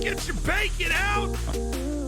Get your bacon out!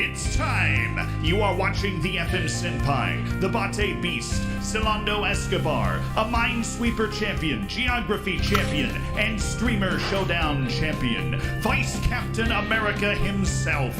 It's time! You are watching the FM Senpai, the Bate Beast, Celando Escobar, a Minesweeper champion, Geography champion, and Streamer Showdown champion, Vice Captain America himself,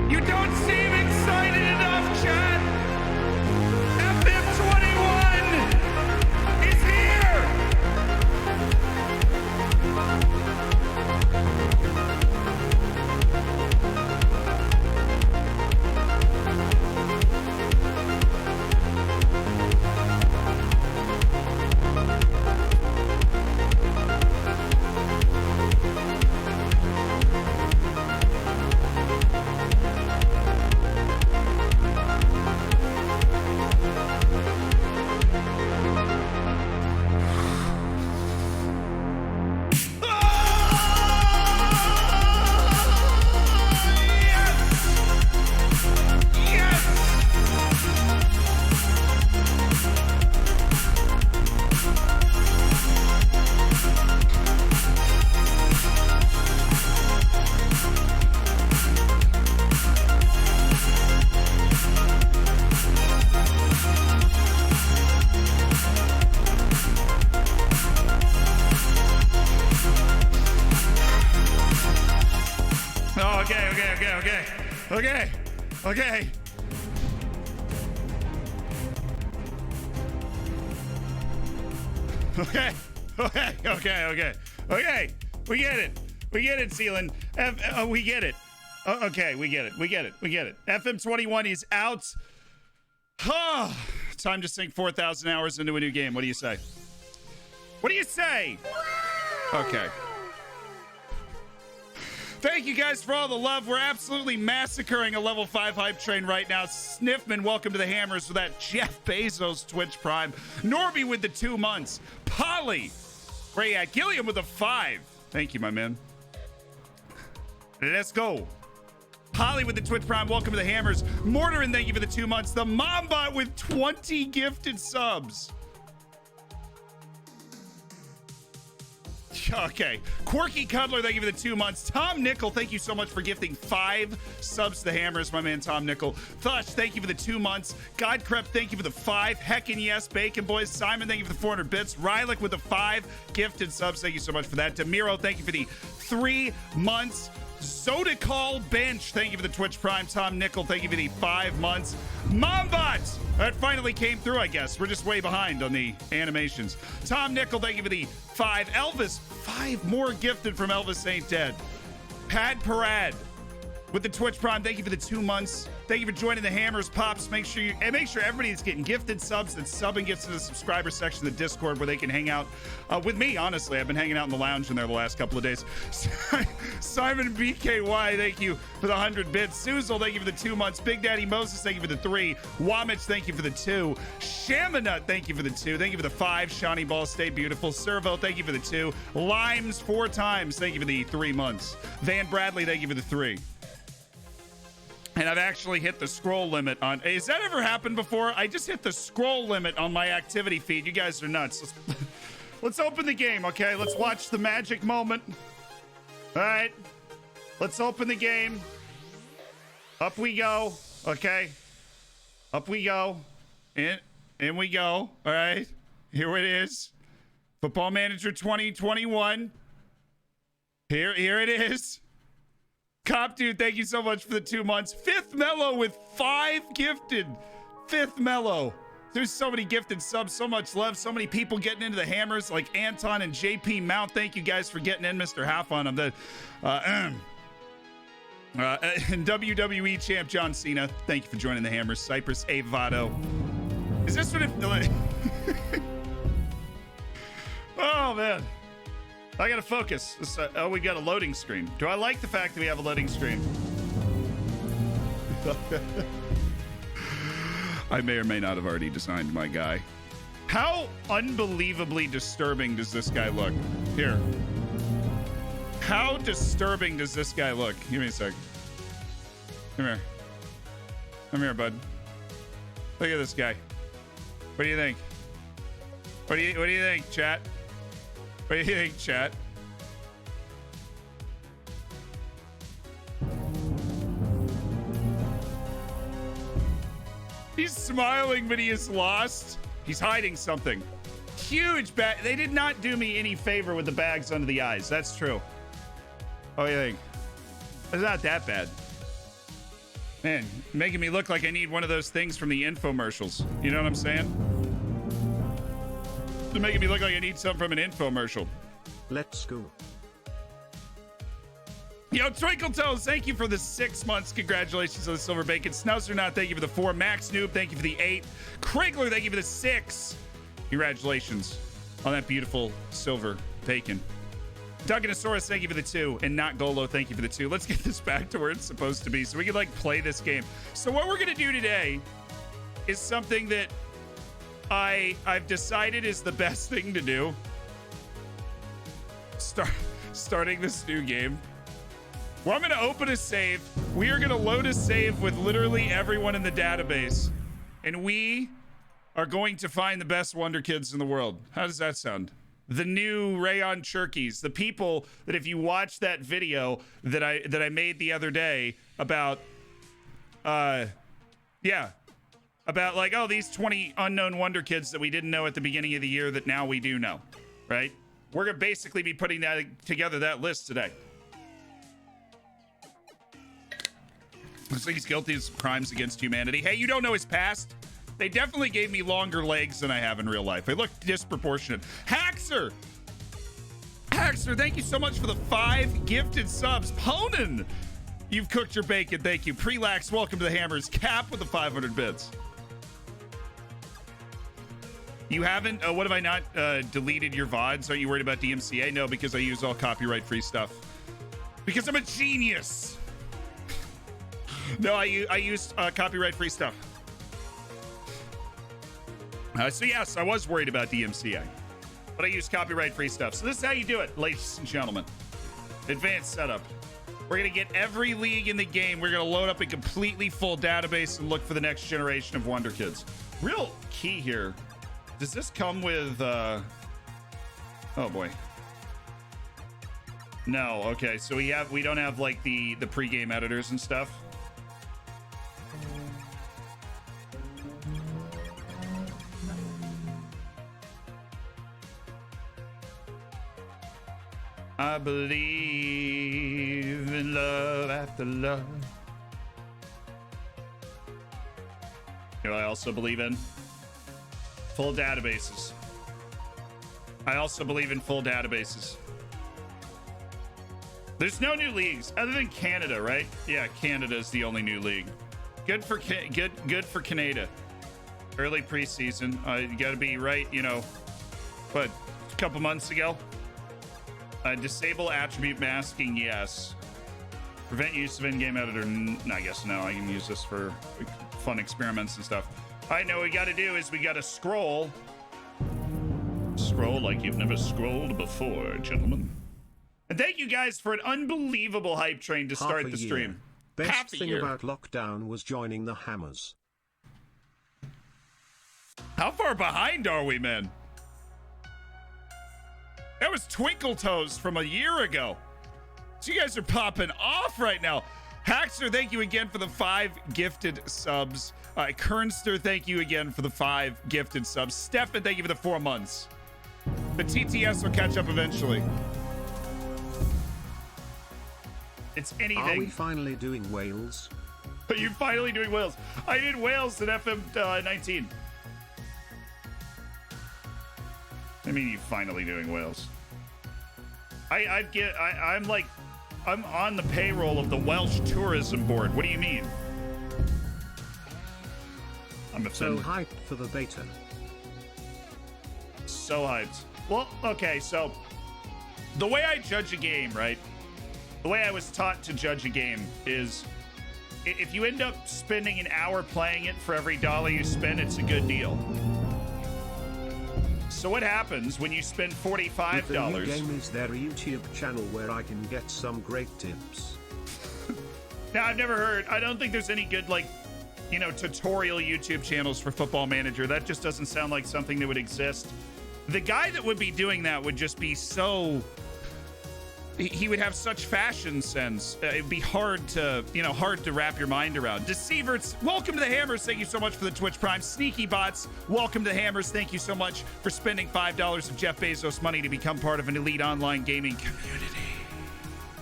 You don't seem excited enough, chat! FM21 is here! Okay. We get it. We get it, Sealand. We get it. Okay, we get it. FM21 is out. Time to sink 4,000 hours into a new game. What do you say? Okay. Thank you guys for all the love. We're absolutely massacring a level 5 hype train right now. Sniffman, welcome to the Hammers for that Jeff Bezos Twitch Prime. Norby with the 2 months. Polly, where you at? Gilliam with a 5. Thank you, my man. Let's go. Polly with the Twitch Prime, welcome to the Hammers. Mortarin, thank you for the 2 months. The Mombot with 20 gifted subs. Okay. Quirky Cuddler, thank you for the 2 months. Tom Nickel, thank you so much for gifting 5 subs to the Hammers, my man Tom Nickel. Thush, thank you for the 2 months. Godcrep, thank you for the 5. Heckin' yes, Bacon Boys. Simon, thank you for the 400 bits. Rylick with the 5 gifted subs, thank you so much for that. Demiro, thank you for the 3 months. Zodicall Bench, thank you for the Twitch Prime. Tom Nickel, thank you for the 5 months. Mombot, that finally came through, I guess. We're just way behind on the animations. Tom Nickel, thank you for the 5. Elvis, 5 more gifted from Elvis Ain't Dead. Pad Parad, with the Twitch Prime. Thank you for the 2 months. Thank you for joining the Hammers Pops. Make sure everybody that's getting gifted subs, that's subbing, gets to the subscriber section of the Discord where they can hang out with me. Honestly, I've been hanging out in the lounge in there the last couple of days. Simon BKY, thank you for the 100 bits. Suzel, thank you for the 2 months. Big Daddy Moses, thank you for the 3. Womich, thank you for the 2. Shamanut, thank you for the 2. Thank you for the 5. Shawnee Ball, stay beautiful. Servo, thank you for the 2. Limes 4 times, thank you for the 3 months. Van Bradley, thank you for the 3. And I've actually hit the scroll limit on... Has that ever happened before? I just hit the scroll limit on my activity feed. You guys are nuts. Let's open the game, okay? Let's watch the magic moment. All right. Let's open the game. Up we go, okay? Up we go. In we go, all right? Here it is. Football Manager 2021. Here it is. Cop Dude, thank you so much for the 2 months. Fifth Mellow with 5 gifted. Fifth Mellow. There's so many gifted subs, so much love, so many people getting into the Hammers like Anton and JP Mount. Thank you guys for getting in, Mr. Half on them. And WWE champ John Cena, thank you for joining the Hammers. Cypress Avado. Is this what it... Oh, man. I gotta focus. Oh, we got a loading screen. Do I like the fact that we have a loading screen? I may or may not have already designed my guy. How unbelievably disturbing does this guy look? Here. How disturbing does this guy look? Give me a sec. Come here. Come here, bud. Look at this guy. What do you think? What do you think, chat? What do you think, chat? He's smiling, but he is lost. He's hiding something. Huge bag. They did not do me any favor with the bags under the eyes. That's true. What do you think? It's not that bad. Man, making me look like I need one of those things from the infomercials. You know what I'm saying? They're making me look like I need something from an infomercial. Let's go. Yo, Twinkle Toes, thank you for the 6 months. Congratulations on the silver bacon. Snouser Not, thank you for the 4. Max Noob, thank you for the 8. Krigler, thank you for the 6. Congratulations on that beautiful silver bacon. Dugginosaurus, thank you for the 2. And Not Golo, thank you for the 2. Let's get this back to where it's supposed to be so we can like play this game. So what we're gonna do today is something that I've decided is the best thing to do. Starting this new game. Well, I'm going to open a save. We are going to load a save with literally everyone in the database. And we are going to find the best Wonderkids in the world. How does that sound? The new Rayon Churkies. The people that if you watch that video that I made the other day about, about like, oh, these 20 unknown Wonderkids that we didn't know at the beginning of the year that now we do know, right? We're going to basically be putting together that list today. Looks like he's guilty of crimes against humanity. Hey, you don't know his past? They definitely gave me longer legs than I have in real life. They look disproportionate. Haxer, thank you so much for the 5 gifted subs. Ponan, you've cooked your bacon. Thank you. Prelax, welcome to the Hammers. Cap with the 500 bits. You haven't, what have I not deleted your VODs? Are you worried about DMCA? No, because I use all copyright-free stuff. Because I'm a genius. No, I used copyright-free stuff. So yes, I was worried about DMCA, but I used copyright-free stuff. So this is how you do it, ladies and gentlemen. Advanced setup. We're gonna get every league in the game. We're gonna load up a completely full database and look for the next generation of Wonderkids. Real key here. Does this come with? Oh boy. No. Okay. So we don't have like the pregame editors and stuff. I believe in love after love. You know, I also believe in full databases. I also believe in full databases. There's no new leagues other than Canada, right? Yeah, Canada is the only new league. Good for for Canada. Early preseason. You got to be right, you know, but a couple months ago. Disable attribute masking, yes. Prevent use of in-game editor. I guess no. I can use this for fun experiments and stuff. I know what we got to do is we got to scroll. Scroll like you've never scrolled before, gentlemen. And thank you guys for an unbelievable hype train to start the stream. Best thing about lockdown was joining the Hammers. How far behind are we, man? That was Twinkle Toes from a year ago. So you guys are popping off right now. Haxter, thank you again for the 5 gifted subs. Kernster, thank you again for the 5 gifted subs. Stefan, thank you for the 4 months. The TTS will catch up eventually. It's anything. Are we finally doing Wales? Are you finally doing Wales? I did Wales at FM19. I mean, you finally doing Wales. I'm on the payroll of the Welsh Tourism Board. What do you mean? I'm offended. So hyped for the beta. So hyped. Well, okay, so the way I judge a game, right? The way I was taught to judge a game is if you end up spending an hour playing it for every dollar you spend, it's a good deal. So what happens when you spend $45? With the new game, is there a YouTube channel where I can get some great tips? Now, I've never heard. I don't think there's any good, like, you know, tutorial YouTube channels for Football Manager. That just doesn't sound like something that would exist. The guy that would be doing that would just be so... He would have such fashion sense. It'd be hard to wrap your mind around. Deceiverts, welcome to the Hammers. Thank you so much for the Twitch Prime. Sneaky Bots, welcome to the Hammers. Thank you so much for spending $5 of Jeff Bezos money to become part of an elite online gaming community.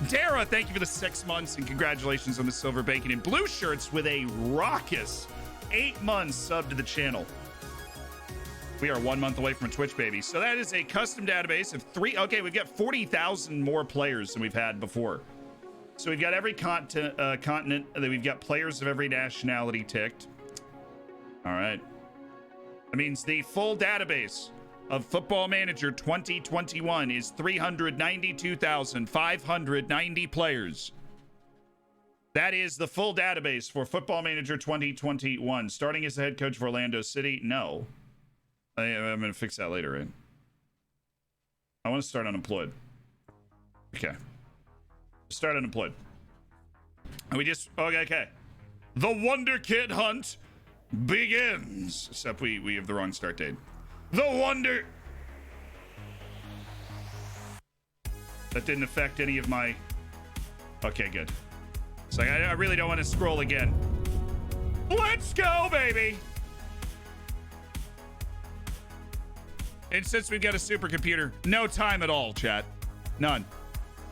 Dara, thank you for the 6 months and congratulations on the silver bacon and blue shirts with a raucous 8 months sub to the channel. We are 1 month away from a Twitch baby. So that is a custom database of 3. Okay, we've got 40,000 more players than we've had before. So we've got every continent, that we've got players of every nationality ticked. All right. That means the full database of Football Manager 2021 is 392,590 players. That is the full database for Football Manager 2021. Starting as the head coach of Orlando City? No. I'm going to fix that later, right? I want to start unemployed. Okay. Start unemployed. And we just... Okay. The Wonderkid hunt begins. Except we have the wrong start date. The Wonder... That didn't affect any of my... Okay, good. So I really don't want to scroll again. Let's go, baby! And since we've got a supercomputer, no time at all, chat. None.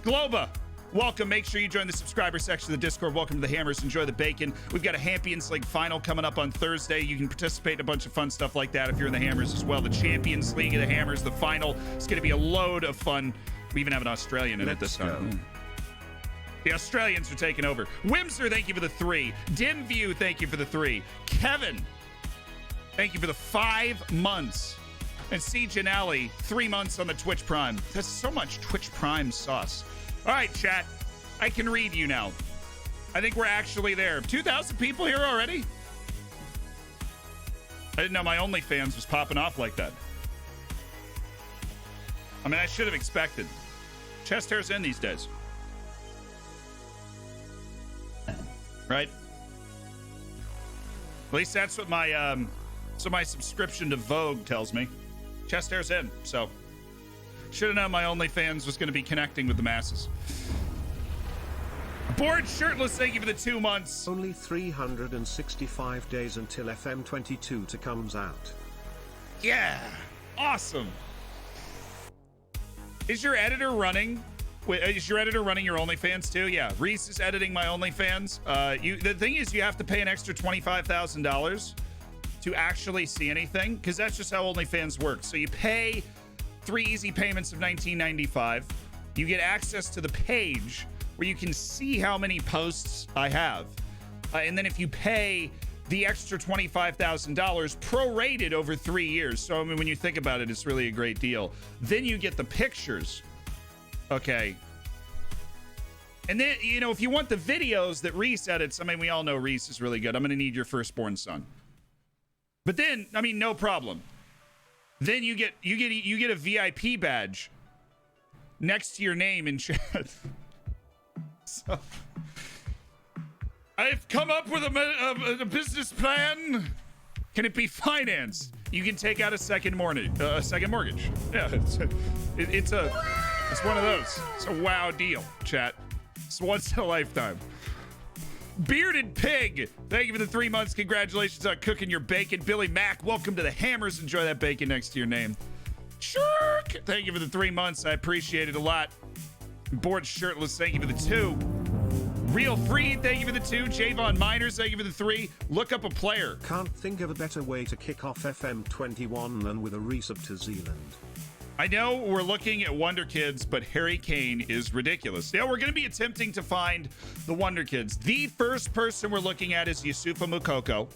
Globa, welcome. Make sure you join the subscriber section of the Discord. Welcome to the Hammers. Enjoy the bacon. We've got a Champions League final coming up on Thursday. You can participate in a bunch of fun stuff like that if you're in the Hammers as well. The Champions League of the Hammers, the final. It's going to be a load of fun. We even have an Australian in it this time. The Australians are taking over. Wimser, thank you for the 3. Dim View, thank you for the 3. Kevin, thank you for the 5 months. And C. Janelli, 3 months on the Twitch Prime. That's so much Twitch Prime sauce. All right, chat. I can read you now. I think we're actually there. 2,000 people here already? I didn't know my OnlyFans was popping off like that. I mean, I should have expected. Chest hair's in these days. Right? At least that's what my subscription to Vogue tells me. Chest hair's in, so should have known my OnlyFans was going to be connecting with the masses. Bored Shirtless, thank you for the 2 months. Only 365 days until FM22 comes out. Yeah, awesome. Is your editor running? Wait, is your editor running your OnlyFans too? Yeah, Reece is editing my OnlyFans. The thing is, you have to pay an extra $25,000 to actually see anything, because that's just how OnlyFans works. So you pay 3 easy payments of $19.95, you get access to the page where you can see how many posts I have. And then if you pay the extra $25,000 prorated over 3 years. So, I mean, when you think about it, it's really a great deal. Then you get the pictures. Okay. And then, you know, if you want the videos that Reece edits, I mean, we all know Reece is really good. I'm going to need your firstborn son. But then, I mean, no problem. Then you get a VIP badge next to your name in chat. So, I've come up with a business plan. Can it be financed? You can take out a second mortgage. Yeah, it's one of those. It's a wow deal, chat. It's once in a lifetime. Bearded Pig, thank you for the 3 months. Congratulations on cooking your bacon. Billy Mack, welcome to the Hammers. Enjoy that bacon next to your name. Shirk, thank you for the 3 months. I appreciate it a lot. Bored Shirtless, thank you for the 2. Real Free, thank you for the 2. Javon Miners, thank you for the 3. Look up a player. Can't think of a better way to kick off FM21 than with a resub to Zealand. I know we're looking at Wonderkids, but Harry Kane is ridiculous. Yeah, we're going to be attempting to find the Wonderkids. The first person we're looking at is Yusufa Moukoko.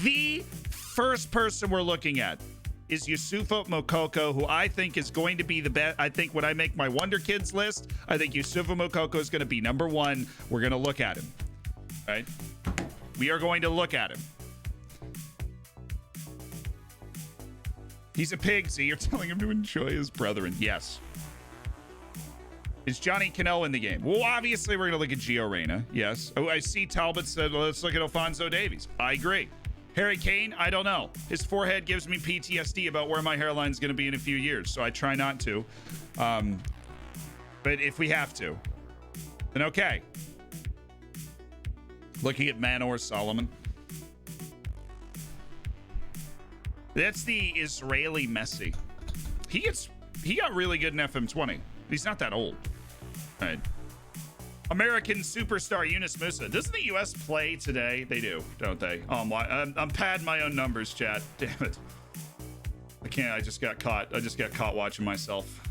The first person we're looking at is Yusufa Moukoko, who I think is going to be the best. I think when I make my Wonderkids list, I think Yusufa Moukoko is going to be number 1. We're going to look at him. All right? We are going to look at him. He's a pig, so you're telling him to enjoy his brethren. Yes. Is Johnny Cano in the game? Well, obviously, we're going to look at Gio Reyna. Yes. Oh, I see Talbot said, well, let's look at Alphonso Davies. I agree. Harry Kane, I don't know. His forehead gives me PTSD about where my hairline is going to be in a few years, so I try not to. But if we have to, then okay. Looking at Manor Solomon. That's the Israeli Messi. He got really good in FM20. He's not that old. All right. American superstar Yunus Musa. Doesn't the U.S. play today? They do, don't they? Oh, I'm padding my own numbers, chat. Damn it. I can't. I just got caught. I just got caught watching myself.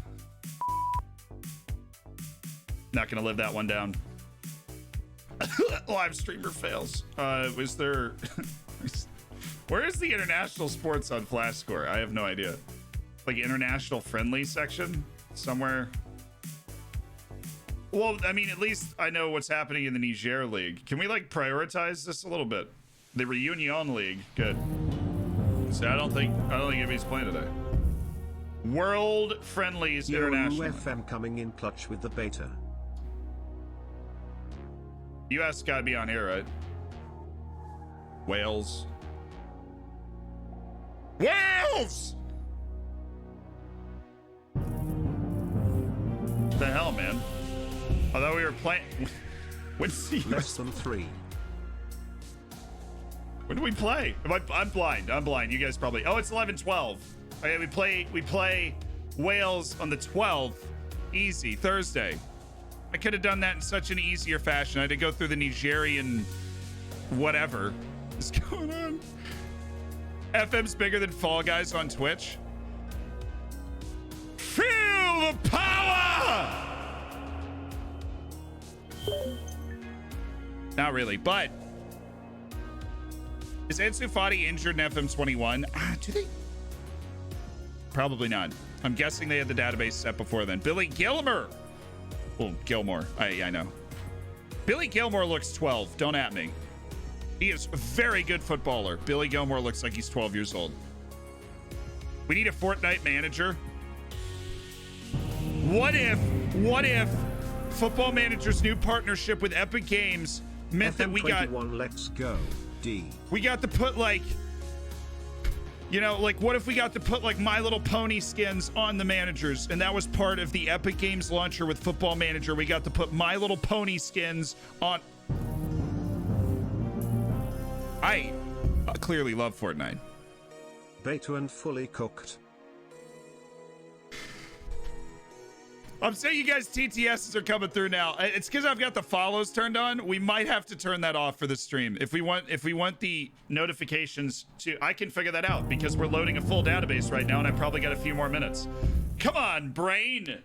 Not gonna live that one down. Live streamer fails. Was there? Where is the international sports on Flash Score? I have no idea. Like international friendly section somewhere. Well, I mean, at least I know what's happening in the Niger League. Can we like prioritize this a little bit? The Reunion League, good. So I don't think anybody's playing today. World Friendlies International. FM coming in clutch with the beta. US gotta be on here, right? Wales. Wales! What the hell, man? I thought we were playing. Less than 3. When do we play? I'm blind. I'm blind. You guys probably. Oh, it's 11-12. Okay, we play Wales on the 12th. Easy Thursday. I could have done that in such an easier fashion. I had to go through the Nigerian whatever is going on. FM's bigger than Fall Guys on Twitch. Feel the power! Not really, but is Ansu Fati injured in FM21? Do they? Probably not. I'm guessing they had the database set before then. Billy Gilmore. Oh, Gilmore. I know. Billy Gilmore looks 12. Don't at me. He is a very good footballer. Billy Gilmore looks like he's 12 years old. We need a Fortnite manager. What if Football Manager's new partnership with Epic Games meant that we got... Let's go, D. We got to put like... You know, like what if we got to put like My Little Pony skins on the managers, and that was part of the Epic Games launcher with Football Manager. We got to put My Little Pony skins on... I clearly love Fortnite. Beta and fully cooked. I'm saying you guys TTSs are coming through now. It's because I've got the follows turned on. We might have to turn that off for the stream. If we want the notifications to, I can figure that out because we're loading a full database right now and I've probably got a few more minutes. Come on, brain.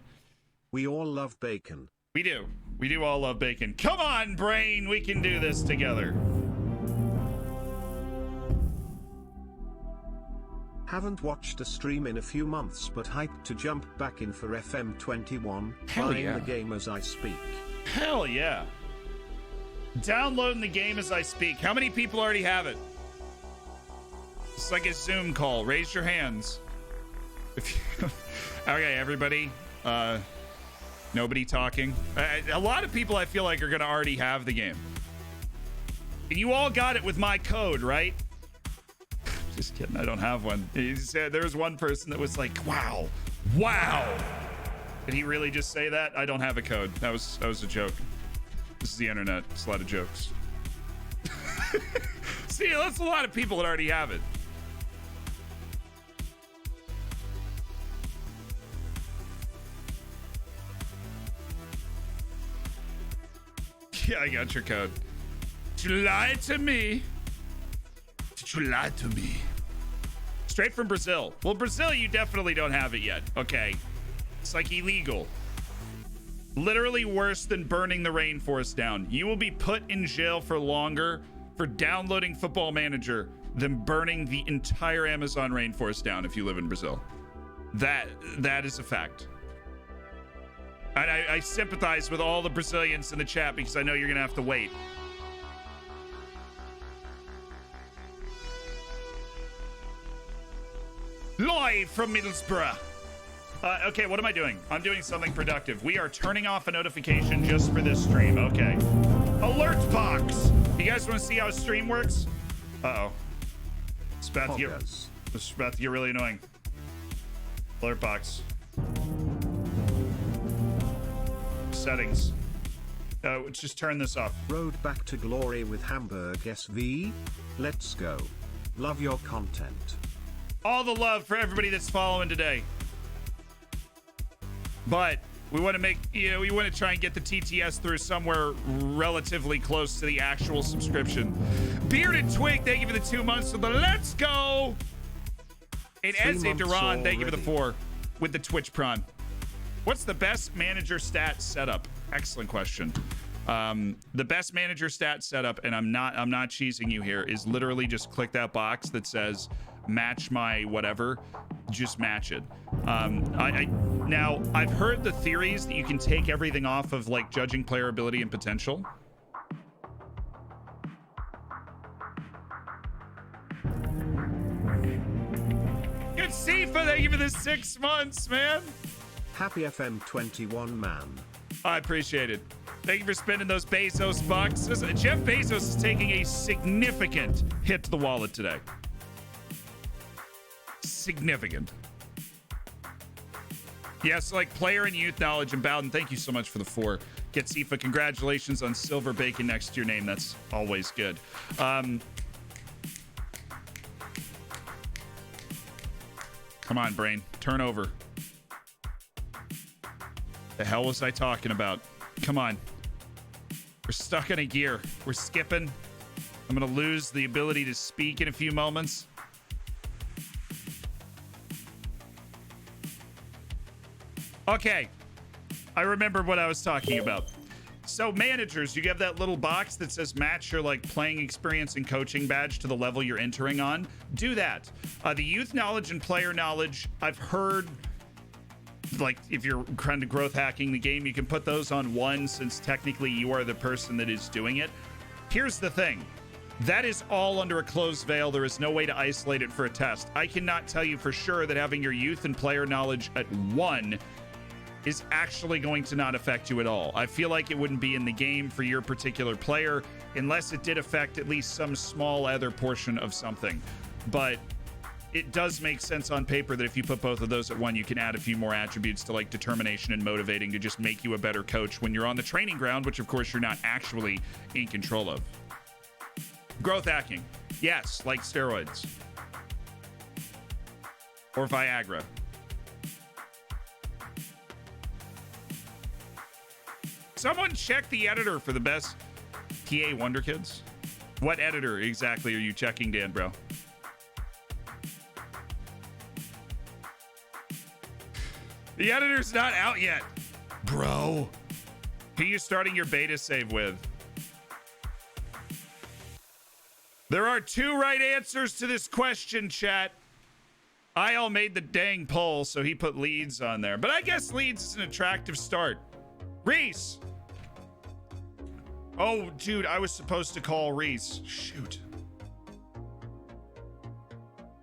We all love bacon. We do. We do all love bacon. Come on, brain. We can do this together. Haven't watched a stream in a few months, but hyped to jump back in for FM21. Hell Buying yeah. the game as I speak. Hell yeah. Downloading the game as I speak. How many people already have it? It's like a Zoom call. Raise your hands. If you... Okay, everybody. Nobody talking. A lot of people I feel like are going to already have the game. And you all got it with my code, right? Just kidding. I don't have one. He said there was one person that was like, wow. Did he really just say that? I don't have a code. That was a joke. This is the internet. It's a lot of jokes. See, that's a lot of people that already have it. Yeah, I got your code. Did you lie to me? Did you lie to me? Straight from Brazil. Well, Brazil, you definitely don't have it yet. Okay. It's like illegal. Literally worse than burning the rainforest down. You will be put in jail for longer for downloading Football Manager than burning the entire Amazon rainforest down if you live in Brazil. That is a fact. I sympathize with all the Brazilians in the chat because I know you're going to have to wait. Live from Middlesbrough. Okay, what am I doing? I'm doing something productive. We are turning off a notification just for this stream. Okay. Alert box. You guys want to see how a stream works? Uh-oh. It's about to get really annoying. Alert box. Settings. Just turn this off. Road back to glory with Hamburg SV. Let's go. Love your content. All the love for everybody that's following today. But we want to make, we want to try and get the TTS through somewhere relatively close to the actual subscription. Bearded Twig, thank you for the 2 months for the let's go. And Eze Duran, thank you for the 4 with the Twitch Prawn. What's the best manager stat setup? Excellent question. The best manager stat setup, and I'm not cheesing you here, is literally just click that box that says match my whatever, just match it. Now I've heard the theories that you can take everything off of like judging player ability and potential. Good Sifa, thank you for the 6 months, man. Happy FM21 man. I appreciate it. Thank you for spending those Bezos bucks. Jeff Bezos is taking a significant hit to the wallet today. Significant. Yes, like player and youth knowledge and Bowden, thank you so much for the 4. Get Sifa, congratulations on silver bacon next to your name. That's always good. Come on, brain. Turn over. The hell was I talking about? Come on. We're stuck in a gear. We're skipping. I'm going to lose the ability to speak in a few moments. Okay. I remember what I was talking about. So managers, you have that little box that says match your like playing experience and coaching badge to the level you're entering on. Do that. The youth knowledge and player knowledge, I've heard like if you're kind of growth hacking the game, you can put those on 1 since technically you are the person that is doing it. Here's the thing. That is all under a closed veil. There is no way to isolate it for a test. I cannot tell you for sure that having your youth and player knowledge at 1 is actually going to not affect you at all. I feel like it wouldn't be in the game for your particular player unless it did affect at least some small other portion of something. But it does make sense on paper that if you put both of those at 1, you can add a few more attributes to like determination and motivating to just make you a better coach when you're on the training ground, which of course you're not actually in control of. Growth hacking. Yes, like steroids. Or Viagra. Someone check the editor for the best TA Wonderkids. What editor exactly are you checking, Dan, bro? The editor's not out yet. Bro. Who are you starting your beta save with? There are 2 right answers to this question, chat. IL made the dang poll, so he put Leeds on there. But I guess Leeds is an attractive start. Reece. Oh, dude, I was supposed to call Reece. Shoot.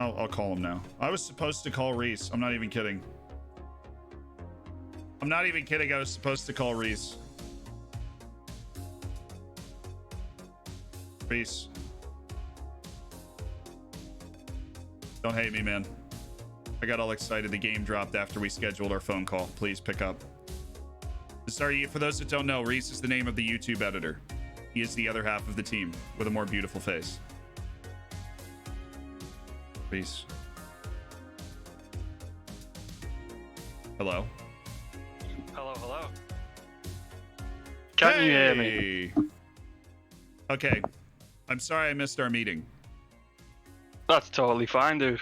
I'll call him now. I was supposed to call Reece. I'm not even kidding. I'm not even kidding. I was supposed to call Reece. Reece. Don't hate me, man. I got all excited. The game dropped after we scheduled our phone call. Please pick up. Sorry, for those that don't know, Reece is the name of the YouTube editor. He is the other half of the team with a more beautiful face. Reece. Hello? Hello, hello. Can you hear me? Okay. I'm sorry I missed our meeting. That's totally fine, dude.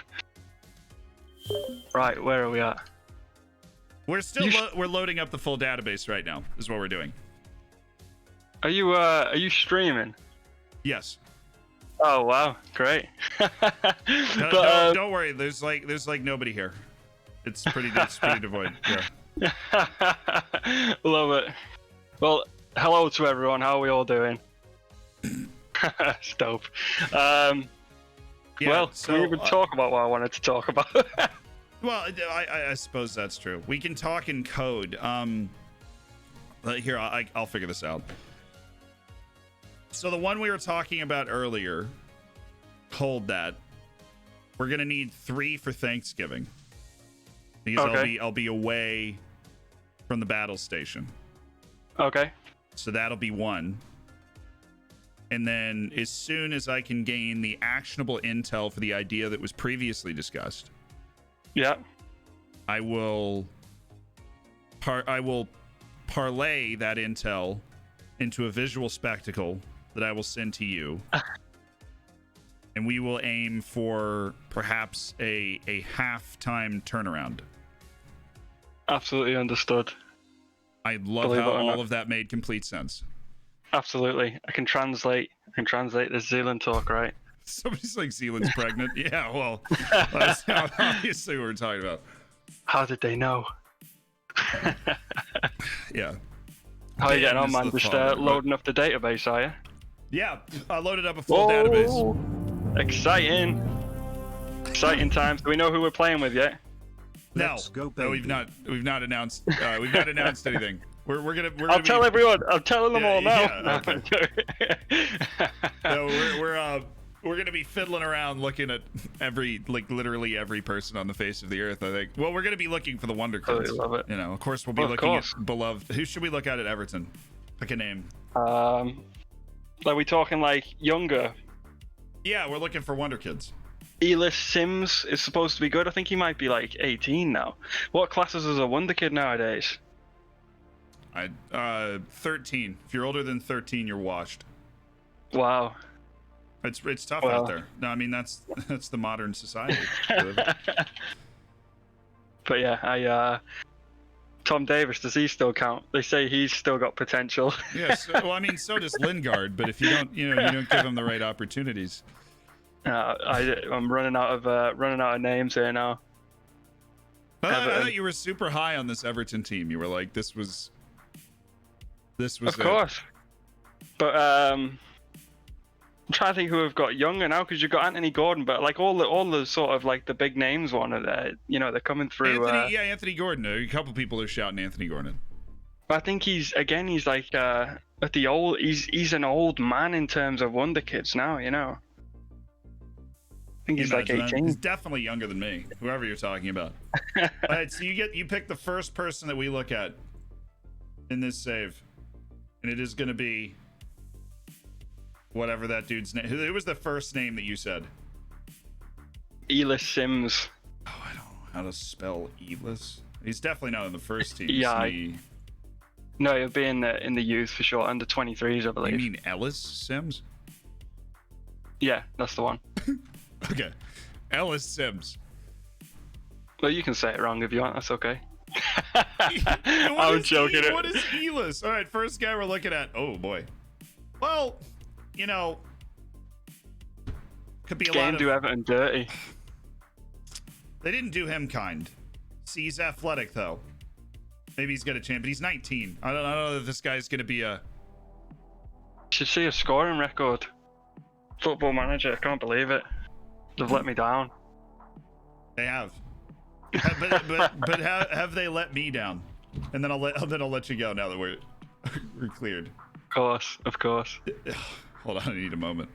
Right, where are we at? We're still we're loading up the full database right now. Is what we're doing. Are you streaming? Yes. Oh wow, great. Don't worry. There's like nobody here. It's pretty devoid. Yeah. Love it. Well, hello to everyone. How are we all doing? It's dope. Yeah, well, so, can we even talk about what I wanted to talk about? Well, I suppose that's true. We can talk in code. Here, I'll figure this out. So the one we were talking about earlier, hold that. We're gonna need 3 for Thanksgiving because okay. I'll be away from the battle station. Okay. So that'll be 1. And then as soon as I can gain the actionable intel for the idea that was previously discussed, yeah, I will parlay that intel into a visual spectacle that I will send to you. And we will aim for perhaps a half-time turnaround. Absolutely understood. I love how all of that made complete sense. Absolutely. I can translate the Zealand talk, right? Somebody's like, Zealand's pregnant. Yeah, well, that's obviously what we're talking about. How did they know? Yeah. How are you getting on, man? Just loading up the database, are you? Yeah, I loaded up a full database. Exciting. Exciting times. Do we know who we're playing with yet? No, we've not announced anything. I'll tell everyone. I'm telling them all now. Yeah, okay. No, we're gonna be fiddling around looking at literally every person on the face of the earth. I think. Well, we're gonna be looking for the Wonderkids. I love it. You know, of course, we'll be looking at beloved. Who should we look at Everton? Pick a name. Are we talking like younger? Yeah, we're looking for Wonderkids. Elis Sims is supposed to be good. I think he might be like 18 now. What classes is a Wonderkid nowadays? 13. If you're older than 13, you're washed. Wow. It's tough out there. No, I mean that's the modern society. But yeah, Tom Davis, does he still count? They say he's still got potential. Yes. Well, I mean, so does Lingard. But if you don't give him the right opportunities. I'm running out of names here now. I thought you were super high on this Everton team. You were like, this was. Of course. But I'm trying to think who we've got younger now, because you've got Anthony Gordon, but like all the sort of like the big names one are there. You know, they're coming through. Anthony Gordon. A couple people are shouting Anthony Gordon. But I think he's like at the old. He's an old man in terms of Wonderkids now. You know. I think he's like 18. He's definitely younger than me, whoever you're talking about. All right, so you pick the first person that we look at in this save, and it is going to be whatever that dude's name. Who was the first name that you said? Elis Sims. Oh, I don't know how to spell Elis. He's definitely not in the first team. Yeah. No, he'll be in the youth for sure, under 23s, I believe. You mean Ellis Sims? Yeah, that's the one. Okay, Ellis Sims. Well, you can say it wrong if you want. That's okay. I'm joking. What is Elis? All right, first guy we're looking at. Oh boy. Well, you know, could be a lot of. Do Everton dirty. They didn't do him kind. See, he's athletic though. Maybe he's got a chance, but he's 19. I don't know if this guy's gonna be a. Should see a scoring record. Football Manager, I can't believe it. They've let me down. They have. but have they let me down? And then I'll let you go now that we're cleared. Of course. Hold on, I need a moment.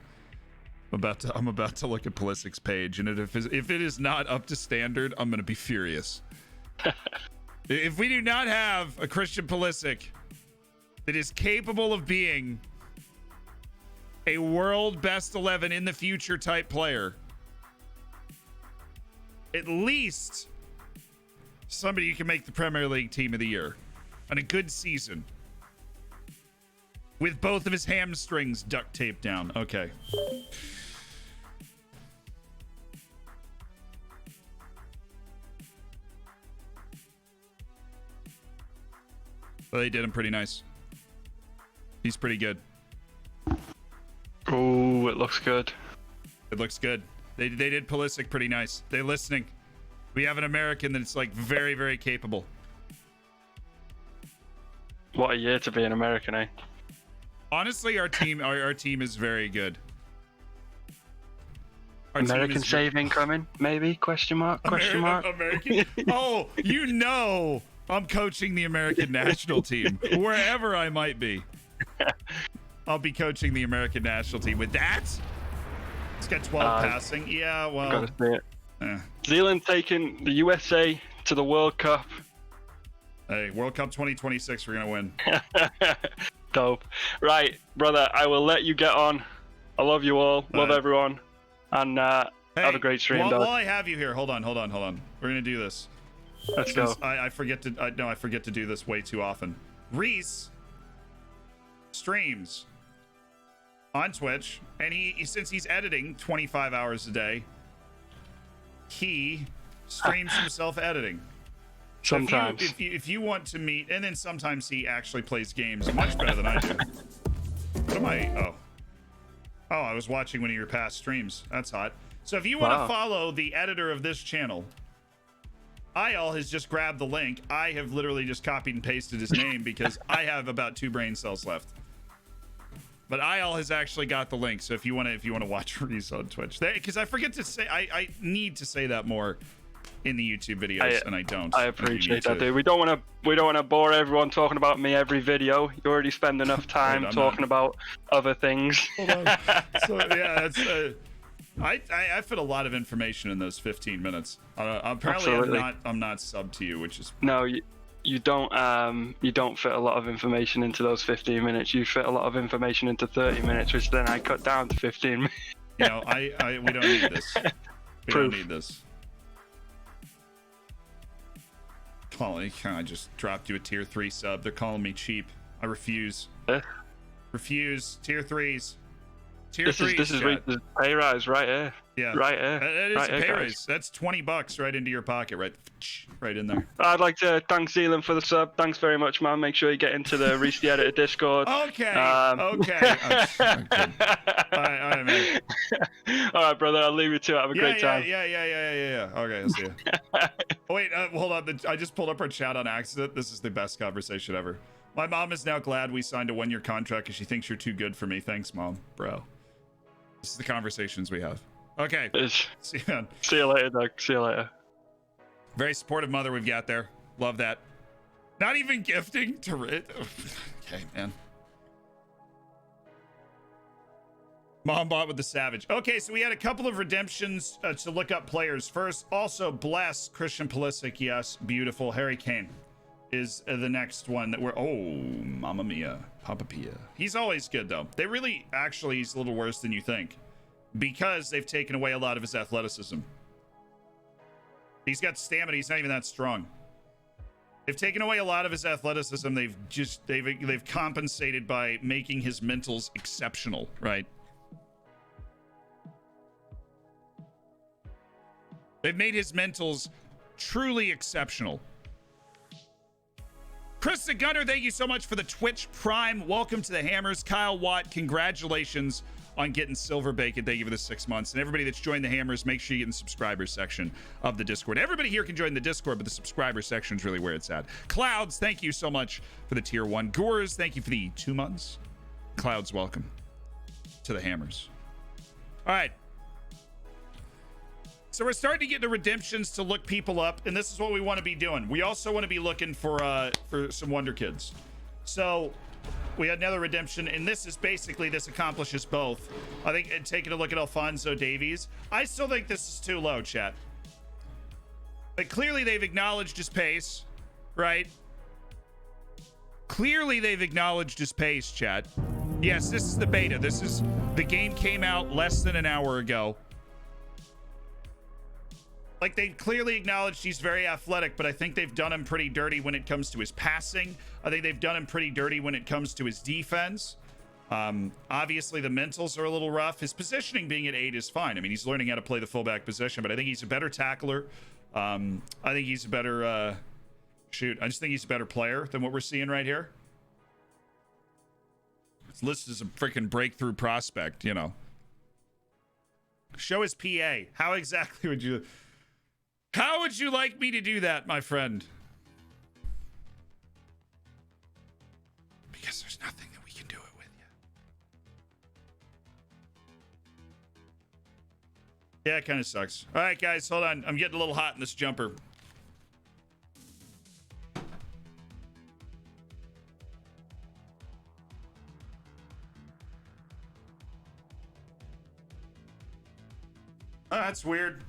I'm about to look at Pulisic's page, and if it is not up to standard, I'm gonna be furious. If we do not have a Christian Pulisic that is capable of being a world best 11 in the future type player, at least somebody who can make the Premier League team of the year on a good season with both of his hamstrings duct taped down. Okay. Well, they did him pretty nice. He's pretty good. Oh, it looks good. It looks good. They did Pulisic pretty nice. They're listening. We have an American that's like very, very capable. What a year to be an American, eh? Honestly, our team is very good. Our American saving coming, maybe? Question mark? American? Oh, you know I'm coaching the American national team. Wherever I might be. I'll be coaching the American national team. With that, it's got 12 passing. Yeah, well. Gotta see it. Zealand taking the USA to the World Cup. Hey, World Cup 2026, we're going to win. Dope. Right, brother, I will let you get on. I love you all. Love everyone. And have a great stream, while I have you here, hold on. We're going to do this. Let's go. I forget to do this way too often. Reece streams on Twitch, and since he's editing 25 hours a day, he streams himself editing. Sometimes. So if you want to meet, and then sometimes he actually plays games much better than I do. What am I? Oh, I was watching one of your past streams. That's hot. So if you want to follow the editor of this channel, Ayal has just grabbed the link. I have literally just copied and pasted his name because I have about 2 brain cells left. But Ayal has actually got the link. So if you want to watch Reece on Twitch, because I forget to say, I need to say that more in the YouTube videos, and I don't. I appreciate that, dude. We don't want to bore everyone talking about me every video. You already spend enough time talking about other things. Hold on. So yeah, that's. I fit a lot of information in those 15 minutes. Apparently, I'm not sub to you, which is no. You don't fit a lot of information into those 15 minutes. You fit a lot of information into 30 minutes, which then I cut down to 15 minutes. You know, we don't need this. We don't need this. I just dropped you a tier 3 sub. They're calling me cheap. I refuse. Refuse. Tier 3s. This is pay rise right here. Yeah. Right here. That is a pay raise. That's $20 right into your pocket, right in there. I'd like to thank Zealand for the sub. Thanks very much, man. Make sure you get into the Reece the Editor Discord. Okay. Okay. All right, man. All right, brother. I'll leave you to it. Have a great time. Yeah. Okay, I'll see you. Oh, wait, hold on. I just pulled up our chat on accident. This is the best conversation ever. My mom is now glad we signed a 1-year contract because she thinks you're too good for me. Thanks, Mom. Bro. This is the conversations we have. Okay. See you later, Doug. See you later. Very supportive mother we've got there. Love that. Not even gifting to Rit. Okay, man. Mom bought with the Savage. Okay, so we had a couple of redemptions to look up players. First, also bless Christian Pulisic. Yes, beautiful. Harry Kane is the next one that we're. Oh, Mamma Mia. Papa Pia. He's always good, though. He's a little worse than you think because they've taken away a lot of his athleticism. He's got stamina. He's not even that strong. They've taken away a lot of his athleticism. They've compensated by making his mentals exceptional, right? They've made his mentals truly exceptional. Chris the Gunner, thank you so much for the Twitch Prime. Welcome to the Hammers. Kyle Watt, congratulations on getting Silver Bacon. Thank you for the 6 months. And everybody that's joined the Hammers, make sure you get in the subscriber section of the Discord. Everybody here can join the Discord, but the subscriber section is really where it's at. Clouds, thank you so much for the tier 1. Gores, thank you for the 2 months. Clouds, welcome to the Hammers. All right. So we're starting to get the redemptions to look people up, and this is what we want to be doing. We also want to be looking for some Wonderkids. So we had another redemption, and this is basically, this accomplishes both. I think taking a look at Alphonso Davies, I still think this is too low, chat. But clearly they've acknowledged his pace, right? Clearly they've acknowledged his pace, chat. Yes, this is the beta. The game came out less than an hour ago. Like, they clearly acknowledged he's very athletic, but I think they've done him pretty dirty when it comes to his passing. I think they've done him pretty dirty when it comes to his defense. Obviously, the mentals are a little rough. His positioning being at 8 is fine. I mean, he's learning how to play the fullback position, but I think he's a better tackler. I think he's a better... I just think he's a better player than what we're seeing right here. It's listed as a freaking breakthrough prospect, you know. Show his PA. How exactly would you... How would you like me to do that, my friend? Because there's nothing that we can do it with you. Yeah, it kind of sucks. All right, guys, hold on. I'm getting a little hot in this jumper. Oh, that's weird.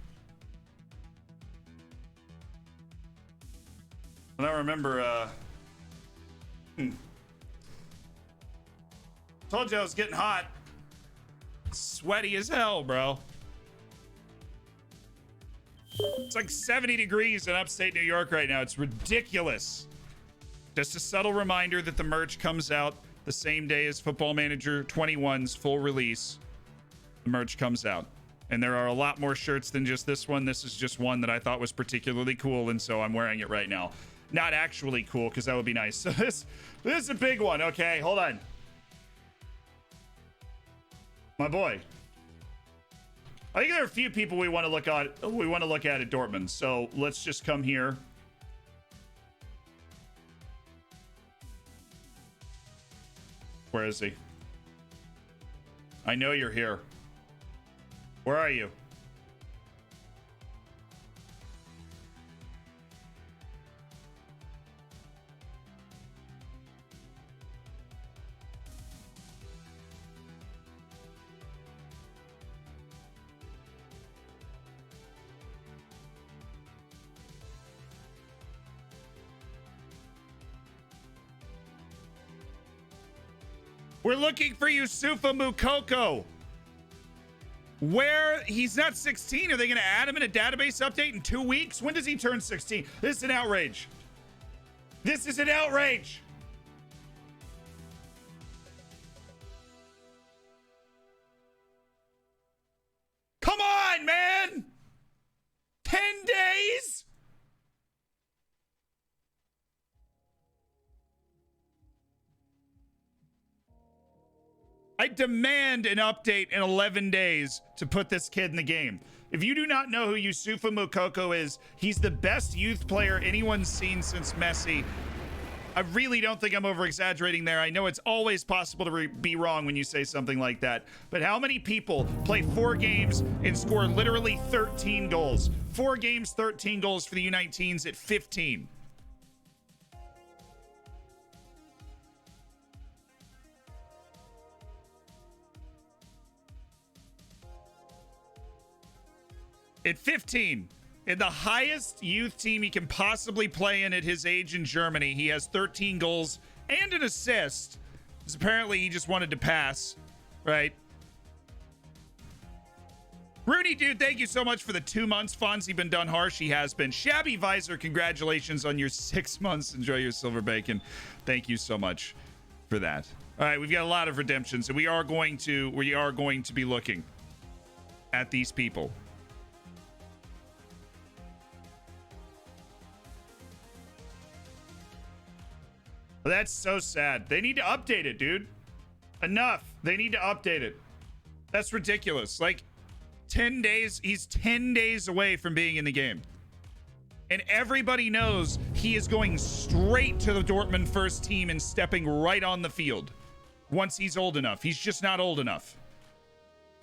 I don't remember, Told you I was getting hot. Sweaty as hell, bro. It's like 70 degrees in upstate New York right now. It's ridiculous. Just a subtle reminder that the merch comes out the same day as Football Manager 21's full release. The merch comes out. And there are a lot more shirts than just this one. This is just one that I thought was particularly cool, and so I'm wearing it right now. Not actually cool, because that would be nice. So this is a big one. Okay, hold on. My boy. I think there are a few people we want to look at. We want to look at Dortmund. So let's just come here. Where is he? I know you're here. Where are you? We're looking for Yusufa Mukoko. Where he's not 16, are they going to add him in a database update in 2 weeks? When does he turn 16? This is an outrage. This is an outrage. Come on, man. 10 days? I demand an update in 11 days to put this kid in the game. If you do not know who Yusufa Mukoko is, he's the best youth player anyone's seen since Messi. I really don't think I'm over-exaggerating there. I know it's always possible to be wrong when you say something like that. But how many people play 4 games and score literally 13 goals? 4 games, 13 goals for the U19s at 15. At 15, in the highest youth team he can possibly play in at his age in Germany, he has 13 goals and an assist. Because apparently he just wanted to pass, right? Rooney, dude, thank you so much for the 2 months. Fonzie been done harsh. He has been. Shabby Visor, congratulations on your 6 months. Enjoy your silver bacon. Thank you so much for that. All right, we've got a lot of redemptions, and we are going to be looking at these people. Well, that's so sad. They need to update it, dude. Enough. They need to update it. That's ridiculous. Like, 10 days. He's 10 days away from being in the game. And everybody knows he is going straight to the Dortmund first team and stepping right on the field once he's old enough. He's just not old enough.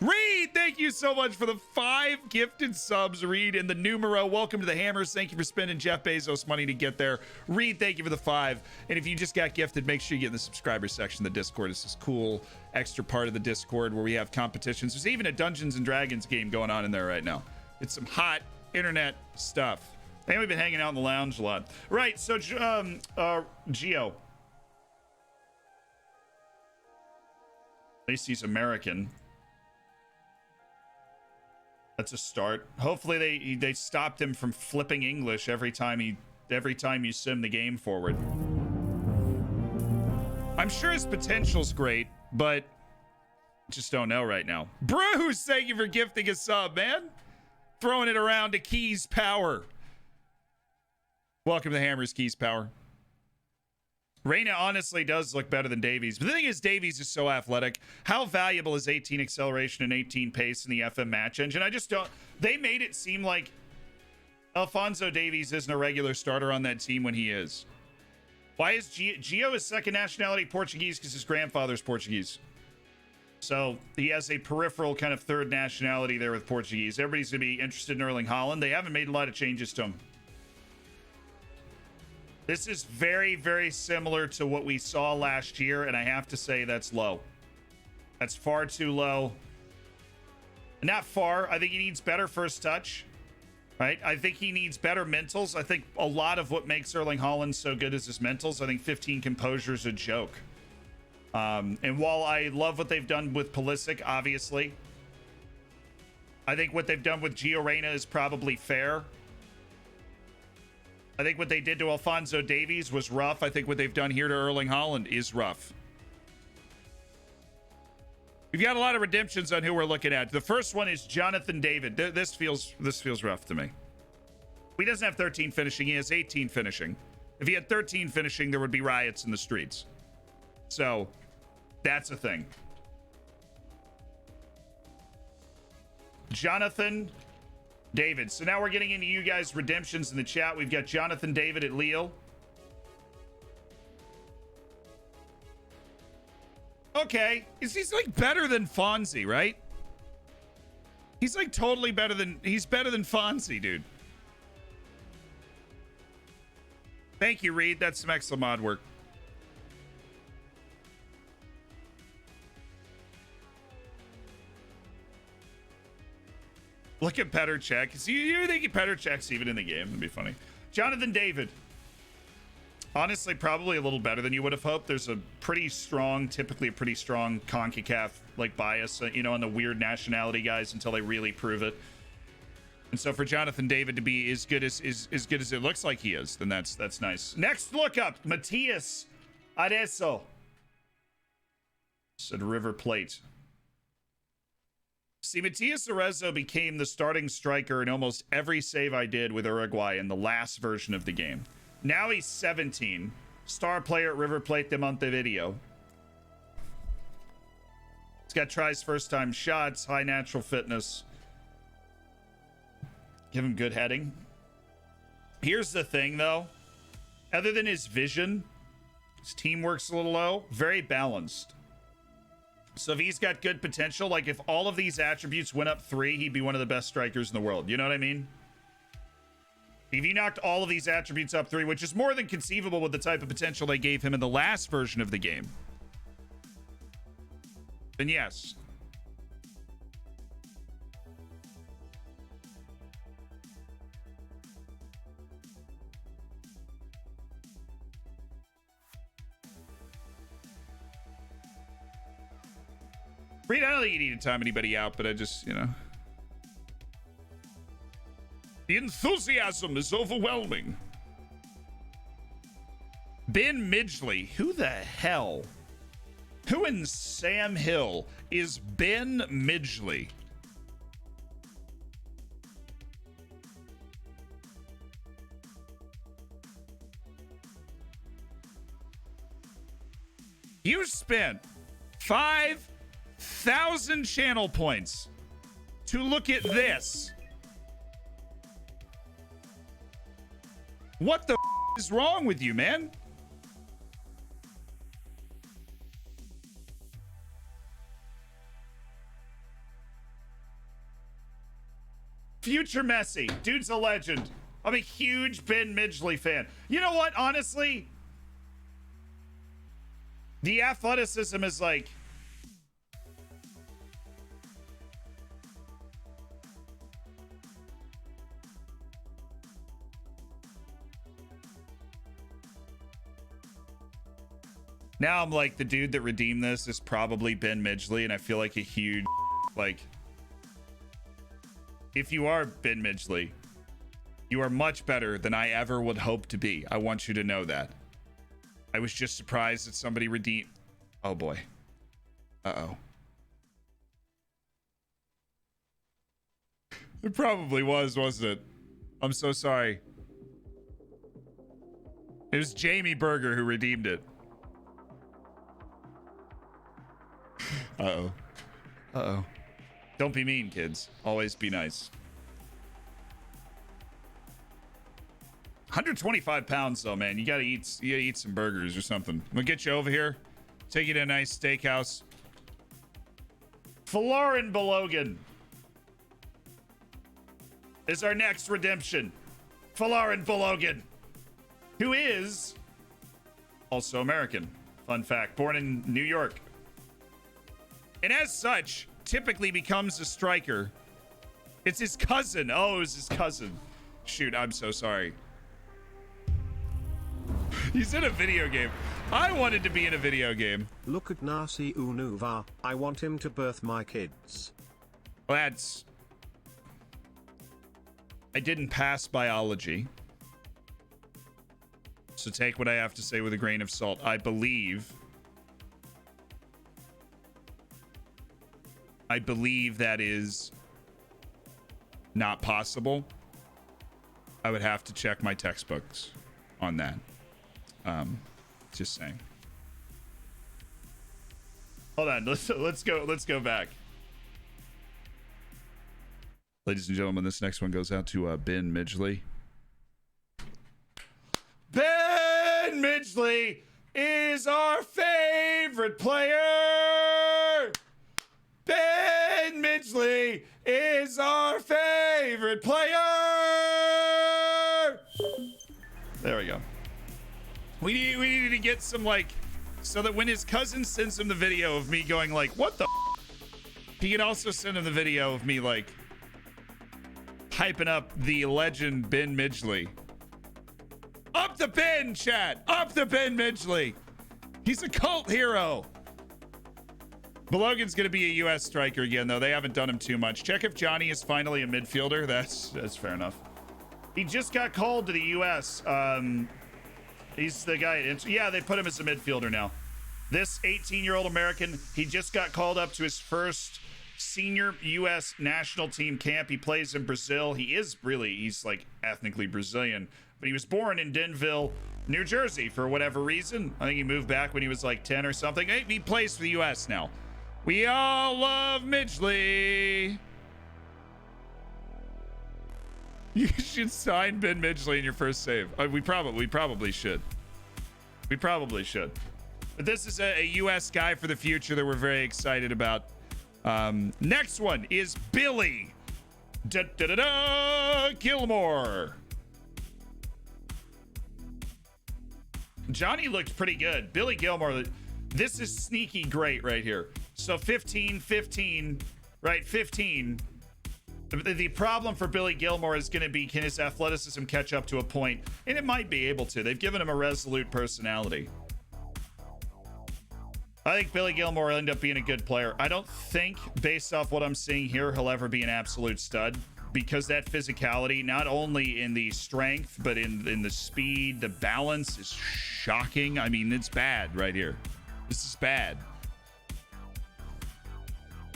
Reed, thank you so much for the 5 gifted subs, Reed, and the numero. Welcome to the Hammers. Thank you for spending Jeff Bezos money to get there. Reed, thank you for the 5. And if you just got gifted, make sure you get in the subscriber section of the Discord. It's this cool extra part of the Discord where we have competitions. There's even a Dungeons and Dragons game going on in there right now. It's some hot internet stuff. And we've been hanging out in the lounge a lot. Right, so Geo. At least he's American. That's a start. Hopefully they stopped him from flipping English every time you sim the game forward. I'm sure his potential's great, but just don't know right now. Bruce, thank you for gifting a sub, man. Throwing it around to Keys Power. Welcome to the Hammers, Keys Power. Reyna honestly does look better than Davies. But the thing is, Davies is so athletic. How valuable is 18 acceleration and 18 pace in the FM match engine? I just don't... They made it seem like Alphonso Davies isn't a regular starter on that team when he is. Why is Gio his second nationality Portuguese? Because his grandfather's Portuguese. So he has a peripheral kind of third nationality there with Portuguese. Everybody's going to be interested in Erling Haaland. They haven't made a lot of changes to him. This is very, very similar to what we saw last year, and I have to say that's low. That's far too low. Not far. I think he needs better first touch, right? I think he needs better mentals. I think a lot of what makes Erling Haaland so good is his mentals. I think 15 composure is a joke. And while I love what they've done with Pulisic, obviously, I think what they've done with Gio Reyna is probably fair. I think what they did to Alphonso Davies was rough. I think what they've done here to Erling Haaland is rough. We've got a lot of redemptions on who we're looking at. The first one is Jonathan David. This feels rough to me. He doesn't have 13 finishing. He has 18 finishing. If he had 13 finishing, there would be riots in the streets. So that's a thing. Jonathan David. So now we're getting into you guys' redemptions in the chat. We've got Jonathan David at Lille. Okay. He's like better than Fonzie, right? He's like totally better than... He's better than Fonzie, dude. Thank you, Reed. That's some excellent mod work. Look at Petr Cech. See, you think Petr Cech's even in the game? That'd be funny. Jonathan David. Honestly, probably a little better than you would have hoped. There's a pretty strong, typically a pretty strong CONCACAF like bias, you know, on the weird nationality guys until they really prove it. And so for Jonathan David to be as good as it looks like he is, then that's nice. Next look up, Matias Adesso. Said River Plate. See, Matias Arezzo became the starting striker in almost every save I did with Uruguay in the last version of the game. Now he's 17. Star player at River Plate de Montevideo. He's got tries first time shots, high natural fitness. Give him good heading. Here's the thing, though. Other than his vision, his teamwork's a little low. Very balanced. So if he's got good potential, like if all of these attributes went up 3, he'd be one of the best strikers in the world. You know what I mean? If you knocked all of these attributes up 3, which is more than conceivable with the type of potential they gave him in the last version of the game, then yes. Reed, I don't think you need to time anybody out, but I just, you know. The enthusiasm is overwhelming. Ben Midgley. Who the hell? Who in Sam Hill is Ben Midgley? spent 5,000 channel points to look at this. What the is wrong with you, man? Future Messi. Dude's a legend. I'm a huge Ben Midgley fan. You know what? Honestly, the athleticism is like... Now I'm like, the dude that redeemed this is probably Ben Midgley, and I feel like a huge, like... If you are Ben Midgley, you are much better than I ever would hope to be. I want you to know that. I was just surprised that somebody redeemed... Oh, boy. Uh-oh. It probably was, wasn't it? I'm so sorry. It was Jamie Berger who redeemed it. Uh-oh. Uh-oh. Don't be mean, kids. Always be nice. 125 pounds, though, man. You gotta eat some burgers or something. I'm gonna get you over here. Take you to a nice steakhouse. Florin Balogan is our next redemption. Florin Balogan, who is also American. Fun fact, born in New York. And as such, typically becomes a striker. It's his cousin. Oh, it was his cousin. Shoot, I'm so sorry. He's in a video game. I wanted to be in a video game. Look at Nasi Unuva. I want him to birth my kids. Lads, I didn't pass biology, so take what I have to say with a grain of salt. I believe that is not possible. I would have to check my textbooks on that. Just saying. Hold on, let's go back. Ladies and gentlemen, this next one goes out to Ben Midgley. Ben Midgley is our favorite player. Ben Midgley is our favorite player. There we go. We needed to get some, like, so that when his cousin sends him the video of me going like, what the he can also send him the video of me like hyping up the legend Ben Midgley. Up the Ben, chat! Up the Ben Midgley! He's a cult hero! Balogan's gonna be a U.S. striker again, though. They haven't done him too much. Check if Johnny is finally a midfielder. That's fair enough. He just got called to the U.S. He's the guy. Yeah, they put him as a midfielder now. This 18-year-old American, he just got called up to his first senior U.S. national team camp. He plays in Brazil. He's like ethnically Brazilian, but he was born in Denville, New Jersey for whatever reason. I think he moved back when he was like 10 or something. He plays for the U.S. now. We all love Midgley. You should sign Ben Midgley in your first save. We probably should. We probably should. But this is a U.S. guy for the future that we're very excited about. Next one is Billy Gilmore. Johnny looked pretty good. Billy Gilmore, this is sneaky great right here. So 15, right? 15. The problem for Billy Gilmore is going to be, can his athleticism catch up to a point? And it might be able to. They've given him a resolute personality. I think Billy Gilmore will end up being a good player. I don't think, based off what I'm seeing here, he'll ever be an absolute stud, because that physicality, not only in the strength, but in the speed, the balance is shocking. I mean, it's bad right here. This is bad.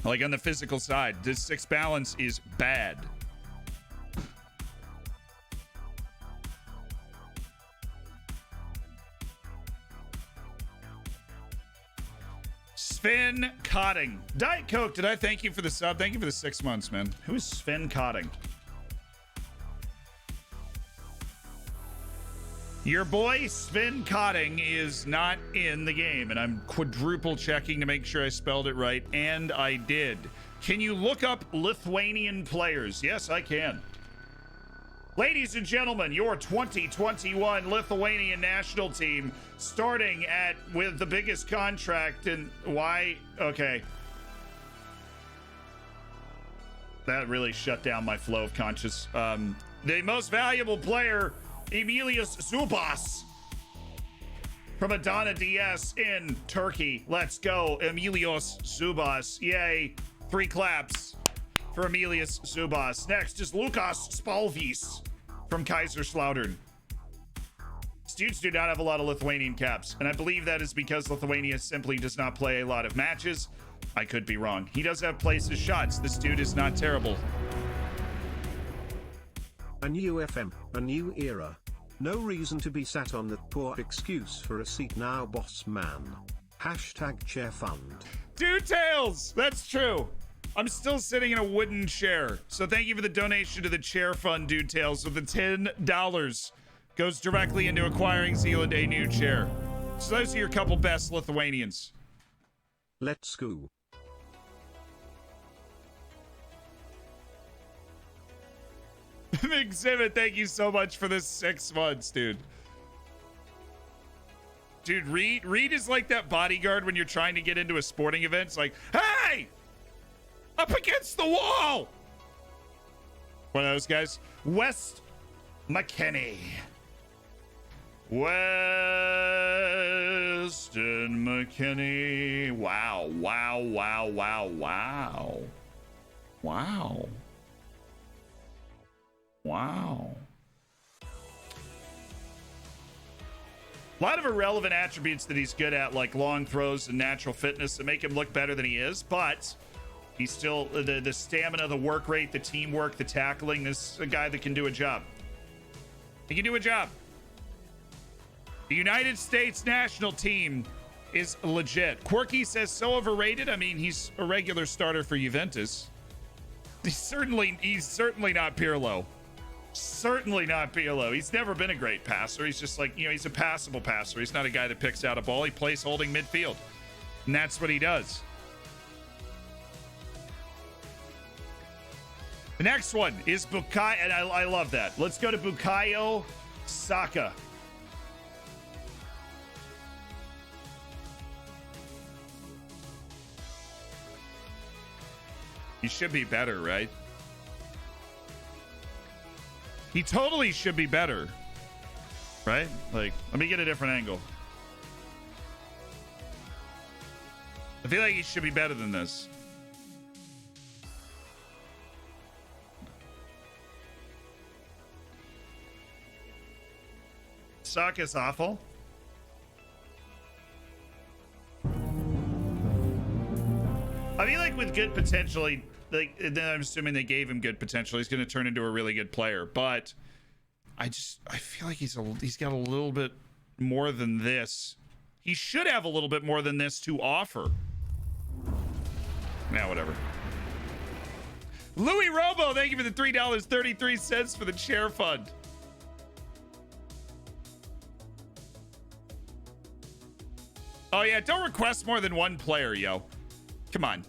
Like on the physical side, this 6 balance is bad. Sven Cotting. Diet Coke, did I thank you for the sub? Thank you for the 6 months, man. Who is Sven Cotting? Your boy Sven Cotting is not in the game, and I'm quadruple checking to make sure I spelled it right, and I did. Can you look up Lithuanian players? Yes, I can. Ladies and gentlemen, your 2021 Lithuanian national team, starting with the biggest contract and why? Okay. That really shut down my flow of conscious. The most valuable player, Emilius Zubas from Adana DS in Turkey. Let's go, Emilius Zubas. Yay. 3 claps for Emilius Zubas. Next is Lukas Spalvis from Kaiserslautern. Students do not have a lot of Lithuanian caps, and I believe that is because Lithuania simply does not play a lot of matches. I could be wrong. He does have places shots. This dude is not terrible. A new FM, a new era. No reason to be sat on that poor excuse for a seat now, boss man. Hashtag chair fund. Details! That's true. I'm still sitting in a wooden chair. So thank you for the donation to the chair fund, Dude Tales. So the $10 goes directly into acquiring Zealand a new chair. So those are your couple best Lithuanians. Let's go. Exhibit, thank you so much for this 6 months, dude. Dude, Reed is like that bodyguard when you're trying to get into a sporting event. It's like, hey! Up against the wall! One of those guys. West McKinney. Weston McKinney. Wow, wow, wow, wow, wow. Wow. Wow. A lot of irrelevant attributes that he's good at, like long throws and natural fitness, that make him look better than he is, but he's still the stamina, the work rate, the teamwork, the tackling. This is a guy that can do a job. He can do a job. The United States national team is legit. Quirky says so overrated. I mean, he's a regular starter for Juventus. He's certainly not Pirlo. Certainly not Pirlo. He's never been a great passer. He's just like, he's a passable passer. He's not a guy that picks out a ball. He plays holding midfield. And that's what he does. The next one is Bukayo, and I love that. Let's go to Bukayo Saka. He should be better, right? He totally should be better, right? Like, let me get a different angle. I feel like he should be better than this. Saka's awful. I feel like with good potential, then I'm assuming they gave him good potential. He's going to turn into a really good player, but I feel like he's got a little bit more than this. He should have a little bit more than this to offer. Now, whatever. Louis Robo, thank you for the $3.33 for the chair fund. Oh yeah, don't request more than one player, yo. Come on.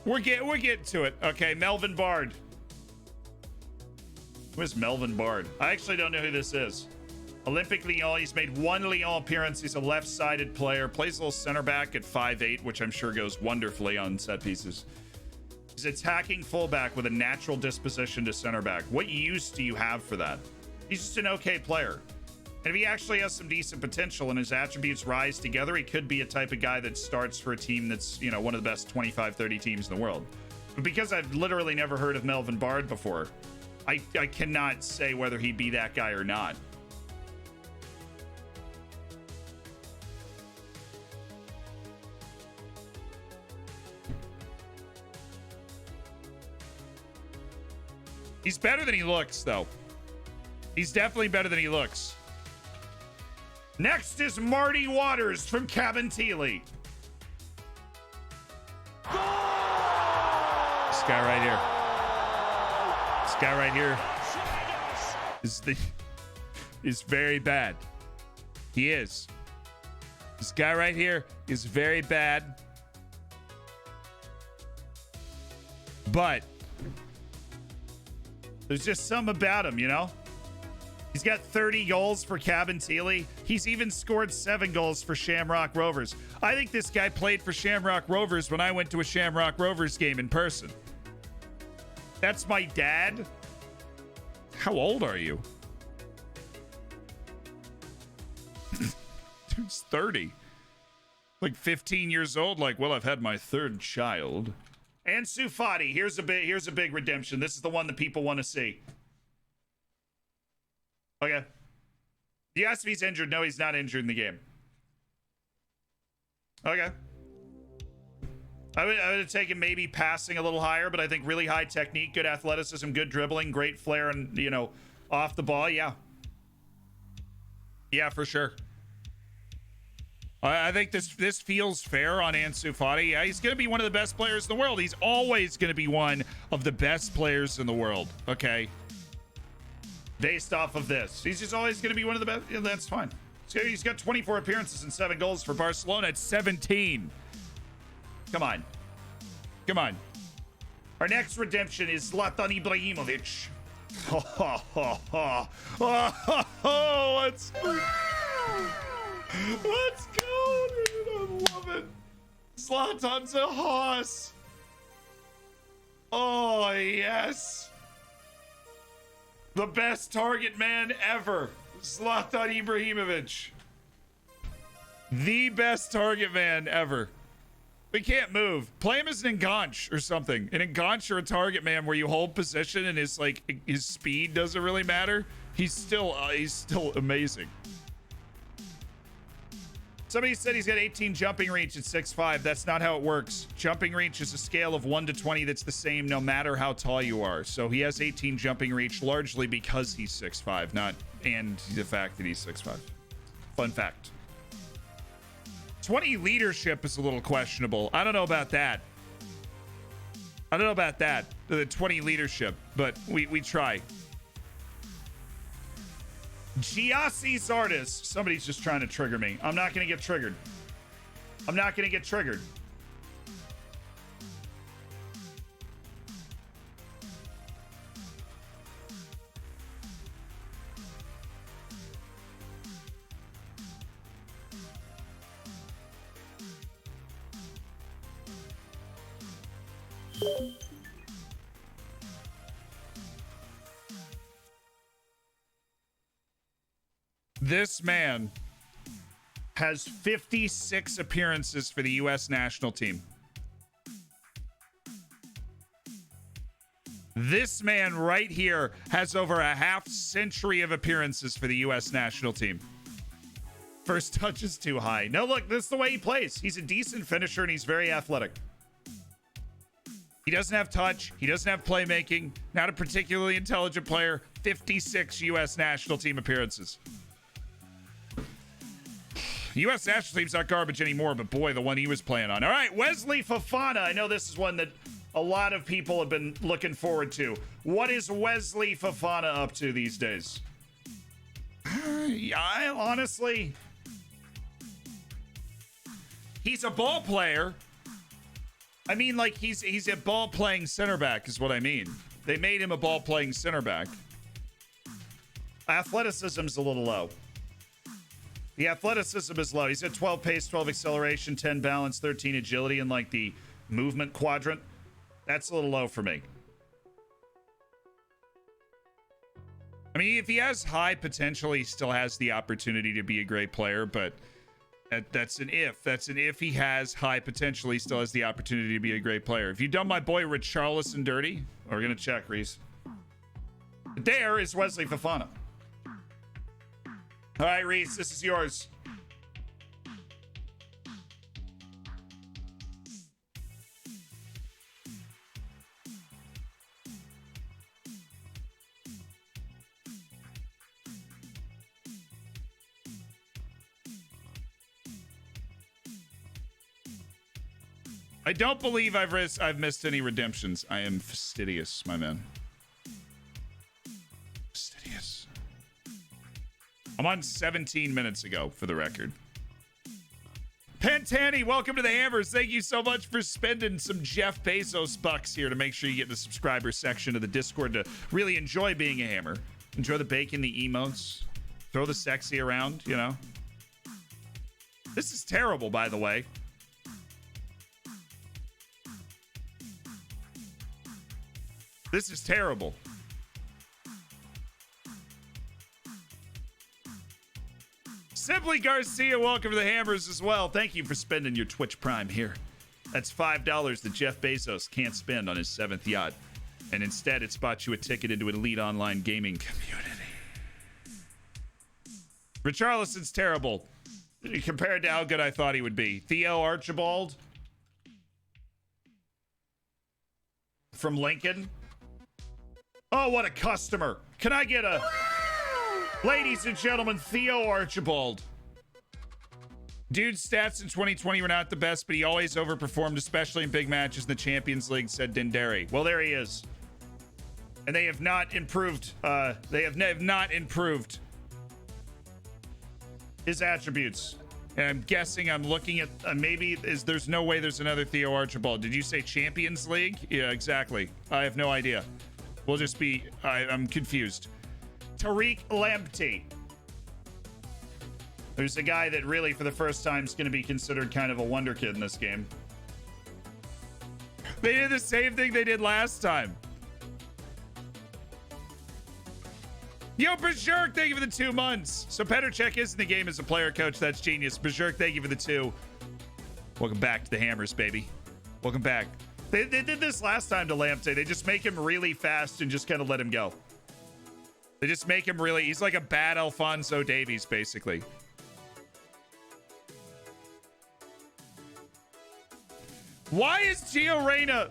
We're getting to it. Okay, Melvin Bard. Who is Melvin Bard? I actually don't know who this is. Olympic Lyon. He's made one Lyon appearance. He's a left-sided player. Plays a little center back at 5'8", which I'm sure goes wonderfully on set pieces. He's attacking fullback with a natural disposition to center back. What use do you have for that? He's just an okay player. And if he actually has some decent potential and his attributes rise together, he could be a type of guy that starts for a team that's, one of the best 25, 30 teams in the world. But because I've literally never heard of Melvin Bard before, I cannot say whether he'd be that guy or not. He's better than he looks, though. He's definitely better than he looks. Next is Marty Waters from Cabinteely. This guy right here. This guy right here is very bad. He is. This guy right here is very bad. But there's just something about him, you know? He's got 30 goals for Cabinteely. He's even scored 7 goals for Shamrock Rovers. I think this guy played for Shamrock Rovers when I went to a Shamrock Rovers game in person. That's my dad. How old are you? Dude's 30. Like 15 years old. Like, well, I've had my 3rd child. Ansu Fati. Here's a big redemption. This is the one that people want to see. Okay. You asked if he's injured. No, he's not injured in the game. Okay. I would have taken maybe passing a little higher, but I think really high technique, good athleticism, good dribbling, great flair, and, you know, off the ball. Yeah. Yeah, for sure. I think this feels fair on Ansu Fati. Yeah, he's going to be one of the best players in the world. He's always going to be one of the best players in the world. Okay. Based off of this, he's just always going to be one of the best. Yeah, that's fine. He's got 24 appearances and 7 goals for Barcelona at 17. Come on. Come on. Our next redemption is Zlatan Ibrahimovic. Let's go, dude. I love it. Zlatan's a hoss. Oh, yes. The best target man ever, Zlatan Ibrahimovic. The best target man ever. We can't move. Play him as an enganche or something. An enganche or a target man where you hold position and his speed doesn't really matter. He's still amazing. Somebody said he's got 18 jumping reach at 6'5". That's not how it works. Jumping reach is a scale of 1 to 20 that's the same no matter how tall you are. So he has 18 jumping reach largely because he's 6'5", not and the fact that he's 6'5". Fun fact. 20 leadership is a little questionable. I don't know about that. The 20 leadership, but we try. Giassi Zardis. Somebody's just trying to trigger me. I'm not going to get triggered. This man has 56 appearances for the U.S. national team. This man right here has over a half century of appearances for the U.S. national team. First touch is too high. No, look, this is the way he plays. He's a decent finisher and he's very athletic. He doesn't have touch. He doesn't have playmaking. Not a particularly intelligent player. 56 U.S. national team appearances. U.S. national team's not garbage anymore, but boy, the one he was playing on. All right, Wesley Fofana. I know this is one that a lot of people have been looking forward to. What is Wesley Fofana up to these days? I honestly... He's a ball player. I mean, like, he's a ball-playing center back is what I mean. They made him a ball-playing center back. Athleticism's a little low. The athleticism is low. He's got 12 pace, 12 acceleration, 10 balance, 13 agility, and like the movement quadrant. That's a little low for me. I mean, if he has high potential, he still has the opportunity to be a great player, but that's an if. That's an if he has high potential, he still has the opportunity to be a great player. If you've done my boy Richarlison dirty, we're going to check, Reece. There is Wesley Fofana. All right, Reece, this is yours. I don't believe I've missed any redemptions. I am fastidious, my man. Fastidious. I'm on 17 minutes ago, for the record. Pantani, welcome to the Hammers. Thank you so much for spending some Jeff Bezos bucks here to make sure you get in the subscriber section of the Discord to really enjoy being a hammer. Enjoy the bacon, the emotes. Throw the sexy around, you know. This is terrible, by the way. This is terrible. Simply Garcia, welcome to the Hammers as well. Thank you for spending your Twitch Prime here. That's $5 that Jeff Bezos can't spend on his 7th yacht. And instead, it's bought you a ticket into an elite online gaming community. Richarlison's terrible compared to how good I thought he would be. Theo Archibald from Lincoln. Oh, what a customer. Can I get a... Ladies and gentlemen, Theo Archibald. Dude's stats in 2020 were not the best, but he always overperformed, especially in big matches in the Champions League, said Denderi. Well, there he is. And they have not improved. They have not improved his attributes. And I'm guessing I'm looking at there's no way there's another Theo Archibald. Did you say Champions League? Yeah, exactly. I have no idea. We'll just be, I'm confused. Tariq Lamptey. There's a guy that really, for the first time, is going to be considered kind of a wonderkid in this game. They did the same thing they did last time. Yo, Berserk, thank you for the 2 months. So Petr is in the game as a player coach. That's genius. Berserk, thank you for the 2. Welcome back to the Hammers, baby. Welcome back. They did this last time to Lamptey. They just make him really fast and just kind of let him go. They just make him really... He's like a bad Alphonso Davies, basically. Why is Gio Reyna...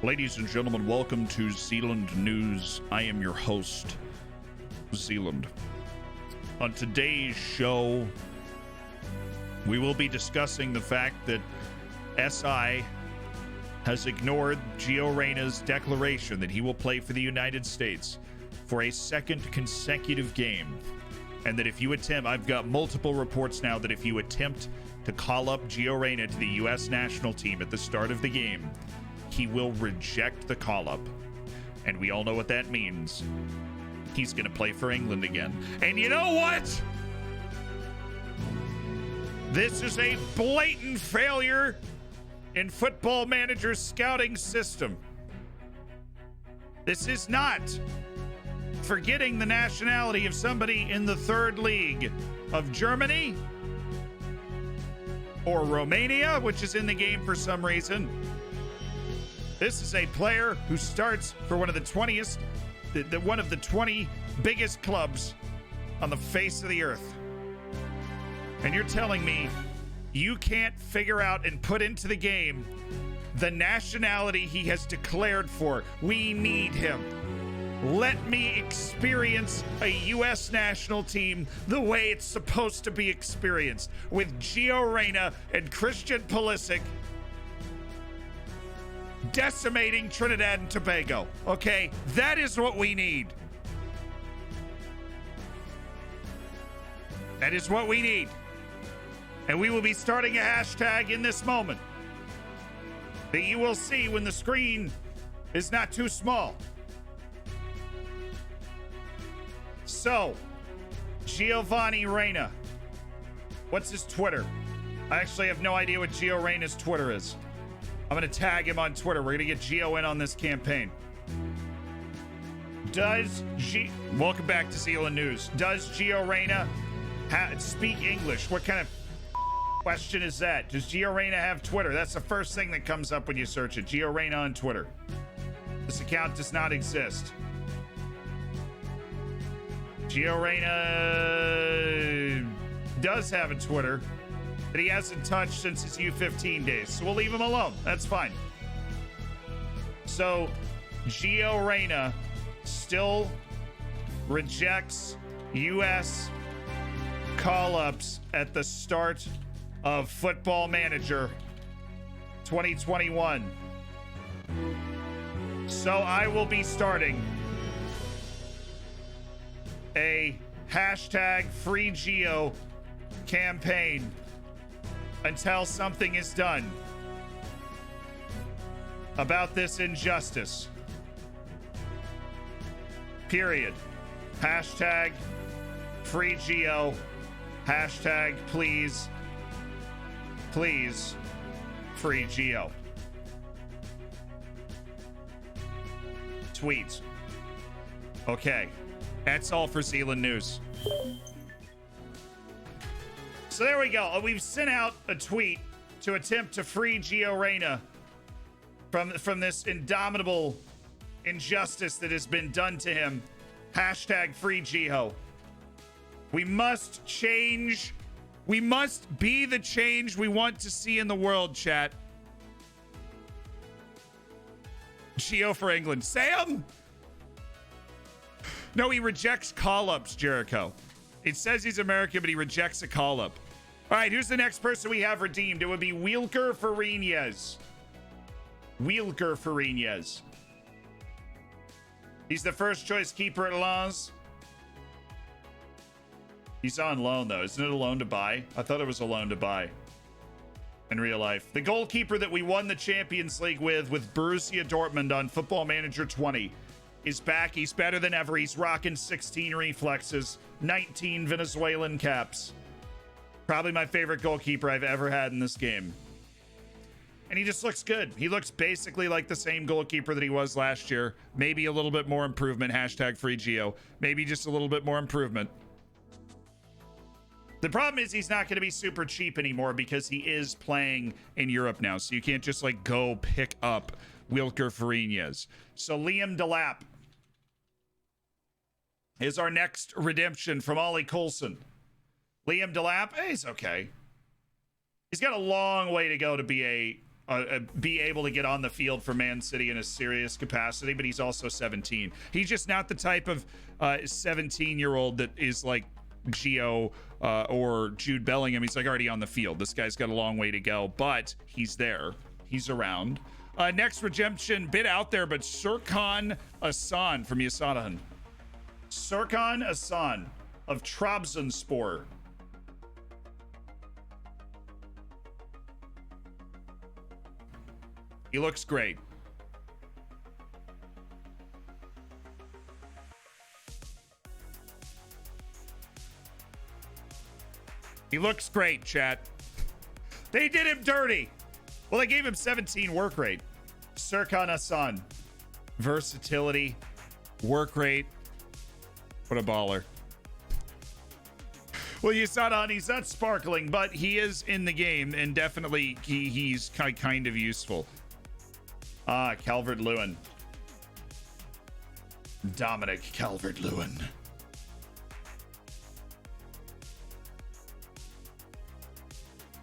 Ladies and gentlemen, welcome to Zealand News. I am your host, Zealand. On today's show, we will be discussing the fact that SI has ignored Gio Reyna's declaration that he will play for the United States for a second consecutive game. And that if you attempt, I've got multiple reports now that if you attempt to call up Gio Reyna to the U.S. national team at the start of the game, he will reject the call-up. And we all know what that means. He's going to play for England again. And you know what? This is a blatant failure in Football Manager's scouting system. This is not forgetting the nationality of somebody in the third league of Germany or Romania, which is in the game for some reason. This is a player who starts for one of the 20 biggest clubs on the face of the earth. And you're telling me you can't figure out and put into the game the nationality he has declared for. We need him. Let me experience a U.S. national team the way it's supposed to be experienced, with Gio Reyna and Christian Pulisic decimating Trinidad and Tobago. Okay, that is what we need. That is what we need. And we will be starting a hashtag in this moment that you will see when the screen is not too small. So, Giovanni Reyna. What's his Twitter? I actually have no idea what Gio Reyna's Twitter is. I'm going to tag him on Twitter. We're going to get Gio in on this campaign. Welcome back to Zealand News. Does Gio Reyna speak English? What kind of question is that? Does Gio Reyna have Twitter? That's the first thing that comes up when you search it. Gio Reyna on Twitter. This account does not exist. Gio Reyna does have a Twitter that he hasn't touched since his U15 days. So we'll leave him alone. That's fine. So Gio Reyna still rejects U.S. call-ups at the start of Football Manager 2021. So I will be starting a hashtag FreeGeo campaign until something is done about this injustice. Period. Hashtag FreeGeo. Hashtag please FreeGeo. Tweets. Okay. That's all for Zealand News. So there we go. We've sent out a tweet to attempt to free Gio Reyna from this indomitable injustice that has been done to him. Hashtag free Gio. We must change. We must be the change we want to see in the world, chat. Gio for England. Sam? No, he rejects call-ups, Jericho. It says he's American, but he rejects a call-up. All right, who's the next person we have redeemed? It would be Wilker Fariñez. Wilker Fariñez. He's the first choice keeper at Lens. He's on loan, though. Isn't it a loan to buy? I thought it was a loan to buy in real life. The goalkeeper that we won the Champions League with Borussia Dortmund on Football Manager 20 is back. He's better than ever. He's rocking 16 reflexes, 19 Venezuelan caps. Probably my favorite goalkeeper I've ever had in this game. And he just looks good. He looks basically like the same goalkeeper that he was last year. Maybe a little bit more improvement. Hashtag free Gio. Maybe just a little bit more improvement. The problem is he's not going to be super cheap anymore because he is playing in Europe now. So you can't just like go pick up Wilker Fariñez. So Liam Delap is our next redemption from Ollie Coulson. Liam Delap, he's okay. He's got a long way to go to be able to get on the field for Man City in a serious capacity, but he's also 17. He's just not the type of 17-year-old that is like Gio or Jude Bellingham. He's like already on the field. This guy's got a long way to go, but he's there. He's around. Next redemption, bit out there, but Serkan Asan from Yasadahan. Serkan Asan of Trabzonspor. He looks great. He looks great, chat. They did him dirty. Well, they gave him 17 work rate. Serkan Asan. Versatility. Work rate. What a baller. Well, Yasadahan, he's not sparkling, but he is in the game, and definitely he's kind of useful. Calvert-Lewin. Dominic Calvert-Lewin.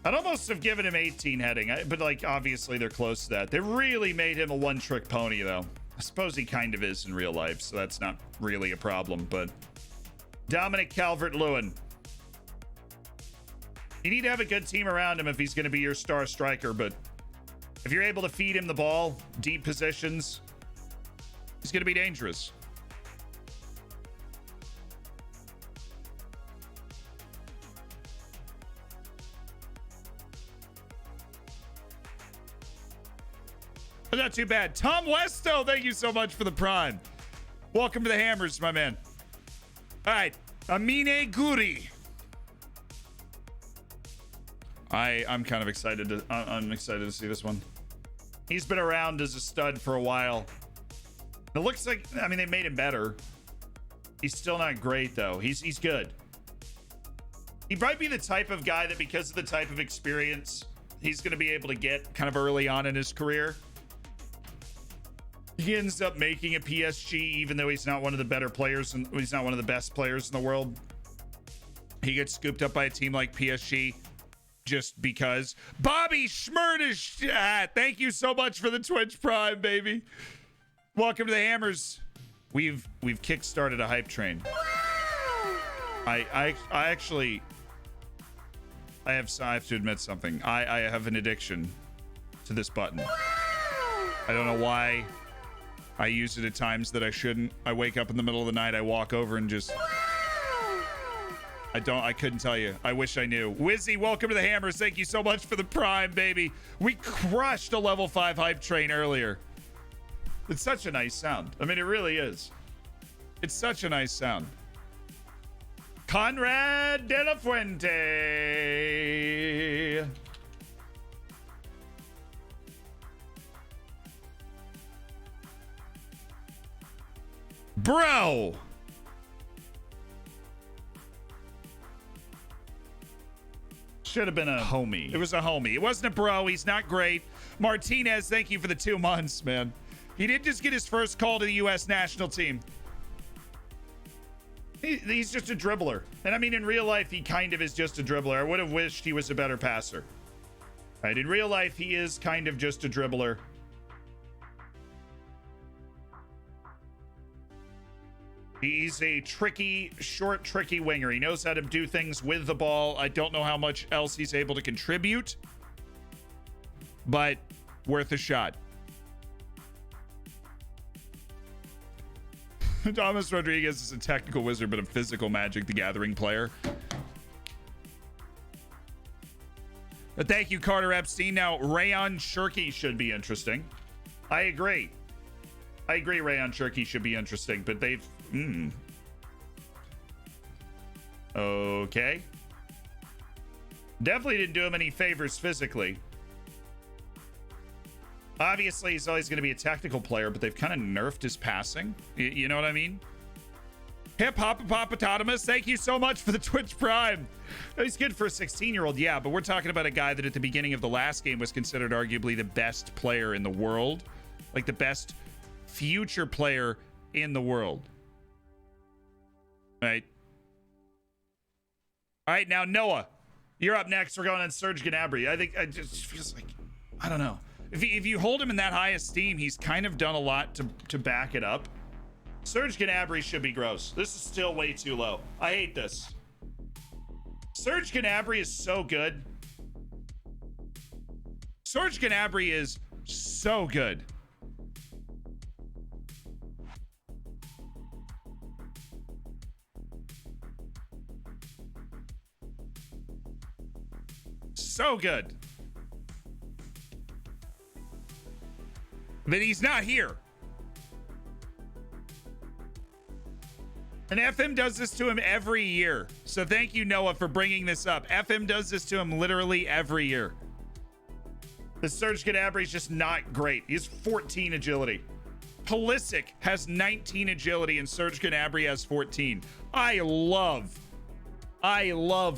I'd almost have given him 18 heading, but like obviously they're close to that. They really made him a one-trick pony, though. I suppose he kind of is in real life, so that's not really a problem, but Dominic Calvert-Lewin. You need to have a good team around him if he's going to be your star striker, but if you're able to feed him the ball, deep positions, he's going to be dangerous. But not too bad. Tom Westo, thank you so much for the prime. Welcome to the Hammers, my man. All right, Amine Guri. I'm kind of excited to. I'm excited to see this one. He's been around as a stud for a while. It looks like, I mean, they made him better. He's still not great though. He's good. He might be the type of guy that, because of the type of experience he's going to be able to get kind of early on in his career, he ends up making a PSG, even though he's not one of the better players and he's not one of the best players in the world. He gets scooped up by a team like PSG just because. Bobby Schmurdish, thank you so much for the Twitch Prime, baby. Welcome to the Hammers. We've kick-started a hype train. I actually I have to admit something. I have an addiction to this button. I don't know why I use it at times that I shouldn't. I wake up in the middle of the night, I walk over and just I couldn't tell you. I wish I knew. Wizzy, welcome to the Hammers. Thank you so much for the Prime, baby. We crushed a level 5 hype train earlier. It's such a nice sound. I mean, it really is. It's such a nice sound. Conrad de la Fuente. Bro. Should have been a homie. It was a homie. It wasn't a bro. He's not great. Martinez, thank you for the 2 months, man. He did just get his first call to the U.S. national team. He's just a dribbler. And I mean, in real life, he kind of is just a dribbler. I would have wished he was a better passer. Right? In real life, he is kind of just a dribbler. He's a tricky, short, tricky winger. He knows how to do things with the ball. I don't know how much else he's able to contribute, but worth a shot. Thomas Rodriguez is a technical wizard, but a physical Magic the Gathering player. But thank you, Carter Epstein. Now, Rayon Shirky should be interesting. I agree. Rayon Shirky should be interesting, but they've... Okay. Definitely didn't do him any favors physically. Obviously, he's always going to be a technical player, but they've kind of nerfed his passing. You know what I mean? Hip Hop Hippopotamus, thank you so much for the Twitch Prime. He's good for a 16-year-old, yeah, but we're talking about a guy that at the beginning of the last game was considered arguably the best player in the world. Like the best future player in the world. Right. All right, now Noah, you're up next. We're going on Serge Gnabry. I think it just feels like, I don't know. If you hold him in that high esteem, he's kind of done a lot to back it up. Serge Gnabry should be gross. This is still way too low. I hate this. Serge Gnabry is so good. Serge Gnabry is so good. So good. But he's not here. And FM does this to him every year. So thank you, Noah, for bringing this up. FM does this to him literally every year. The Serge Gnabry is just not great. He has 14 agility. Pulisic has 19 agility and Serge Gnabry has 14. I love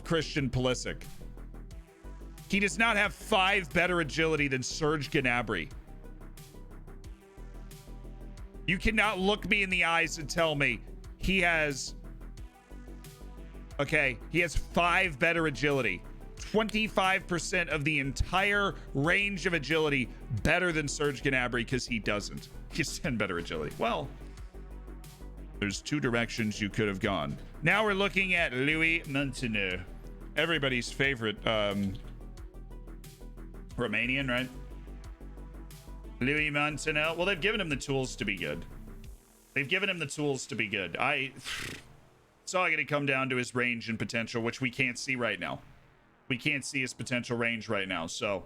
Christian Pulisic. He does not have 5 better agility than Serge Gnabry. You cannot look me in the eyes and tell me he has 5 better agility. 25% of the entire range of agility better than Serge Gnabry, because he doesn't. He has 10 better agility. Well, there's 2 directions you could have gone. Now we're looking at Louis Montano. Everybody's favorite Romanian, right? Louis Montano. Well, they've given him the tools to be good. It's all going to come down to his range and potential, which we can't see right now. We can't see his potential range right now. So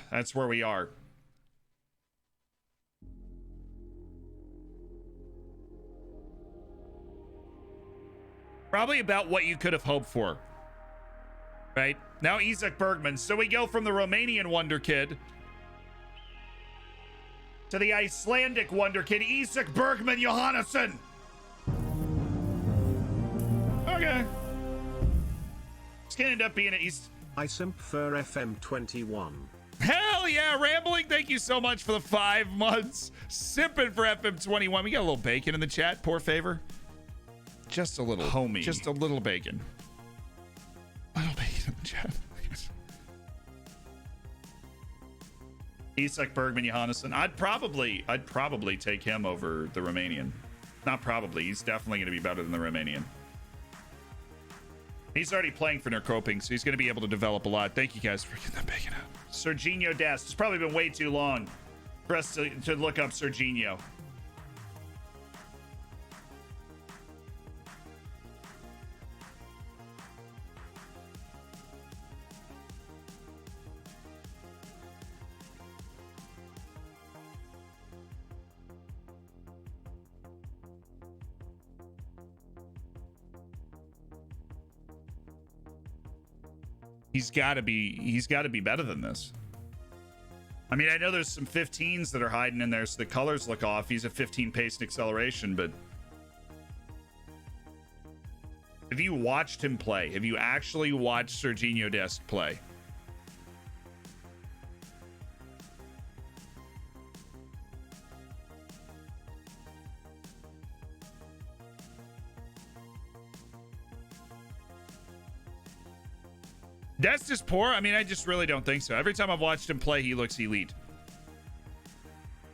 that's where we are. Probably about what you could have hoped for. Right? Now Isaac Bergman. So we go from the Romanian Wonderkid to the Icelandic Wonderkid, Isaac Bergman Johannesson. Okay. It's gonna end up being an East. I simp for FM21. Hell yeah, Rambling. Thank you so much for the 5 months. Simping for FM21. We got a little bacon in the chat. Poor favor. Just a little. Homie. Just a little bacon. Little bacon in the chat. Isak, Bergman, Johannesson. I'd probably take him over the Romanian. Not probably. He's definitely going to be better than the Romanian. He's already playing for Nerkoping, so he's going to be able to develop a lot. Thank you guys for getting that bacon out. Serginho Dest. It's probably been way too long for us to look up Serginho. He's got to be better than this. I mean, I know there's some 15s that are hiding in there, so the colors look off. He's a 15 pace and acceleration, but have you watched him play? Have you actually watched Serginho Dest play? Dest is poor? I mean, I just really don't think so. Every time I've watched him play, he looks elite.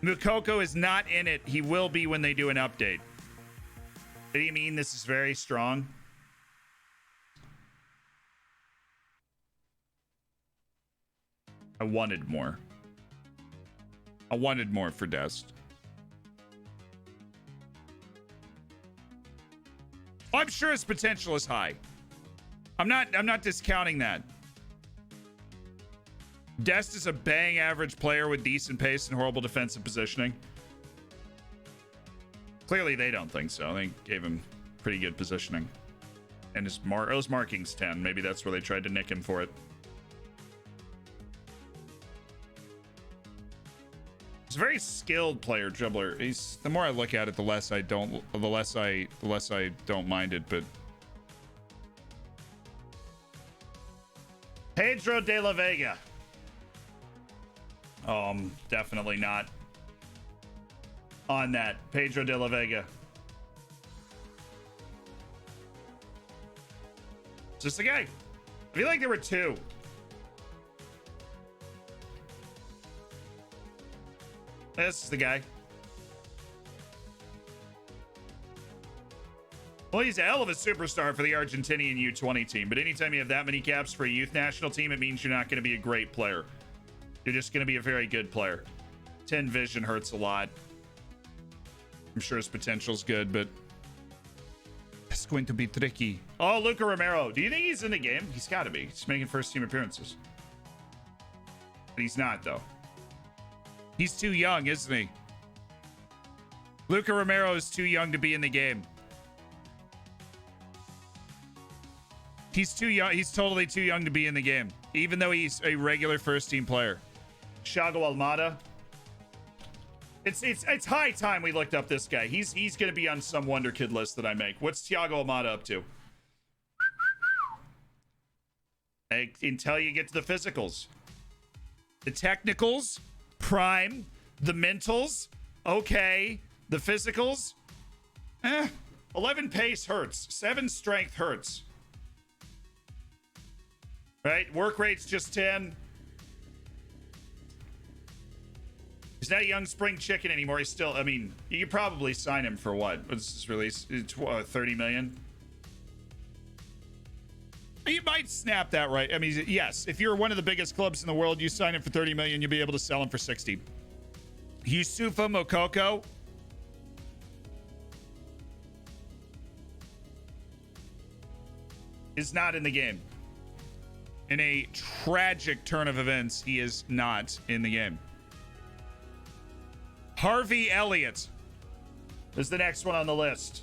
Mukoko is not in it. He will be when they do an update. Did he mean this is very strong? I wanted more. I wanted more for Dest. I'm sure his potential is high. I'm not discounting that. Dest is a bang average player with decent pace and horrible defensive positioning. Clearly they don't think so. They gave him pretty good positioning. And his marking's 10. Maybe that's where they tried to nick him for it. He's a very skilled player, dribbler. He's, the more I look at it, the less I don't mind it, but Pedro de la Vega. Definitely not on that. Pedro de la Vega. It's just a guy. I feel like there were two. This is the guy. Well, he's a hell of a superstar for the Argentinian U20 team, but anytime you have that many caps for a youth national team, it means you're not going to be a great player. You're just going to be a very good player. 10 vision hurts a lot. I'm sure his potential's good, but it's going to be tricky. Oh, Luca Romero. Do you think he's in the game? He's got to be. He's making first team appearances. But he's not, though. He's too young, isn't he? Luca Romero is too young to be in the game. He's too young. He's totally too young to be in the game, even though he's a regular first team player. Thiago Almada. It's high time we looked up this guy. He's going to be on some Wonderkid list that I make. What's Thiago Almada up to? Until you get to the physicals. The technicals, prime. The mentals, okay. The physicals, 11 pace hurts. 7 strength hurts. Right? Work rate's just 10. He's not a young spring chicken anymore. He's still, I mean, you could probably sign him for what? What's his release? 30 million? You might snap that right. I mean, yes, if you're one of the biggest clubs in the world, you sign him for 30 million, you'll be able to sell him for 60. Yusufa Mokoko. Is not in the game. In a tragic turn of events, he is not in the game. Harvey Elliott is the next one on the list.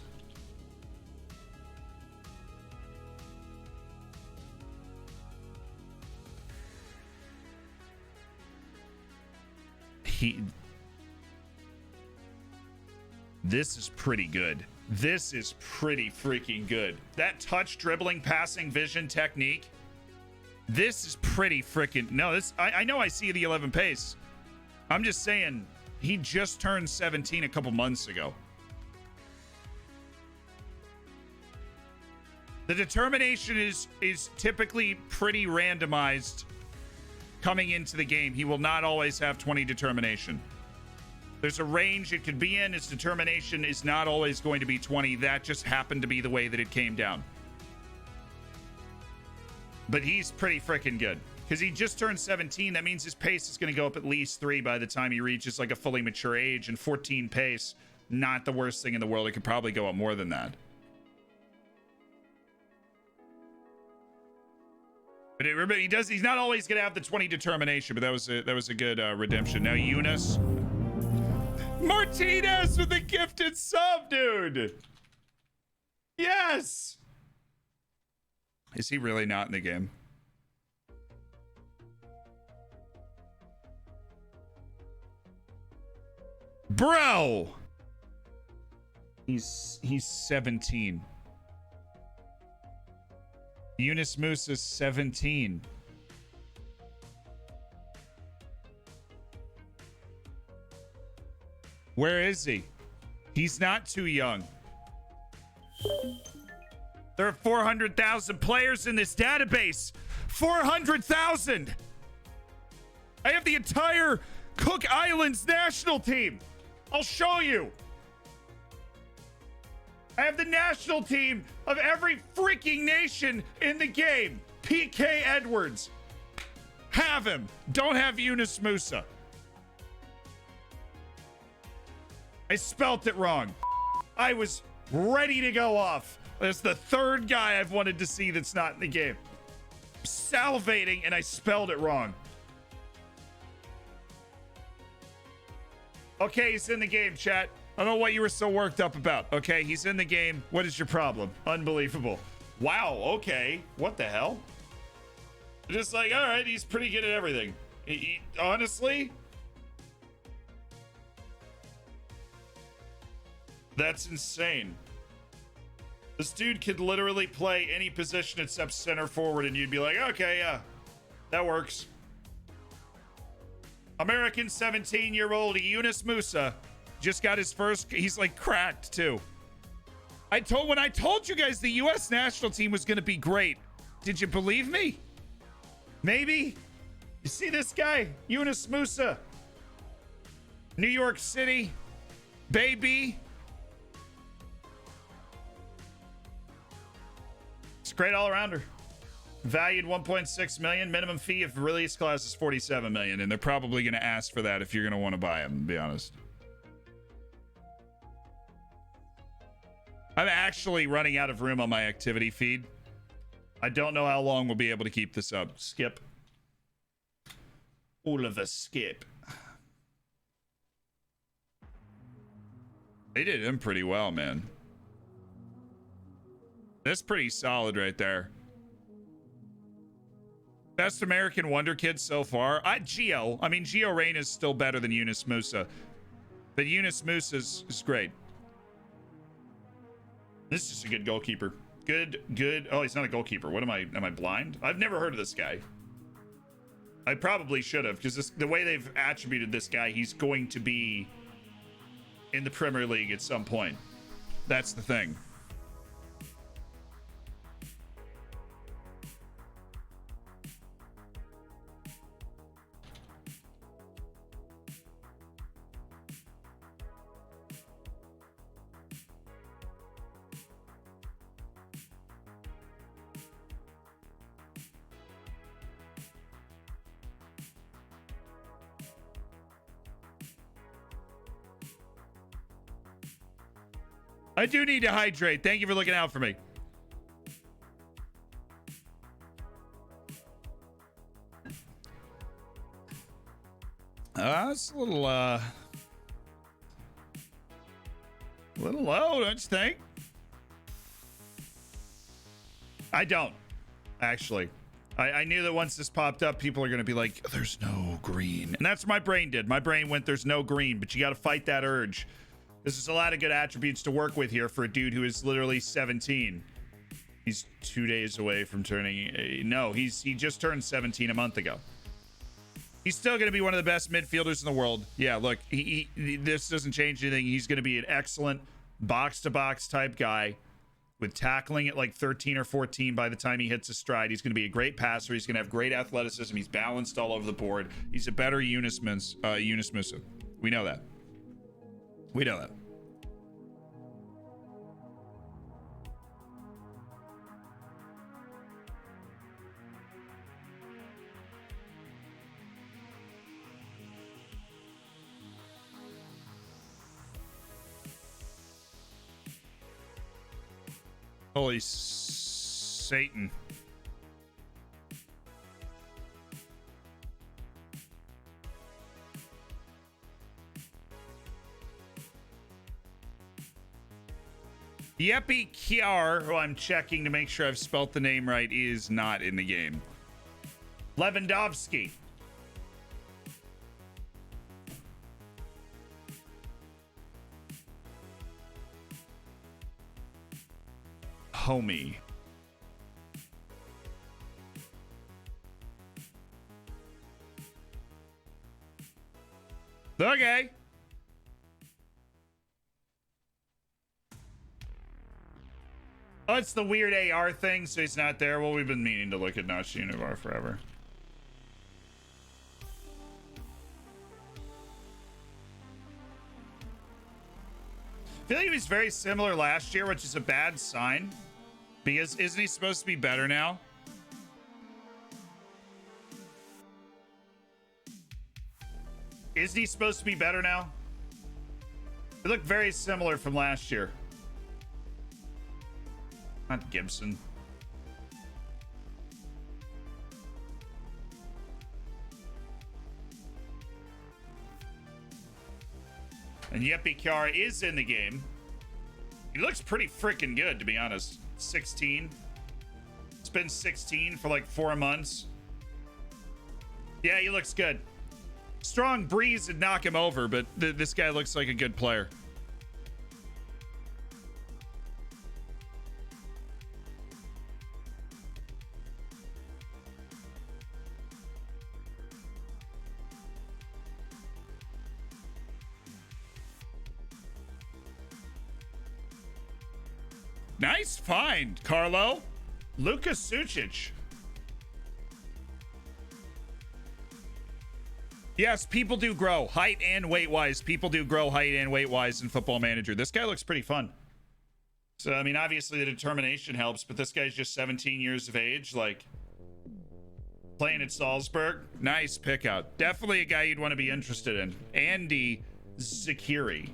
This is pretty good. This is pretty freaking good. That touch, dribbling, passing, vision, technique. This is pretty freaking... No, this... I know I see the 11 pace. I'm just saying, he just turned 17 a couple months ago. The determination is typically pretty randomized coming into the game. He will not always have 20 determination. There's a range it could be in. His determination is not always going to be 20. That just happened to be the way that it came down. But he's pretty freaking good. Because he just turned 17. That means his pace is going to go up at least 3 by the time he reaches like a fully mature age. And 14 pace, not the worst thing in the world. It could probably go up more than that. But remember, he's not always going to have the 20 determination. But that was a good redemption. Now Eunice. Martinez with a gifted sub, dude. Yes. Is he really not in the game? Bro. He's 17. Yunus Musa's 17. Where is he? He's not too young. There are 400,000 players in this database. 400,000. I have the entire Cook Islands national team. I'll show you. I have the national team of every freaking nation in the game. PK Edwards. Have him. Don't have Yunus Musa. I spelt it wrong. I was ready to go off. That's the third guy I've wanted to see that's not in the game. Salivating, and I spelled it wrong. Okay, he's in the game, chat. I don't know what you were so worked up about. Okay, he's in the game. What is your problem? Unbelievable. Wow, okay. What the hell? Just like, all right, he's pretty good at everything. Honestly, that's insane. This dude could literally play any position except center forward, and you'd be like, okay, yeah, that works. American 17-year-old Yunus Musa just got his first. He's like cracked too. When I told you guys the U.S. national team was going to be great, did you believe me? Maybe. You see this guy, Yunus Musa, New York City, baby. It's a great all-rounder. Valued 1.6 million. Minimum fee of release class is 47 million, and they're probably going to ask for that if you're going to want to buy him, to be honest. I'm actually running out of room on my activity feed. I don't know how long we'll be able to keep this up. Skip. Oliver Skip. They did him pretty well, man. That's pretty solid right there. Best American Wonderkid so far. Gio. I mean, Gio Reyna is still better than Yunus Musa. But Yunus Musa is great. This is just a good goalkeeper. Good. Oh, he's not a goalkeeper. What am I blind? I've never heard of this guy. I probably should have, because the way they've attributed this guy, he's going to be in the Premier League at some point. That's the thing. I do need to hydrate. Thank you for looking out for me. It's a little low, don't you think? I don't, actually. I knew that once this popped up, people are going to be like, there's no green. And that's what my brain did. My brain went, there's no green, but you got to fight that urge. This is a lot of good attributes to work with here for a dude who is literally 17. He's 2 days away from turning... No, he just turned 17 a month ago. He's still going to be one of the best midfielders in the world. Yeah, look, this doesn't change anything. He's going to be an excellent box-to-box type guy. with tackling at like 13 or 14 by the time he hits his stride. He's going to be a great passer. He's going to have great athleticism. He's balanced all over the board. He's a better Yunus Musa. We know that. We know that. Holy Satan. Yepi Kiar, who I'm checking to make sure I've spelt the name right, is not in the game. Lewandowski. Homie. Okay. Oh, it's the weird AR thing, so he's not there. Well, we've been meaning to look at Notch Univar forever. I feel like he was very similar last year, which is a bad sign. Because isn't he supposed to be better now? Isn't he supposed to be better now? They look very similar from last year. Not Gibson. And Yepi Kiara is in the game. He looks pretty freaking good, to be honest. 16. It's been 16 for like 4 months. Yeah, he looks good. Strong breeze would knock him over, but this guy looks like a good player. Nice find, Carlo. Luka Sucic. Yes, people do grow. Height and weight-wise. People do grow height and weight-wise in Football Manager. This guy looks pretty fun. So, I mean, obviously the determination helps, but this guy's just 17 years of age. Like, playing at Salzburg. Nice pick out. Definitely a guy you'd want to be interested in. Andy Zakiri.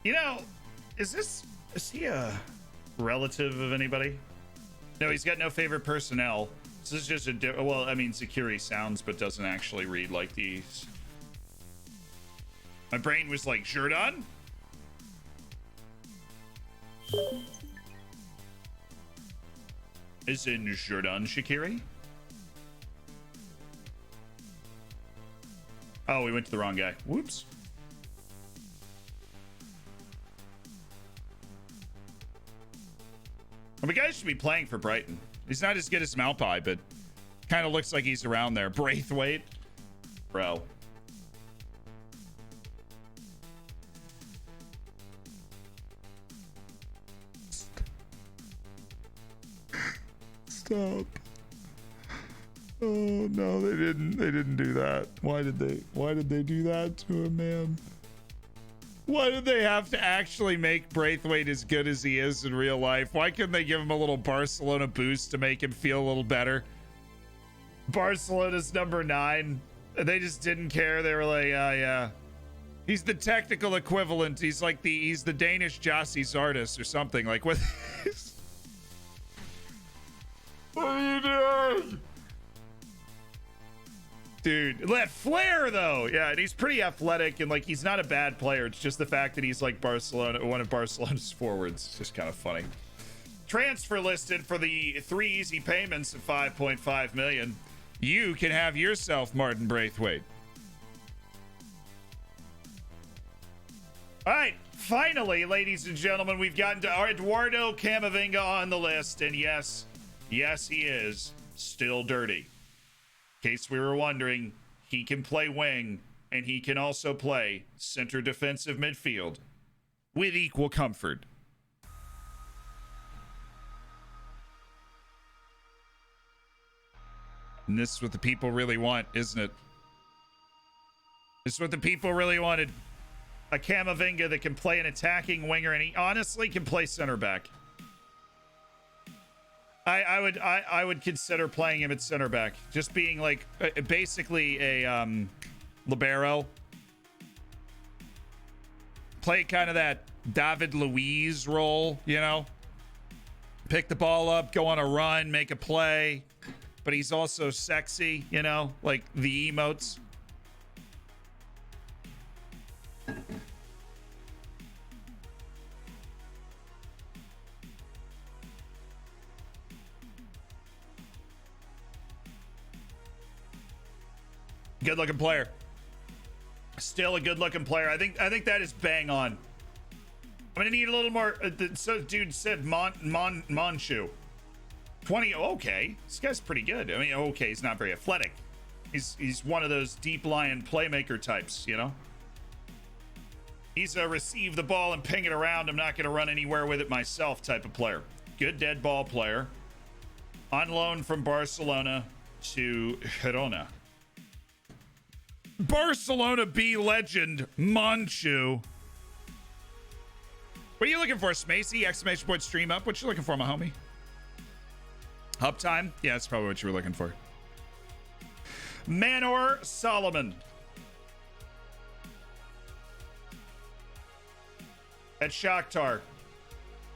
You know, is he a relative of anybody? No, he's got no favorite personnel. This is just a, well, I mean, Security sounds, but doesn't actually read like these. My brain was like, Jordan? Is in Jordan Shaqiri? Oh, we went to the wrong guy. Whoops. Well, the guy should be playing for Brighton. He's not as good as Malpai, but kind of looks like he's around there. Braithwaite. Bro. Stop. Oh no, they didn't do that. Why did they do that to him, man? Why did they have to actually make Braithwaite as good as he is in real life? Why couldn't they give him a little Barcelona boost to make him feel a little better? Barcelona's number 9. They just didn't care. They were like, yeah. He's the technical equivalent. He's like he's the Danish Jussi Zardes or something. Like, what? What are you doing? Dude, that flair though. Yeah, and he's pretty athletic and like he's not a bad player. It's just the fact that he's like one of Barcelona's forwards. It's just kind of funny. Transfer listed for the 3 easy payments of 5.5 million. You can have yourself Martin Braithwaite. All right, finally, ladies and gentlemen, we've gotten to Eduardo Camavinga on the list. And yes, he is still dirty. In case we were wondering, he can play wing, and he can also play center defensive midfield with equal comfort. And this is what the people really want, isn't it? This is what the people really wanted. A Camavinga that can play an attacking winger, and he honestly can play center back. I would consider playing him at center back, just being like basically a libero. Play kind of that David Luiz role, you know. Pick the ball up, go on a run, make a play, but he's also sexy, you know, like the emotes. Good looking player. Still a good looking player. I think that is bang on. I'm gonna need a little more. So dude said Monshu. 20. Okay, this guy's pretty good. I mean, okay, he's not very athletic. He's one of those deep lying playmaker types, you know. He's a receive the ball and ping it around. I'm not gonna run anywhere with it myself type of player. Good dead ball player. On loan from Barcelona to Girona. Barcelona B legend Monchu. What are you looking for, Smacey? Exclamation point stream up. What you looking for, my homie? Uptime? Yeah, that's probably what you were looking for. Manor Solomon. At Shakhtar.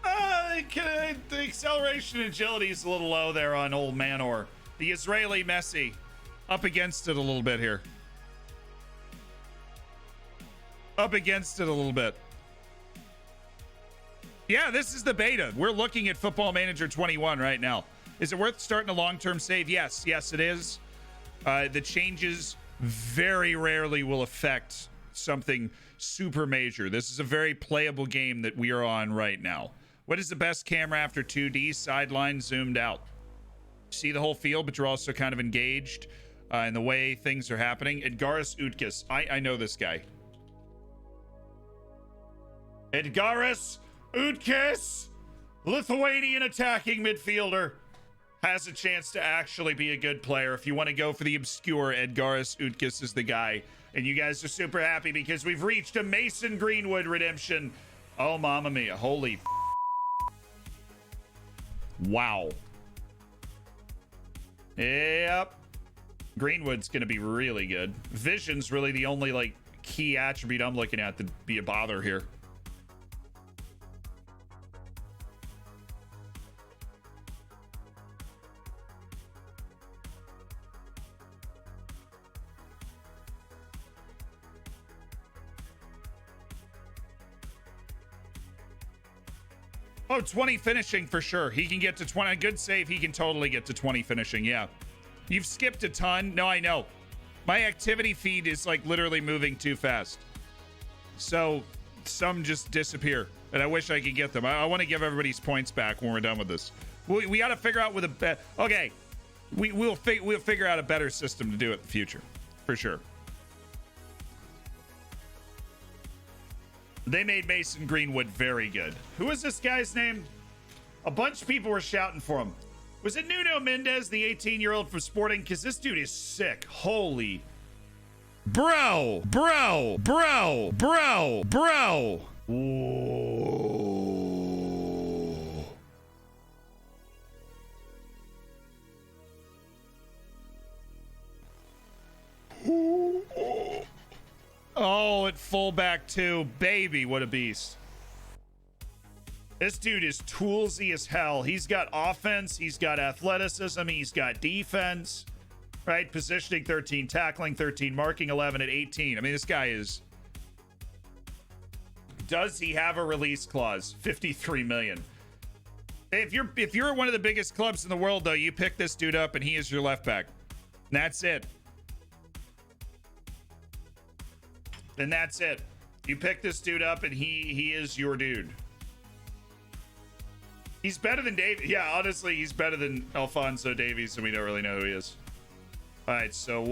The acceleration and agility is a little low there on old Manor. The Israeli Messi. Up against it a little bit here. Up against it a little bit. Yeah, this is the beta. We're looking at Football Manager 21 right now. Is it worth starting a long-term save? Yes, it is. The changes very rarely will affect something super major. This is a very playable game that we are on right now. What is the best camera after 2D? Sideline zoomed out. See the whole field, but you're also kind of engaged in the way things are happening. Edgaras Utkis. I know this guy. Edgaras Utkis, Lithuanian attacking midfielder, has a chance to actually be a good player. If you want to go for the obscure, Edgaras Utkis is the guy. And you guys are super happy because we've reached a Mason Greenwood redemption. Oh, mamma mia. Holy wow. Yep. Greenwood's going to be really good. Vision's really the only like key attribute I'm looking at to be a bother here. Oh, 20 finishing for sure. He can get to 20. A good save, he can totally get to 20 finishing, yeah. You've skipped a ton. No, I know. My activity feed is like literally moving too fast. So some just disappear. And I wish I could get them. I want to give everybody's points back when we're done with this. We got to figure out with a bet. Okay. We'll figure out a better system to do it in the future. For sure. They made Mason Greenwood very good. Who is this guy's name? A bunch of people were shouting for him. Was it Nuno Mendes, the 18-year-old from Sporting? Because this dude is sick. Holy. Bro. Whoa. Oh, at fullback too. Baby, what a beast. This dude is toolsy as hell. He's got offense, he's got athleticism, he's got defense, right? Positioning 13, tackling 13, marking 11 at 18. I mean, this guy is... Does he have a release clause? 53 million. If you're one of the biggest clubs in the world, though, you pick this dude up and he is your left back. And that's it. And that's it. You pick this dude up, and he is your dude. He's better than Davies. Yeah, honestly, he's better than Alphonso Davies, and we don't really know who he is. All right, so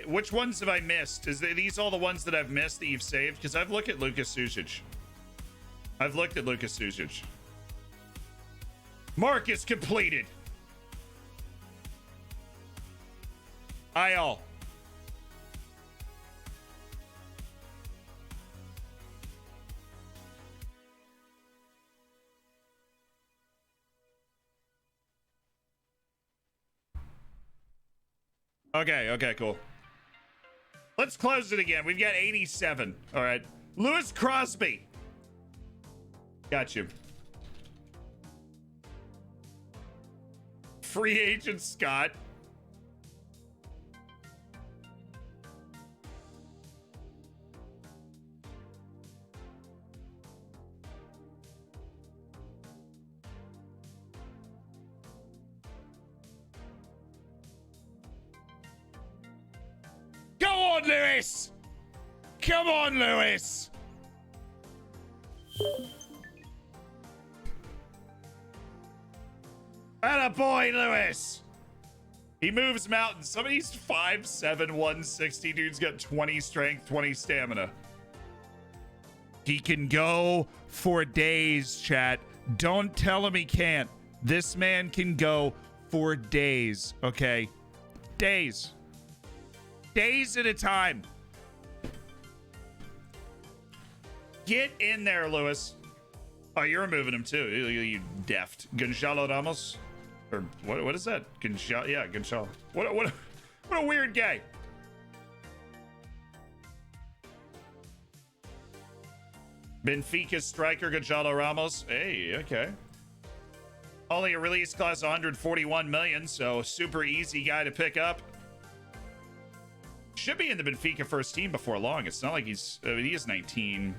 which ones have I missed? These all the ones that I've missed that you've saved? Because I've looked at Lucas Susic. Mark is completed. IL. Okay, cool. Let's close it again. We've got 87. All right. Lewis Crosby. Got you. Free agent Scott. Go on, Lewis! Come on, Lewis! Attaboy, Lewis! He moves mountains. Somebody's 5'7", 160. Dude's got 20 strength, 20 stamina. He can go for days, chat. Don't tell him he can't. This man can go for days, okay? Days. Days at a time. Get in there, Lewis. Oh, you're removing him too. You deft. Gonzalo Ramos? Or what is that? Gonzalo? Yeah, Gonzalo. What a weird guy. Benfica striker Gonzalo Ramos. Hey, okay. Only a release class 141 million, so super easy guy to pick up. Should be in the Benfica first team before long. It's not like he's... I mean, he is 19.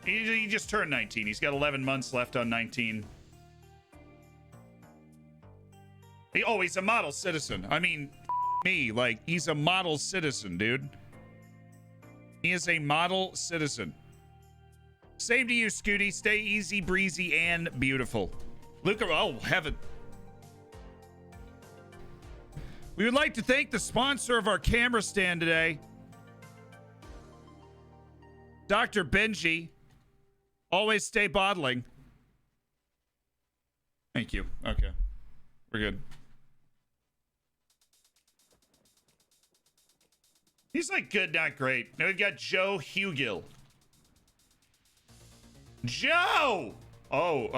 He just turned 19. He's got 11 months left on 19. He's a model citizen. I mean, me. Like, he's a model citizen, dude. He is a model citizen. Same to you, Scooty. Stay easy, breezy, and beautiful. Luca... Oh, heaven. We would like to thank the sponsor of our camera stand today, Dr. Benji. Always stay bottling. Thank you. Okay. We're good. He's like good, not great. Now we've got Joe Hugill. Joe! Oh,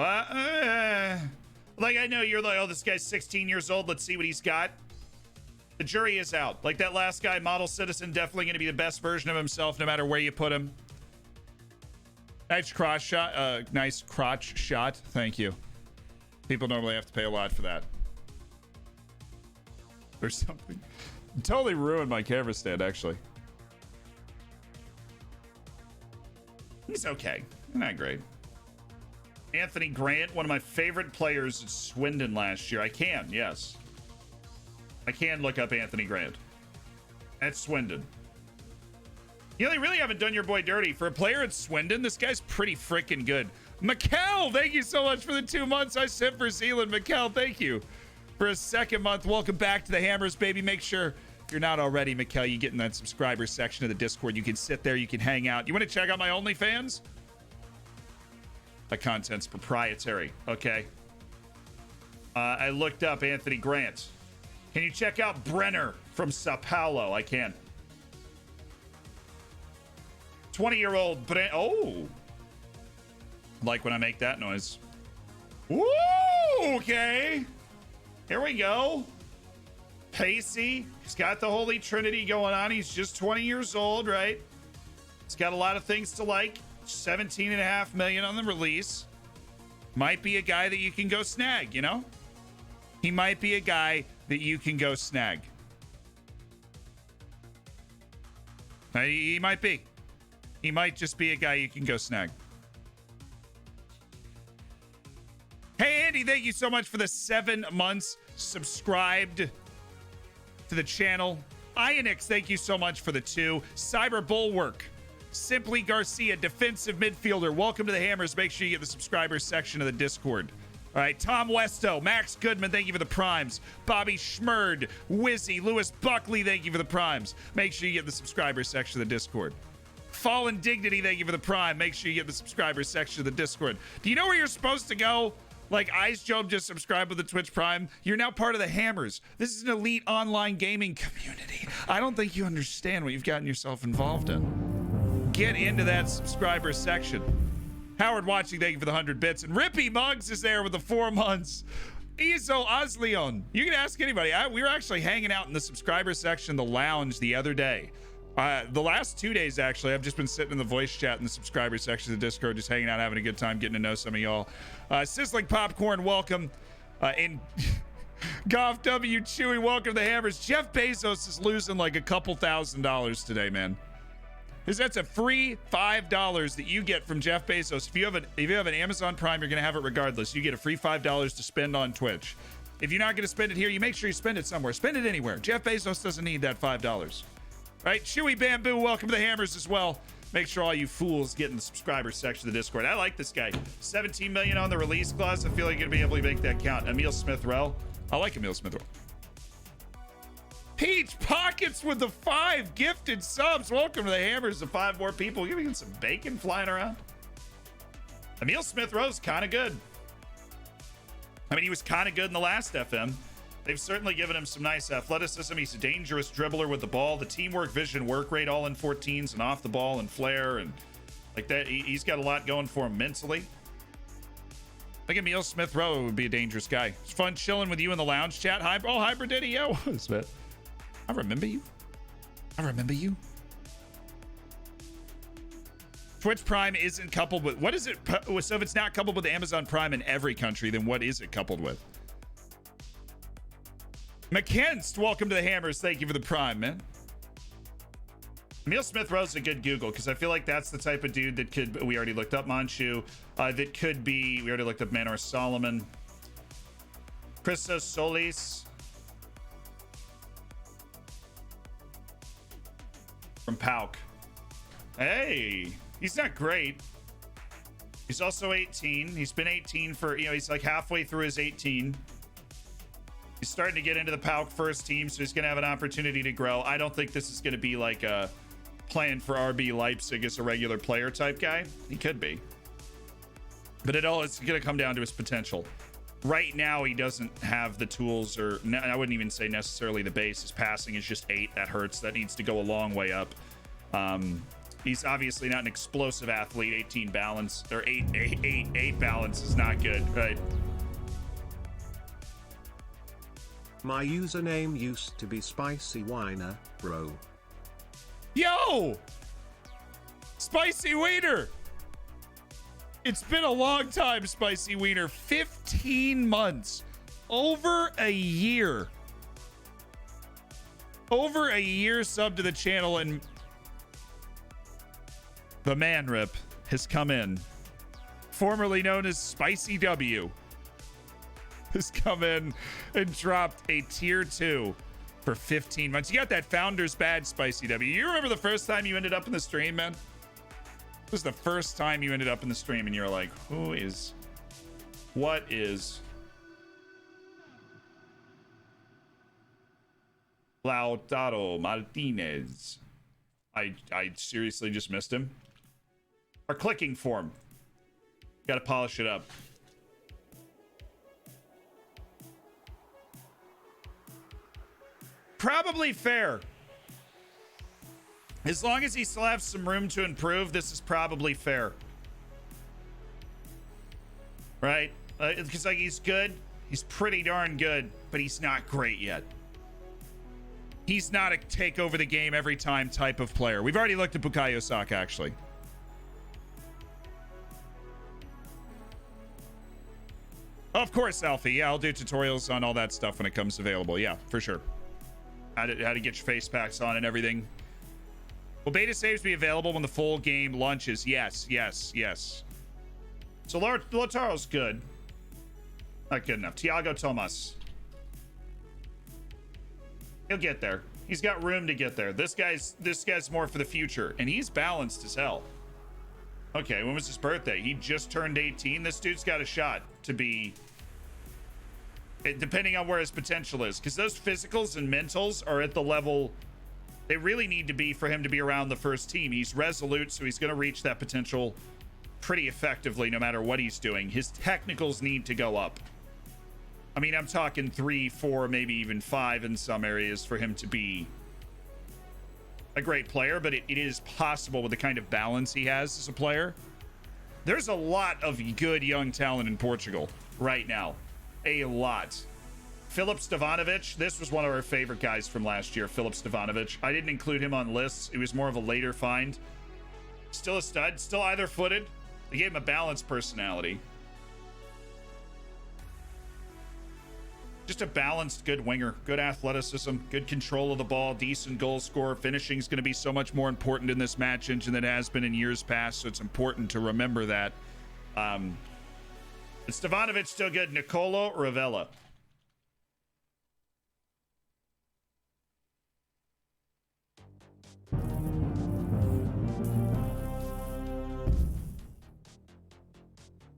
like I know you're like, oh, this guy's 16 years old. Let's see what he's got. The jury is out. Like that last guy, model citizen, definitely going to be the best version of himself no matter where you put him. Nice crotch shot. Nice crotch shot. Thank you. People normally have to pay a lot for that. There's something. Totally ruined my camera stand, actually. He's okay. Not great. Anthony Grant, one of my favorite players at Swindon last year. I can, yes. I can look up Anthony Grant at Swindon. You know, they really haven't done your boy dirty. For a player at Swindon, this guy's pretty freaking good. Mikkel, thank you so much for the 2 months I sent for Zealand. Mikkel, thank you for a second month. Welcome back to the Hammers, baby. Make sure, if you're not already, Mikkel, you get in that subscriber section of the Discord. You can sit there. You can hang out. You want to check out my OnlyFans? My content's proprietary, okay? I looked up Anthony Grant. Can you check out Brenner from Sao Paulo? I can. 20-year-old Brenner. Oh. Like when I make that noise. Woo! Okay. Here we go. Pacey. He's got the Holy Trinity going on. He's just 20 years old, right? He's got a lot of things to like. 17.5 million on the release. Might be a guy that you can go snag, you know? He might be a guy that you can go snag. He might be. He might just be a guy you can go snag. Hey, Andy, thank you so much for the 7 months subscribed to the channel. Ionix, thank you so much for the 2. Cyber Bulwark, Simply Garcia, defensive midfielder. Welcome to the Hammers. Make sure you get the subscribers section of the Discord. All right, Tom Westo, Max Goodman, thank you for the primes. Bobby Schmurd, Wizzy, Lewis Buckley, thank you for the primes. Make sure you get the subscribers section of the Discord. Fallen Dignity, thank you for the prime. Make sure you get the subscribers section of the Discord. Do you know where you're supposed to go? Like Ice Job just subscribed with the Twitch Prime. You're now part of the Hammers. This is an elite online gaming community. I don't think you understand what you've gotten yourself involved in. Get into that subscriber section. Howard watching, thank you for the 100 bits. And Rippy Muggs is there with the 4 months. Izo Osleon. You can ask anybody. We were actually hanging out in the subscriber section, the lounge, the other day. The last 2 days, actually, I've just been sitting in the voice chat in the subscriber section of the Discord, just hanging out, having a good time, getting to know some of y'all. Sizzling Popcorn, welcome. And Goff W. Chewy, welcome to the Hammers. Jeff Bezos is losing like a couple $1,000s today, man. Because that's a free $5 that you get from Jeff Bezos. If you have an Amazon Prime, you're going to have it regardless. You get a free $5 to spend on Twitch. If you're not going to spend it here, you make sure you spend it somewhere. Spend it anywhere. Jeff Bezos doesn't need that $5. Right? Chewy Bamboo, welcome to the Hammers as well. Make sure all you fools get in the subscriber section of the Discord. I like this guy. 17 million on the release clause. I feel like you're going to be able to make that count. Emil Smith-Rell. I like Emil Smith-Rell. Peach Pockets with the 5 gifted subs. Welcome to the Hammers. The 5 more people. Giving some bacon flying around. Emil Smith-Rowe's kind of good. I mean, he was kind of good in the last FM. They've certainly given him some nice athleticism. He's a dangerous dribbler with the ball. The teamwork, vision, work rate, all in 14s and off the ball and flair and like that. He's got a lot going for him mentally. I think Emil Smith-Rowe would be a dangerous guy. It's fun chilling with you in the lounge chat. Hi, oh, Hybrid Diddy, yo. What's that? I remember you. I remember you. Twitch Prime isn't coupled with... What is it? So if it's not coupled with Amazon Prime in every country, then what is it coupled with? McKenst, welcome to the Hammers. Thank you for the Prime, man. Emil Smith-Rowe's a good Google, because I feel like that's the type of dude that could... We already looked up Manchu. That could be... We already looked up Manor Solomon. Christos Solis. From Pauk. Hey, he's not great. He's also 18. He's been 18 for, he's like halfway through his 18. He's starting to get into the Pauk first team, so he's going to have an opportunity to grow. I don't think this is going to be like a playing for RB Leipzig as a regular player type guy. He could be. But it all is going to come down to his potential. Right now, he doesn't have the tools, or I wouldn't even say necessarily the base. His passing is just 8. That hurts. That needs to go a long way up. He's obviously not an explosive athlete. 18 balance, or 8 balance is not good, right? My username used to be Spicy Wiener, bro. Yo! Spicy Wiener! It's been a long time, Spicy Wiener. 15 months. Over a year. Over a year sub to the channel, and the man rip has come in. Formerly known as Spicy W. Has come in and dropped a tier 2 for 15 months. You got that founder's badge, Spicy W. You remember the first time you ended up in the stream, man? This was the first time you ended up in the stream and you're like, what is Lautaro Martinez? I seriously just missed him. Our clicking form. Got to polish it up. Probably fair. As long as he still has some room to improve, this is probably fair. Right? Because like he's good. He's pretty darn good, but he's not great yet. He's not a take over the game every time type of player. We've already looked at Bukayo Saka, actually. Of course, Alfie. Yeah, I'll do tutorials on all that stuff when it comes available. Yeah, for sure. How to get your face packs on and everything. Will beta saves be available when the full game launches? Yes. So Lautaro's good. Not good enough. Thiago Tomas. He'll get there. He's got room to get there. This guy's more for the future, and he's balanced as hell. Okay, when was his birthday? He just turned 18. This dude's got a shot to be, depending on where his potential is, because those physicals and mentals are at the level they really need to be for him to be around the first team. He's resolute, so he's going to reach that potential pretty effectively no matter what he's doing. His technicals need to go up. I mean, I'm talking 3, 4, maybe even 5 in some areas for him to be a great player, but it is possible with the kind of balance he has as a player. There's a lot of good young talent in Portugal right now. A lot. Filip Stevanovic, this was one of our favorite guys from last year, Filip Stevanovic. I didn't include him on lists. It was more of a later find. Still a stud, still either-footed. They gave him a balanced personality. Just a balanced, good winger, good athleticism, good control of the ball, decent goal scorer. Finishing is going to be so much more important in this match engine than it has been in years past, so it's important to remember that. Stevanovic still good. Nicolo Ravella.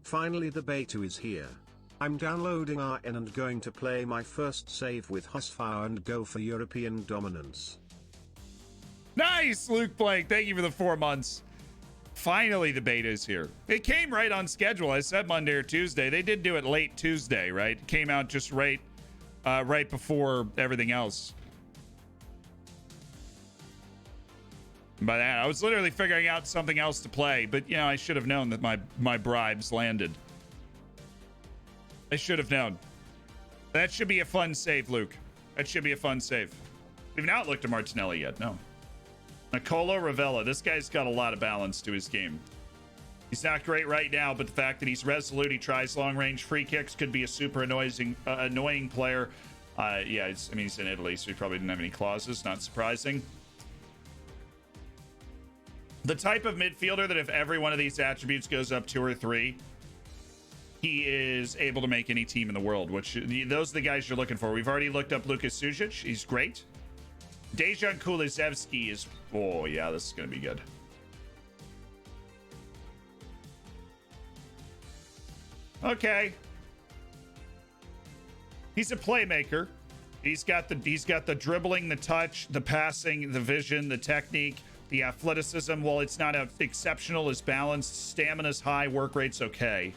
Finally the beta is here. I'm downloading RN and going to play my first save with Husfire and go for European dominance. Nice, Luke Blank. Thank you for the 4 months. Finally, the beta is here. It came right on schedule. I said Monday or Tuesday. They did do it late Tuesday, right? It came out just right before everything else. By that, I was literally figuring out something else to play, but, you know, I should have known that my bribes landed. I should have known. That should be a fun save, Luke. That should be a fun save. We've not looked at Martinelli yet, no. Nicolo Ravella. This guy's got a lot of balance to his game. He's not great right now, but the fact that he's resolute, he tries long-range free kicks, could be a super annoying player. Yeah, he's in Italy, so he probably didn't have any clauses. Not surprising. The type of midfielder that if every one of these attributes goes up 2 or 3, he is able to make any team in the world, which those are the guys you're looking for. We've already looked up Lukas Sujic. He's great. Dejan Kulusevski is... Oh, yeah, this is going to be good. Okay. He's a playmaker. He's got the dribbling, the touch, the passing, the vision, the technique, the athleticism. While it's not as exceptional as balanced, stamina's high, work rate's okay.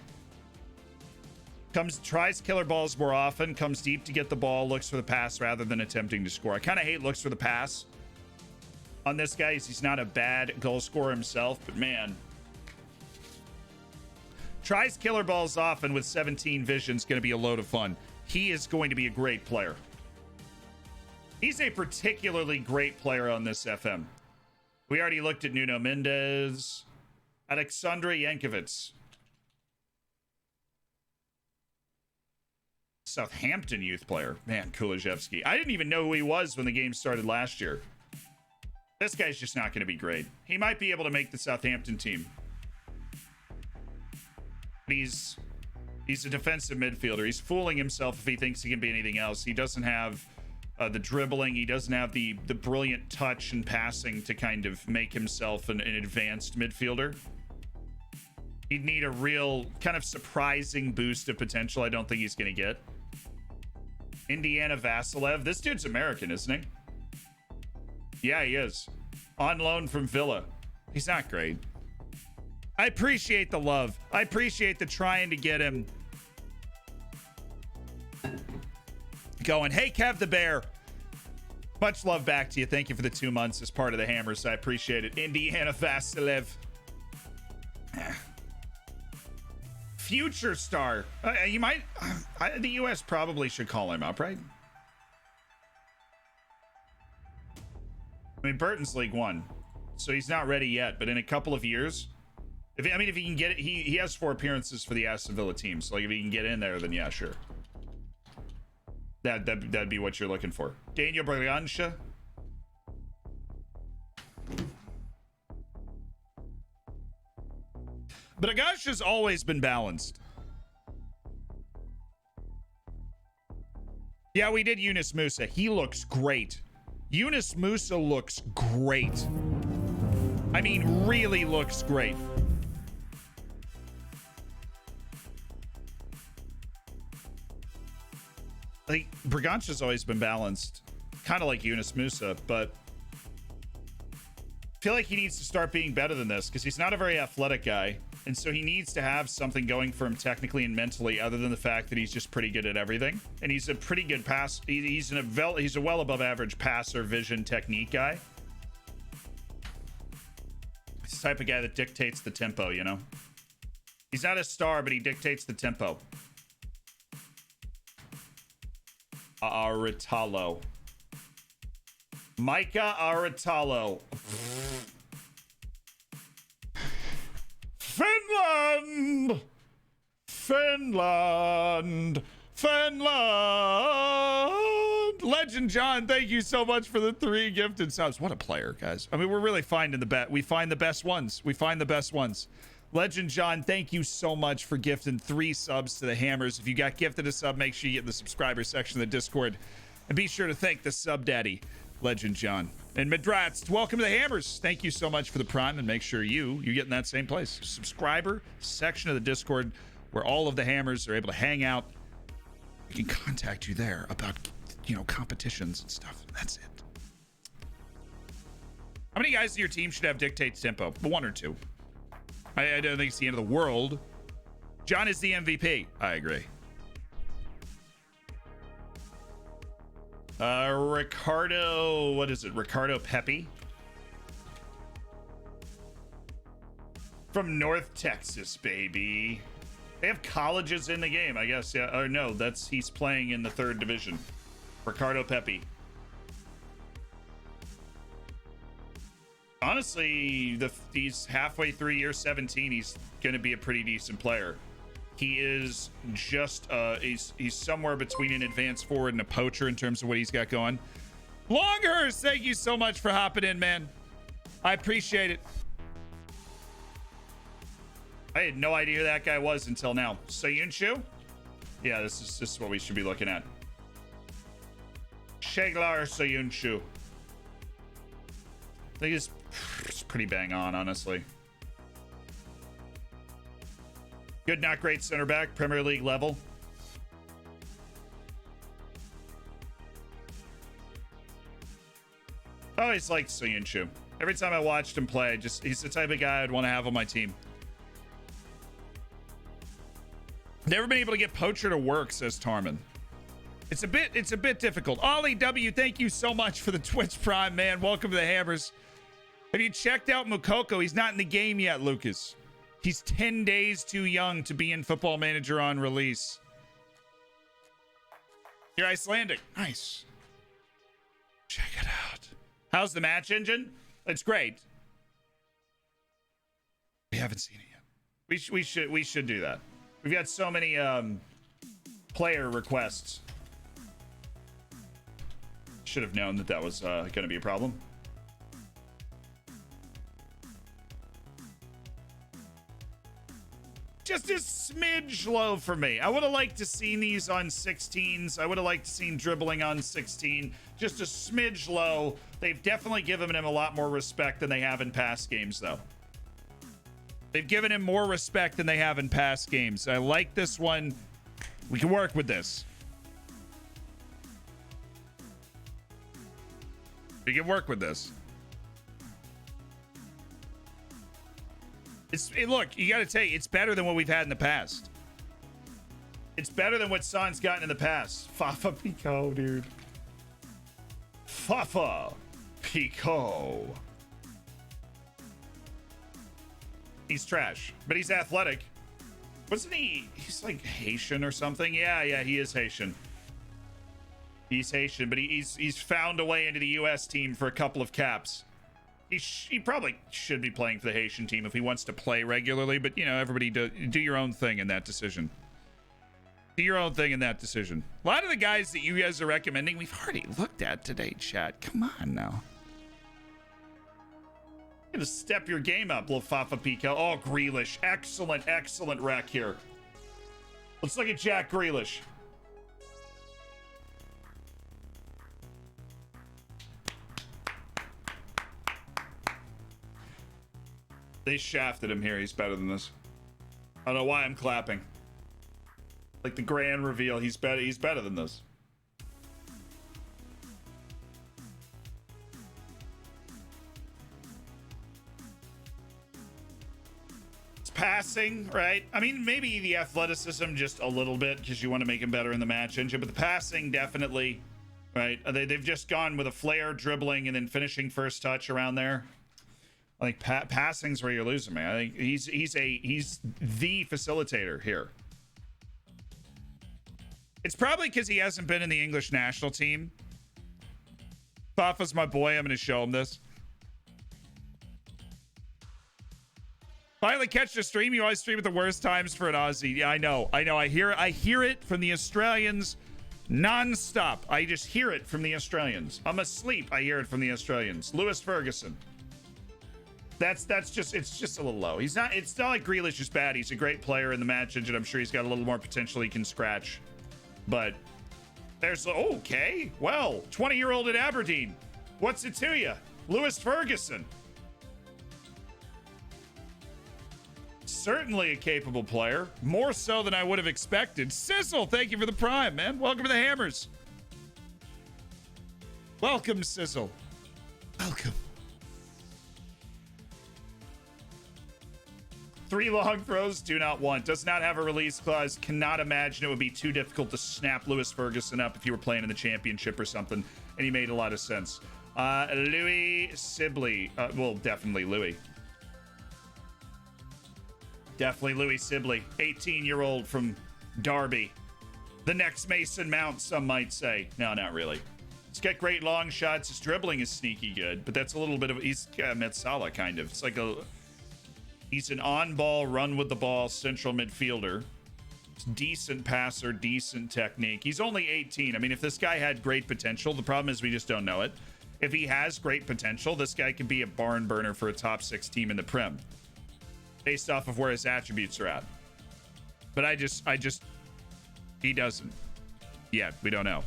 Tries killer balls more often, comes deep to get the ball, looks for the pass rather than attempting to score. I kind of hate looks for the pass on this guy. He's not a bad goal scorer himself, but man. Tries killer balls often with 17 vision's going to be a load of fun. He is going to be a great player. He's a particularly great player on this FM. We already looked at Nuno Mendes. Aleksandar Yankovic. Southampton youth player. Man, Kulusevski. I didn't even know who he was when the game started last year. This guy's just not going to be great. He might be able to make the Southampton team. But he's a defensive midfielder. He's fooling himself if he thinks he can be anything else. He doesn't have the dribbling. He doesn't have the brilliant touch and passing to kind of make himself an advanced midfielder. He'd need a real kind of surprising boost of potential I don't think he's going to get. Indiana Vasilev. This dude's American, isn't he? Yeah, he is. On loan from Villa. He's not great. I appreciate the love. I appreciate the trying to get him going. Hey, Kev the Bear. Much love back to you. Thank you for the 2 months as part of the Hammers. I appreciate it. Indiana Vasilev. Future star. You might... the U.S. probably should call him up, right? I mean, Burton's League 1, so he's not ready yet, but in a couple of years... if he can get it... He has 4 appearances for the Aston Villa team, so like if he can get in there, then yeah, sure. That'd be what you're looking for. Daniel Bragança. But Bragança's always been balanced. Yeah, we did Yunus Musa. He looks great. Yunus Musa looks great. I mean, really looks great. Like, Braganca's always been balanced, kind of like Yunus Musa, but I feel like he needs to start being better than this because he's not a very athletic guy. And so he needs to have something going for him technically and mentally other than the fact that he's just pretty good at everything. And he's a pretty good pass. He's a well above average passer, vision, technique guy. He's the type of guy that dictates the tempo, you know? He's not a star, but he dictates the tempo. Aratalo. Micah Aratalo. Finland! Finland! Finland! Legend John, thank you so much for the 3 gifted subs. What a player, guys. I mean, we're really finding we find the best ones. We find the best ones. Legend John, thank you so much for gifting 3 subs to the Hammers. If you got gifted a sub, make sure you get in the subscriber section of the Discord. And be sure to thank the sub daddy, Legend John. And Midrats, welcome to the Hammers. Thank you so much for the Prime, and make sure you get in that same place. Subscriber section of the Discord where all of the Hammers are able to hang out. We can contact you there about, you know, competitions and stuff. That's it. How many guys in your team should have dictate tempo? 1 or 2. I don't think it's the end of the world. John is the MVP. I agree. Ricardo, what is it? Ricardo Pepe from North Texas, baby. They have colleges in the game, I guess. Yeah, or no, he's playing in the 3rd division. Ricardo Pepe. Honestly, he's halfway through year 17. He's going to be a pretty decent player. He is just he's somewhere between an advanced forward and a poacher in terms of what he's got going. Longhurst, thank you so much for hopping in, man. I appreciate it. I had no idea who that guy was until now. Soyuncu? Yeah, this is what we should be looking at. Sheglar Soyuncu. I think it's pretty bang on, honestly. Good, not great center back, Premier League level. I always liked Soyuncu. Every time I watched him play, he's the type of guy I'd want to have on my team. Never been able to get Poacher to work, says Tarman. It's a bit difficult. Ollie W, thank you so much for the Twitch Prime, man. Welcome to the Hammers. Have you checked out Mukoko? He's not in the game yet, Lucas. He's 10 days too young to be in Football Manager on release. You're Icelandic. Nice. Check it out. How's the match engine? It's great. We haven't seen it yet. We should do that. We've got so many player requests. Should have known that was going to be a problem. Just a smidge low for me. I would have liked to seen these on 16s. I would have liked to seen dribbling on 16. Just a smidge low. They've definitely given him a lot more respect than they have in past games, though. They've given him more respect than they have in past games. I like this one. We can work with this. We can work with this. Look, you got to tell you, it's better than what we've had in the past. It's better than what Son's gotten in the past. Fafa Pico, dude. Fafa Pico. He's trash, but he's athletic. Wasn't he? He's like Haitian or something. Yeah, he is Haitian. He's Haitian, but he's found a way into the U.S. team for a couple of caps. He probably should be playing for the Haitian team if he wants to play regularly, but, you know, everybody do your own thing in that decision. Do your own thing in that decision. A lot of the guys that you guys are recommending, we've already looked at today, chat. Come on now. You're gonna step your game up, little Fafa Pico. Oh, Grealish. Excellent rec here. Let's look at Jack Grealish. They shafted him here. He's better than this. I don't know why I'm clapping. Like the grand reveal, he's better. He's better than this. It's passing, right? I mean, maybe the athleticism just a little bit because you want to make him better in the match engine, but the passing definitely, right? They've just gone with a flare, dribbling, and then finishing first touch around there. I think passing's where you're losing me. I think he's the facilitator here. It's probably because he hasn't been in the English national team. Fafa's my boy. I'm going to show him this. Finally catch the stream. You always stream at the worst times for an Aussie. Yeah, I know. I hear it from the Australians non-stop. I just hear it from the Australians. I'm asleep. I hear it from the Australians. Lewis Ferguson. It's just a little low. It's not like Grealish is bad. He's a great player in the match engine. I'm sure he's got a little more potential he can scratch. But there's okay. Well, 20-year-old at Aberdeen. What's it to you? Lewis Ferguson. Certainly a capable player. More so than I would have expected. Sizzle, thank you for the prime, man. Welcome to the Hammers. Welcome, Sizzle. Welcome. 3 long throws, do not want. Does not have a release clause. Cannot imagine it would be too difficult to snap Lewis Ferguson up if you were playing in the championship or something. And he made a lot of sense. Louis Sibley. Well, definitely Louis. Definitely Louis Sibley. 18-year-old from Derby. The next Mason Mount, some might say. No, not really. He's got great long shots. His dribbling is sneaky good. But that's a little bit of... He's Metsala, kind of. It's like a... He's an on-ball, run-with-the-ball central midfielder. Decent passer, decent technique. He's only 18. I mean, if this guy had great potential, the problem is we just don't know it. If he has great potential, this guy could be a barn burner for a top 6 team in the Prem, based off of where his attributes are at. But he doesn't. Yet, we don't know.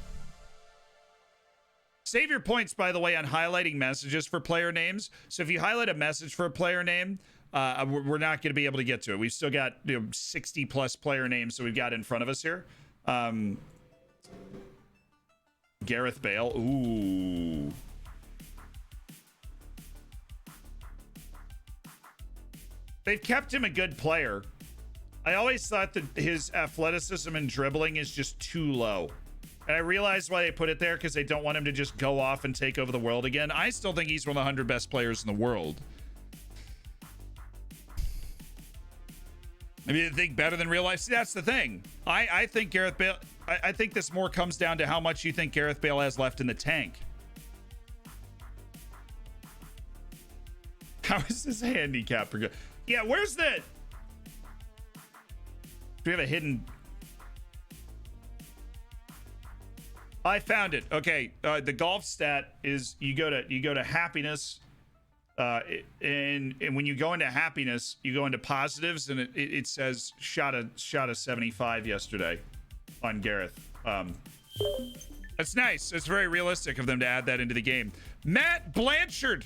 Save your points, by the way, on highlighting messages for player names. So if you highlight a message for a player name, we're not going to be able to get to it. We've still got 60 plus player names that we've got in front of us here. Gareth Bale. Ooh. They've kept him a good player. I always thought that his athleticism and dribbling is just too low. And I realized why they put it there, because they don't want him to just go off and take over the world again. I still think he's one of the 100 best players in the world. I mean, you think better than real life? See, that's the thing. I think Gareth Bale... I think this more comes down to how much you think Gareth Bale has left in the tank. How is this handicap? Yeah, where's the... Do we have a hidden... I found it. Okay, the golf stat is you go to happiness... and when you go into happiness, you go into positives, and it says shot a 75 yesterday on Gareth. That's nice. It's very realistic of them to add that into the game. Matt Blanchard,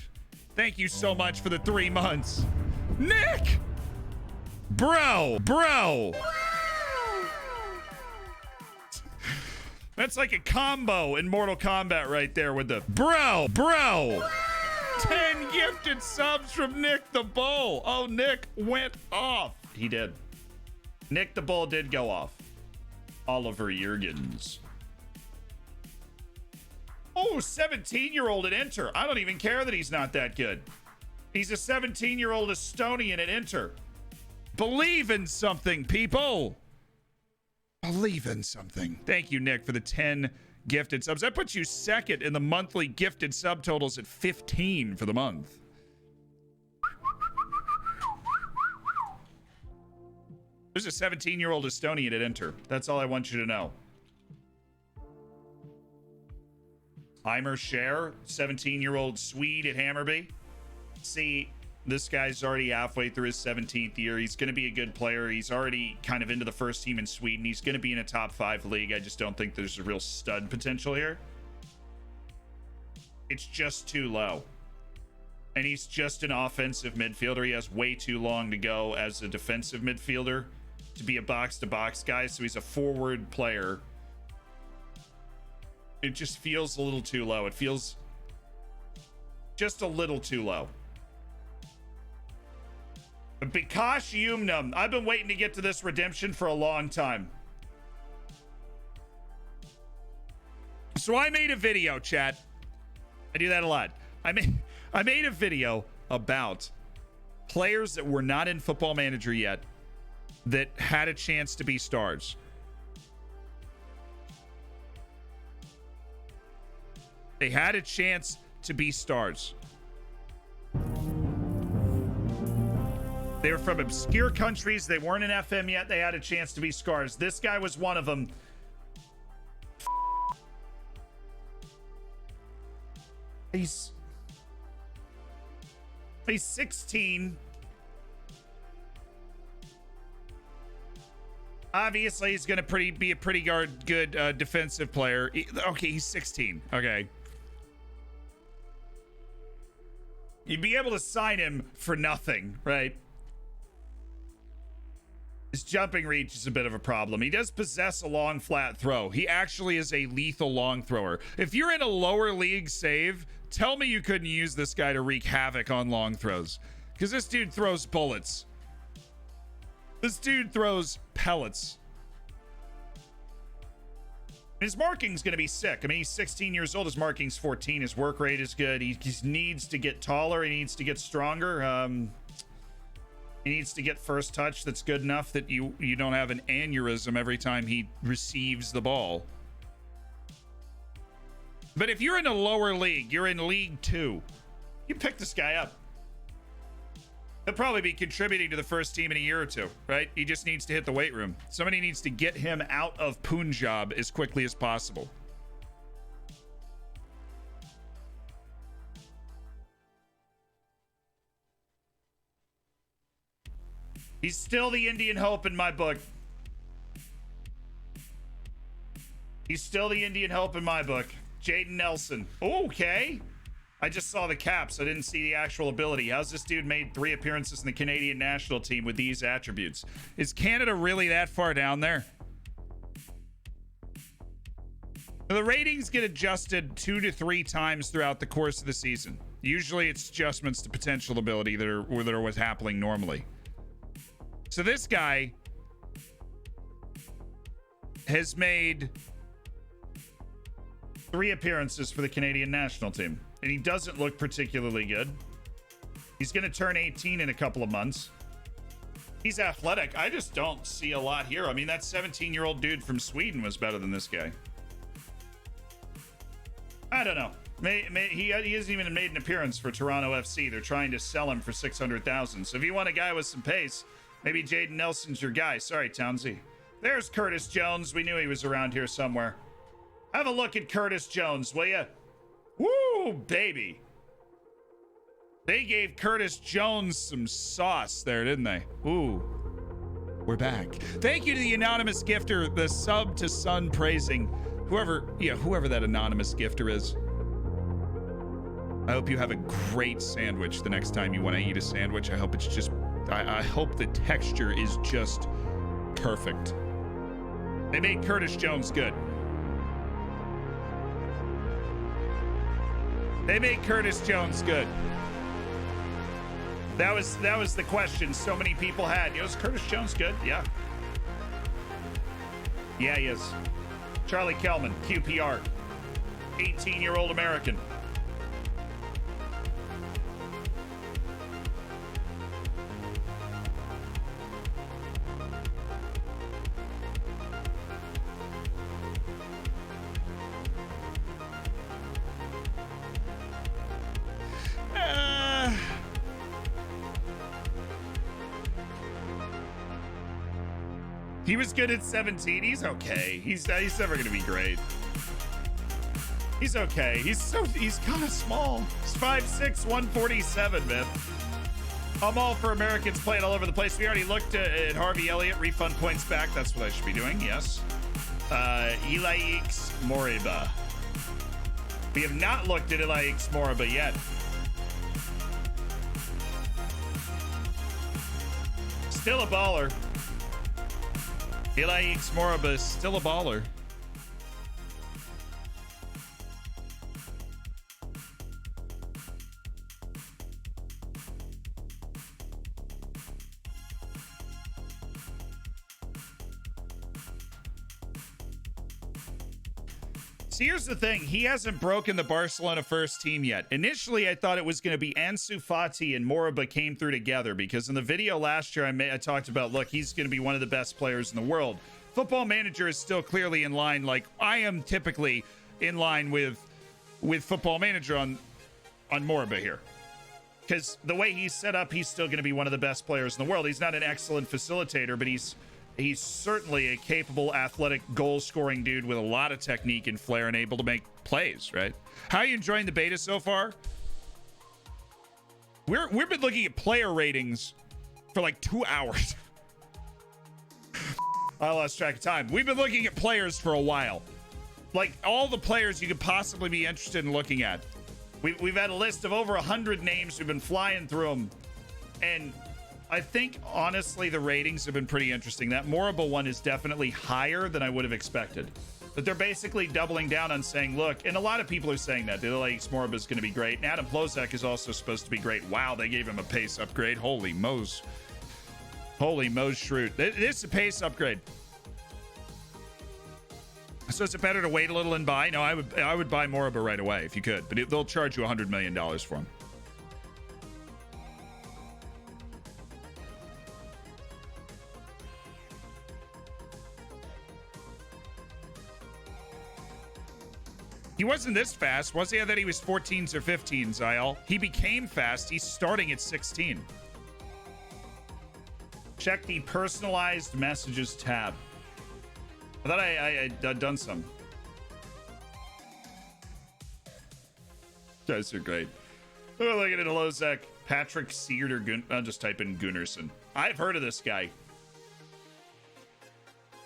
thank you so much for the 3 months. Nick, bro. That's like a combo in Mortal Kombat right there with the bro. 10 gifted subs from Nick the Bull. Oh, Nick went off. He did. Nick the Bull did go off. Oliver Jurgens. Oh, 17-year-old at Inter. I don't even care that he's not that good. He's a 17-year-old Estonian at Inter. Believe in something, people. Believe in something. Thank you, Nick, for the 10 gifted subs. That puts you second in the monthly gifted subtotals at 15 for the month. There's a 17-year-old Estonian at Inter. That's all I want you to know. Heimer Scher, 17-year-old Swede at Hammarby. See, this guy's already halfway through his 17th year. He's going to be a good player. He's already kind of into the first team in Sweden. He's going to be in a top 5 league. I just don't think there's a real stud potential here. It's just too low. and he's just an offensive midfielder. He has way too long to go as a defensive midfielder to be a box-to-box guy, so he's a forward player. It just feels a little too low. It feels just a little too low. But Bikash Yumnum, I've been waiting to get to this redemption for a long time. So I made a video, chat. I do that a lot. I made a video about players that were not in Football Manager yet that had a chance to be stars. They had a chance to be stars. They were from obscure countries. They weren't in FM yet. They had a chance to be stars. This guy was one of them. He's 16. Obviously, he's going to be a pretty good defensive player. Okay, he's 16. Okay. You'd be able to sign him for nothing, right? His jumping reach is a bit of a problem. He does possess a long, flat throw. He actually is a lethal long thrower. If you're in a lower league save, tell me you couldn't use this guy to wreak havoc on long throws. Because this dude throws bullets. This dude throws pellets. His marking's going to be sick. I mean, he's 16 years old. His marking's 14. His work rate is good. He needs to get taller. He needs to get stronger. He needs to get first touch that's good enough that you don't have an aneurysm every time he receives the ball. But if you're in a lower league, you're in League 2, you pick this guy up. He'll probably be contributing to the first team in a year or two, right? He just needs to hit the weight room. Somebody needs to get him out of Punjab as quickly as possible. He's still the Indian hope in my book. He's still the Indian hope in my book. Jaden Nelson. Okay. I just saw the caps. I didn't see the actual ability. How's this dude made 3 appearances in the Canadian national team with these attributes? Is Canada really that far down there? The ratings get adjusted 2 to 3 times throughout the course of the season. Usually it's adjustments to potential ability that are what's happening normally. So this guy has made 3 appearances for the Canadian national team, and he doesn't look particularly good. He's going to turn 18 in a couple of months. He's athletic. I just don't see a lot here. I mean, that 17-year-old dude from Sweden was better than this guy. I don't know. He hasn't even made an appearance for Toronto FC. They're trying to sell him for $600,000. So if you want a guy with some pace, maybe Jaden Nelson's your guy. Sorry, Townsy. There's Curtis Jones. We knew he was around here somewhere. Have a look at Curtis Jones, will ya? Woo, baby. They gave Curtis Jones some sauce there, didn't they? Ooh. We're back. Thank you to the anonymous gifter, the sub to Sun praising. Whoever that anonymous gifter is. I hope you have a great sandwich the next time you want to eat a sandwich. I hope it's just... I hope the texture is just perfect. They made Curtis Jones good. They made Curtis Jones good. That was the question so many people had. Is Curtis Jones good? Yeah. Yeah, he is. Charlie Kellman, QPR. 18-year-old American. He was good at 17. He's okay. He's never going to be great. He's okay. He's kind of small. He's 5'6", 147, man. I'm all for Americans playing all over the place. We already looked at Harvey Elliott. Refund points back. That's what I should be doing. Yes. Ilaix Moriba. We have not looked at Ilaix Moriba yet. Still a baller. Eli X Moriba is still a baller. So here's the thing. He hasn't broken the Barcelona first team yet. Initially, I thought it was going to be Ansu Fati and Moriba came through together because in the video last year, I talked about, look, he's going to be one of the best players in the world. Football Manager is still clearly in line. Like, I am typically in line with Football Manager on Moriba here. Because the way he's set up, he's still going to be one of the best players in the world. He's not an excellent facilitator, but he's certainly a capable, athletic, goal-scoring dude with a lot of technique and flair and able to make plays, right? How are you enjoying the beta so far? We've been looking at player ratings for like 2 hours. I lost track of time. We've been looking at players for a while. Like, all the players you could possibly be interested in looking at. We've had a list of over 100 names. We've been flying through them. And I think, honestly, the ratings have been pretty interesting. That Moriba one is definitely higher than I would have expected. But they're basically doubling down on saying, look, and a lot of people are saying that. They're like, Moriba is going to be great. And Adam Plozak is also supposed to be great. Wow, they gave him a pace upgrade. Holy Mose. Holy Mose Shroot. This is a pace upgrade. So is it better to wait a little and buy? No, I would buy Moriba right away if you could. But they'll charge you $100 million for him. He wasn't this fast, was he? I thought he was 14s or 15s, Zayal. He became fast. He's starting at 16. Check the personalized messages tab. I thought I'd done some. Guys are great. Oh, look at it, Lozek. Patrick Seard or I'll just type in Gunnarsson. I've heard of this guy.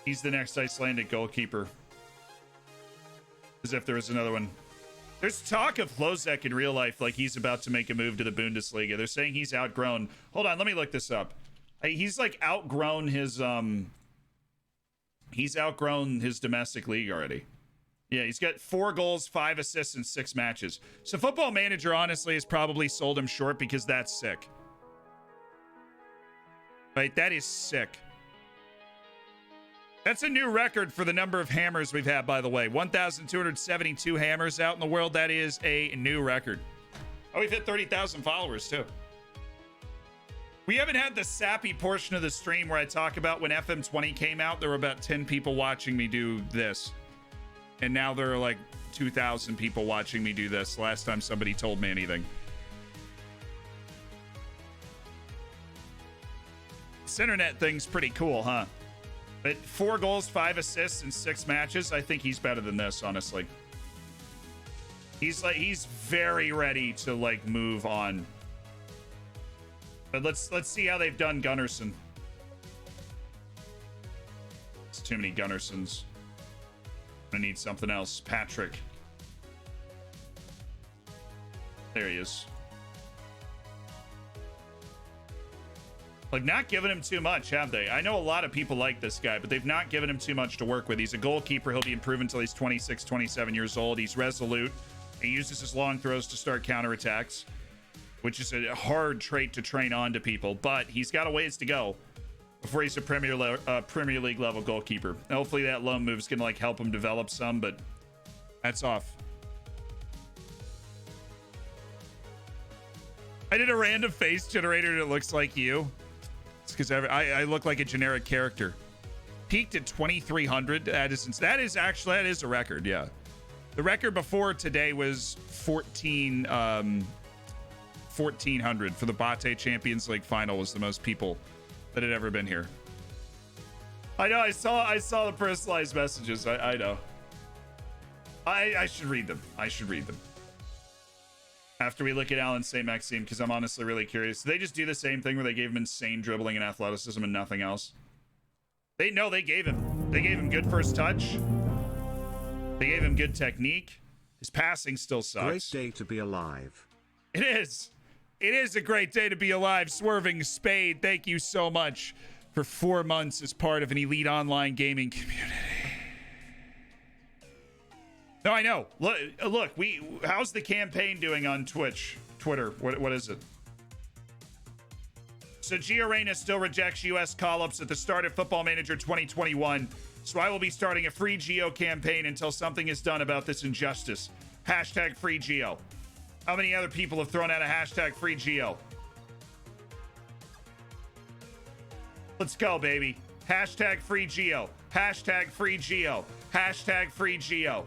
He's the next Icelandic goalkeeper. As if there was another one. There's talk of Lozek in real life, like he's about to make a move to the Bundesliga. They're saying he's outgrown. Hold on, let me look this up. He's like outgrown his domestic league already. Yeah, he's got 4 goals, 5 assists in 6 matches. So Football Manager honestly has probably sold him short because that's sick. Right, that is sick. That's a new record for the number of hammers we've had, by the way. 1,272 hammers out in the world. That is a new record. Oh, we've hit 30,000 followers, too. We haven't had the sappy portion of the stream where I talk about when FM20 came out, there were about 10 people watching me do this. And now there are like 2,000 people watching me do this. Last time somebody told me anything. This internet thing's pretty cool, huh? But 4 goals, 5 assists in 6 matches. I think he's better than this, honestly. He's very ready to like move on. But let's see how they've done Gunnarsson. It's too many Gunnarssons. I need something else. Patrick. There he is. Like, not giving him too much, have they? I know a lot of people like this guy, but they've not given him too much to work with. He's a goalkeeper. He'll be improved until he's 26, 27 years old. He's resolute. He uses his long throws to start counterattacks, which is a hard trait to train on to people, but he's got a ways to go before he's a Premier League level goalkeeper. Hopefully that loan move is going to like help him develop some, but that's off. I did a random face generator that looks like you. It's because I look like a generic character. Peaked at 2,300. That is a record, yeah. The record before today was 1,400 for the Bate Champions League final was the most people that had ever been here. I know, I saw the personalized messages. I know. I should read them. After we look at Alan St. Maxime, because I'm honestly really curious. Did they just do the same thing where they gave him insane dribbling and athleticism and nothing else? They gave him good first touch. They gave him good technique. His passing still sucks. Great day to be alive. It is. It is a great day to be alive. Swerving Spade, thank you so much for 4 months as part of an elite online gaming community. No, I know. Look, how's the campaign doing on Twitter? What is it? So Gio Reyna still rejects U.S. call-ups at the start of Football Manager 2021. So I will be starting a FreeGeo campaign until something is done about this injustice. Hashtag FreeGeo. How many other people have thrown out a hashtag FreeGeo? Let's go, baby. Hashtag FreeGeo. Hashtag FreeGeo. Hashtag FreeGeo.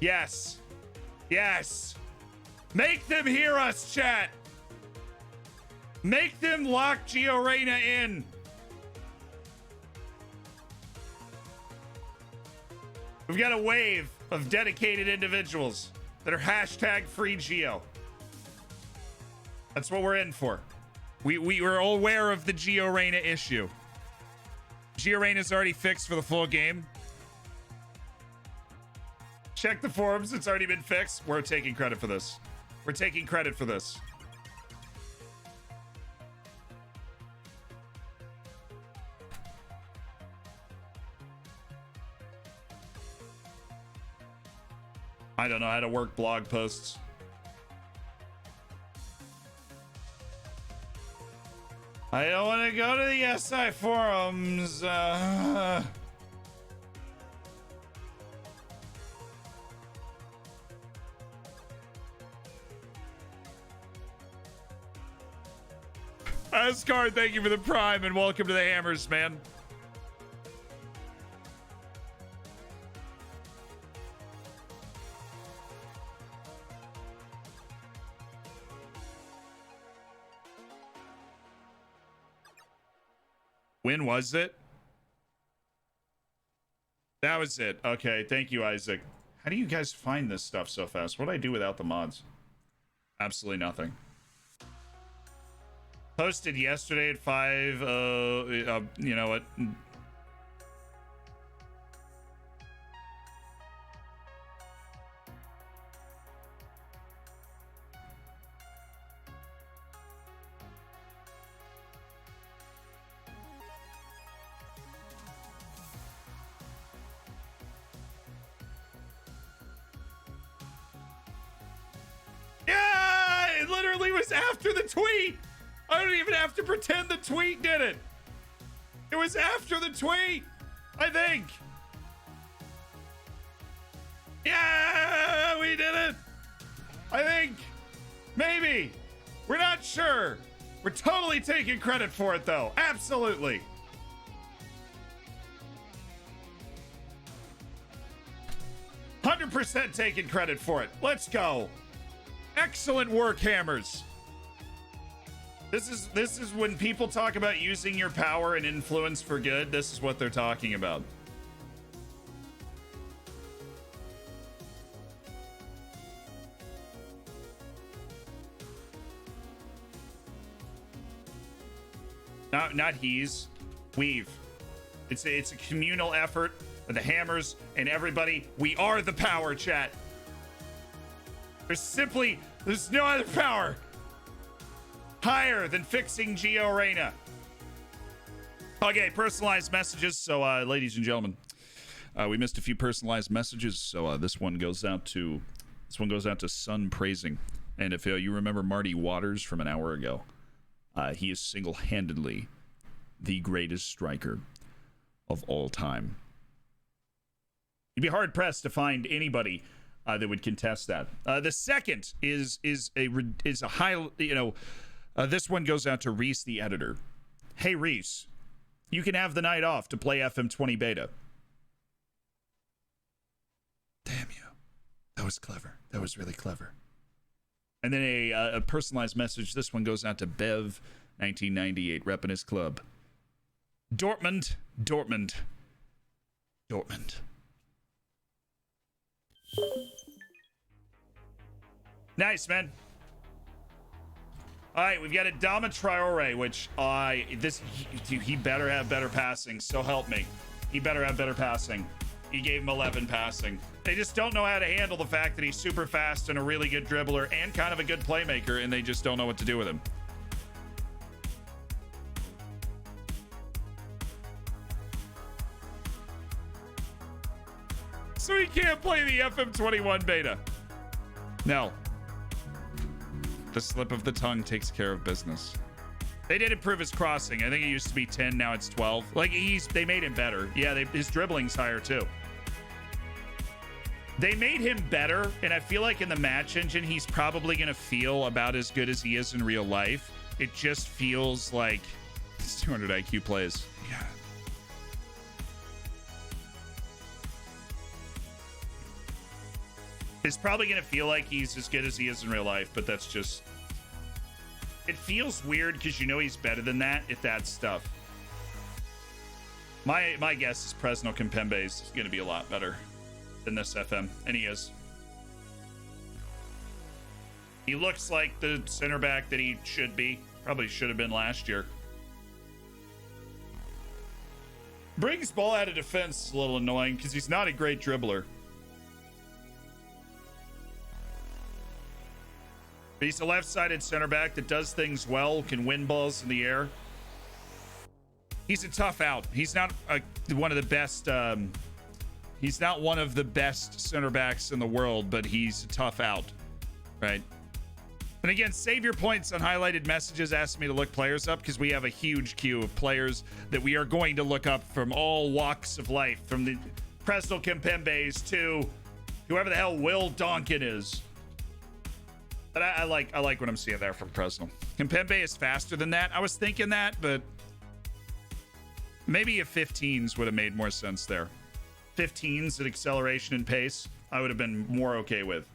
Yes. Yes. Make them hear us, chat. Make them lock Gio Reyna in. We've got a wave of dedicated individuals that are hashtag FreeGeo. That's what we're in for. We were all aware of the Gio Reyna issue. Gio Reyna's already fixed for the full game. Check the forums. It's already been fixed. We're taking credit for this. We're taking credit for this. I don't know how to work blog posts. I don't want to go to the SI forums. Asgard, thank you for the prime and welcome to the Hammers, man. When was it? That was it. Okay, thank you, Isaac. How do you guys find this stuff so fast? What do I do without the mods? Absolutely nothing. Posted yesterday at 5. You know what? Yeah, it literally was after the tweet. I don't even have to pretend the tweet did it. It was after the tweet, I think. Yeah, we did it. I think. Maybe. We're not sure. We're totally taking credit for it, though. Absolutely. %100% taking credit for it. Let's go. Excellent work, Hammers. This is when people talk about using your power and influence for good. This is what they're talking about. Not he's. We've. It's a communal effort of the Hammers and everybody. We are the power, chat. There's no other power higher than fixing Gio Reyna. Okay, personalized messages. So, ladies and gentlemen, we missed a few personalized messages. So this one goes out to Sun Praising. And if you remember Marty Waters from an hour ago, he is single-handedly the greatest striker of all time. You'd be hard pressed to find anybody that would contest that. The second is a high, this one goes out to Reece, the editor. Hey, Reece, you can have the night off to play FM20 beta. Damn you. That was clever. That was really clever. And then a personalized message. This one goes out to Bev, 1998, repping his club. Dortmund. Nice, man. All right, we've got Adama Traore, which he better have better passing. So help me. He better have better passing. he gave him 11 passing. They just don't know how to handle the fact that he's super fast and a really good dribbler and kind of a good playmaker, and they just don't know what to do with him. So he can't play the FM21 beta. No. The slip of the tongue takes care of business. They did improve his crossing. I think it used to be 10, now it's 12. Like, they made him better. Yeah, his dribbling's higher too. They made him better, and I feel like in the match engine, he's probably going to feel about as good as he is in real life. It just feels like it's 200 IQ plays. Yeah. It's probably going to feel like he's as good as he is in real life, but that's just... It feels weird because you know he's better than that if that's stuff. My guess is Presnel Kimpembe is going to be a lot better than this FM, and he is. He looks like the center back that he should be. Probably should have been last year. Brings ball out of defense is a little annoying because he's not a great dribbler. But he's a left-sided center back that does things well, can win balls in the air. He's a tough out. He's not one of the best. He's not one of the best center backs in the world, but he's a tough out, right? And again, save your points on highlighted messages. Ask me to look players up because we have a huge queue of players that we are going to look up from all walks of life, from the Presnel Kimpembes to whoever the hell Will Donkin is. But I like what I'm seeing there from Presnel. Kimpembe is faster than that. I was thinking that, but maybe a 15s would have made more sense there. 15s at acceleration and pace, I would have been more okay with.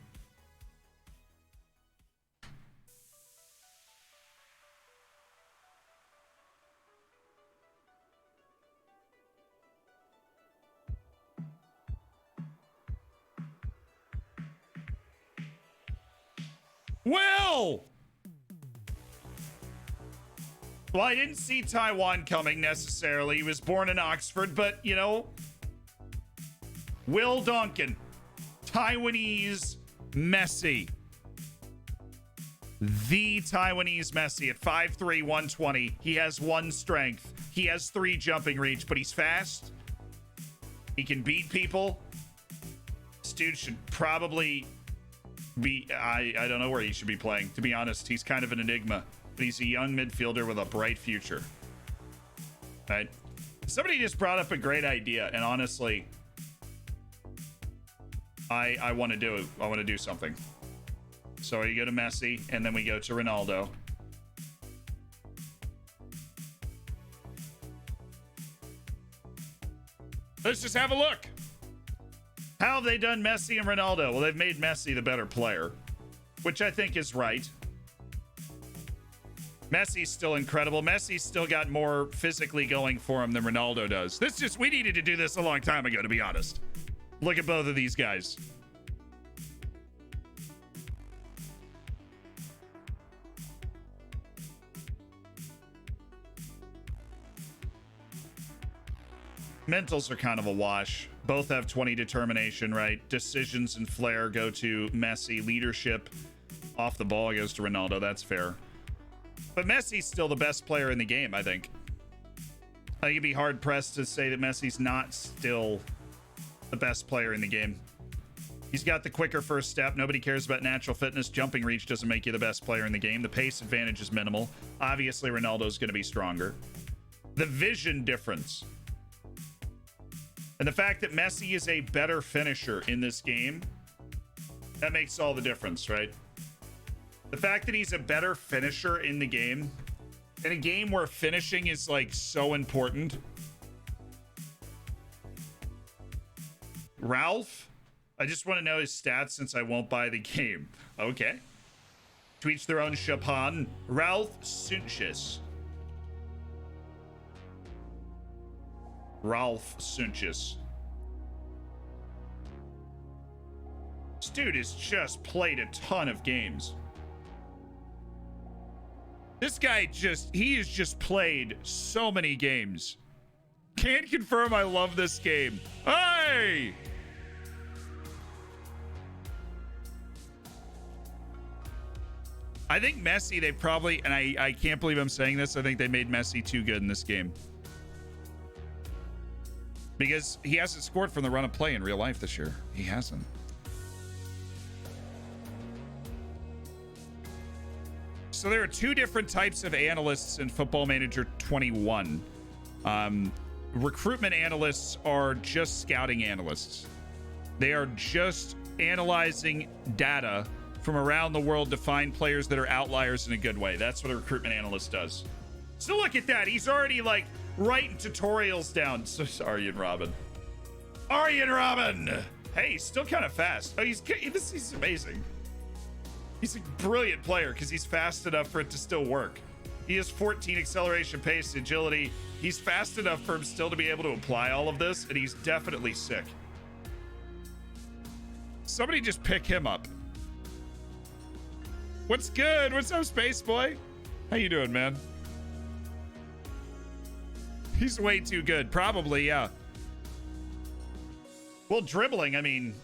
Well, I didn't see Taiwan coming necessarily. He was born in Oxford, but, you know, Will Donkin, Taiwanese Messi. The Taiwanese Messi at 5'3", 120. He has one strength. He has 3 jumping reach, but he's fast. He can beat people. This dude should probably... I don't know where he should be playing. To be honest, he's kind of an enigma, but he's a young midfielder with a bright future. Right? Somebody just brought up a great idea, and honestly, I want to do it. I want to do something. So you go to Messi, and then we go to Ronaldo. Let's just have a look. How have they done Messi and Ronaldo? Well, they've made Messi the better player, which I think is right. Messi's still incredible. Messi's still got more physically going for him than Ronaldo does. We needed to do this a long time ago, to be honest. Look at both of these guys. Mentals are kind of a wash. Both have 20 determination, right? Decisions and flair go to Messi. Leadership off the ball goes to Ronaldo. That's fair. But Messi's still the best player in the game, I think. I think it'd be hard-pressed to say that Messi's not still the best player in the game. He's got the quicker first step. Nobody cares about natural fitness. Jumping reach doesn't make you the best player in the game. The pace advantage is minimal. Obviously, Ronaldo's going to be stronger. The vision difference. And the fact that Messi is a better finisher in this game, that makes all the difference, right? The fact that he's a better finisher in the game, in a game where finishing is like so important. Ralph, I just want to know his stats since I won't buy the game. Okay. Tweets their own Chopin. Ralph Sunches. Ralph Sunches. This dude has just played a ton of games. This guy he has just played so many games. Can't confirm I love this game. Hey! Hey! I think Messi, they probably, and I can't believe I'm saying this, I think they made Messi too good in this game. Because he hasn't scored from the run of play in real life this year. He hasn't. So there are two different types of analysts in Football Manager 21. Recruitment analysts are just scouting analysts. They are just analyzing data from around the world to find players that are outliers in a good way. That's what a recruitment analyst does. So look at that. He's already like writing tutorials down. So Arjen Robin. Arjen Robin. Hey, he's still kind of fast. Oh, he's amazing. He's a brilliant player because he's fast enough for it to still work. He has 14 acceleration, pace, agility. He's fast enough for him still to be able to apply all of this, and he's definitely sick. Somebody just pick him up. What's good? What's up, Space Boy? How you doing, man? He's way too good. Probably, yeah. Well, dribbling, I mean,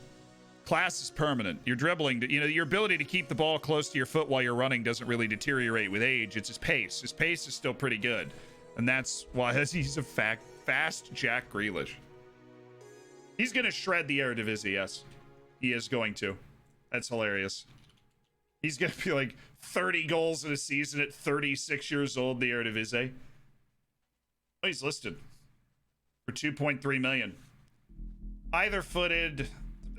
class is permanent. You're dribbling, your ability to keep the ball close to your foot while you're running doesn't really deteriorate with age. It's his pace. His pace is still pretty good. And that's why he's a fast Jack Grealish. He's going to shred the Eredivisie, yes. He is going to. That's hilarious. He's going to be like 30 goals in a season at 36 years old, the Eredivisie. Oh, he's listed for 2.3 million. Either footed.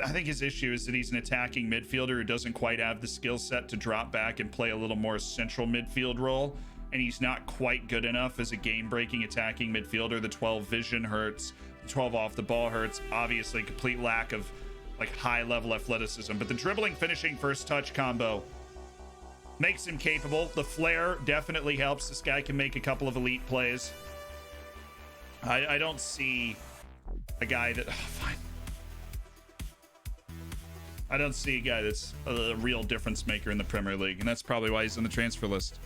I think his issue is that he's an attacking midfielder who doesn't quite have the skill set to drop back and play a little more central midfield role. And he's not quite good enough as a game-breaking attacking midfielder. The 12 vision hurts. The 12 off the ball hurts. Obviously, complete lack of like high-level athleticism. But the dribbling, finishing, first touch combo makes him capable. The flair definitely helps. This guy can make a couple of elite plays. I don't see a guy that... Oh, fine. I don't see a guy that's a real difference maker in the Premier League, and that's probably why he's on the transfer list.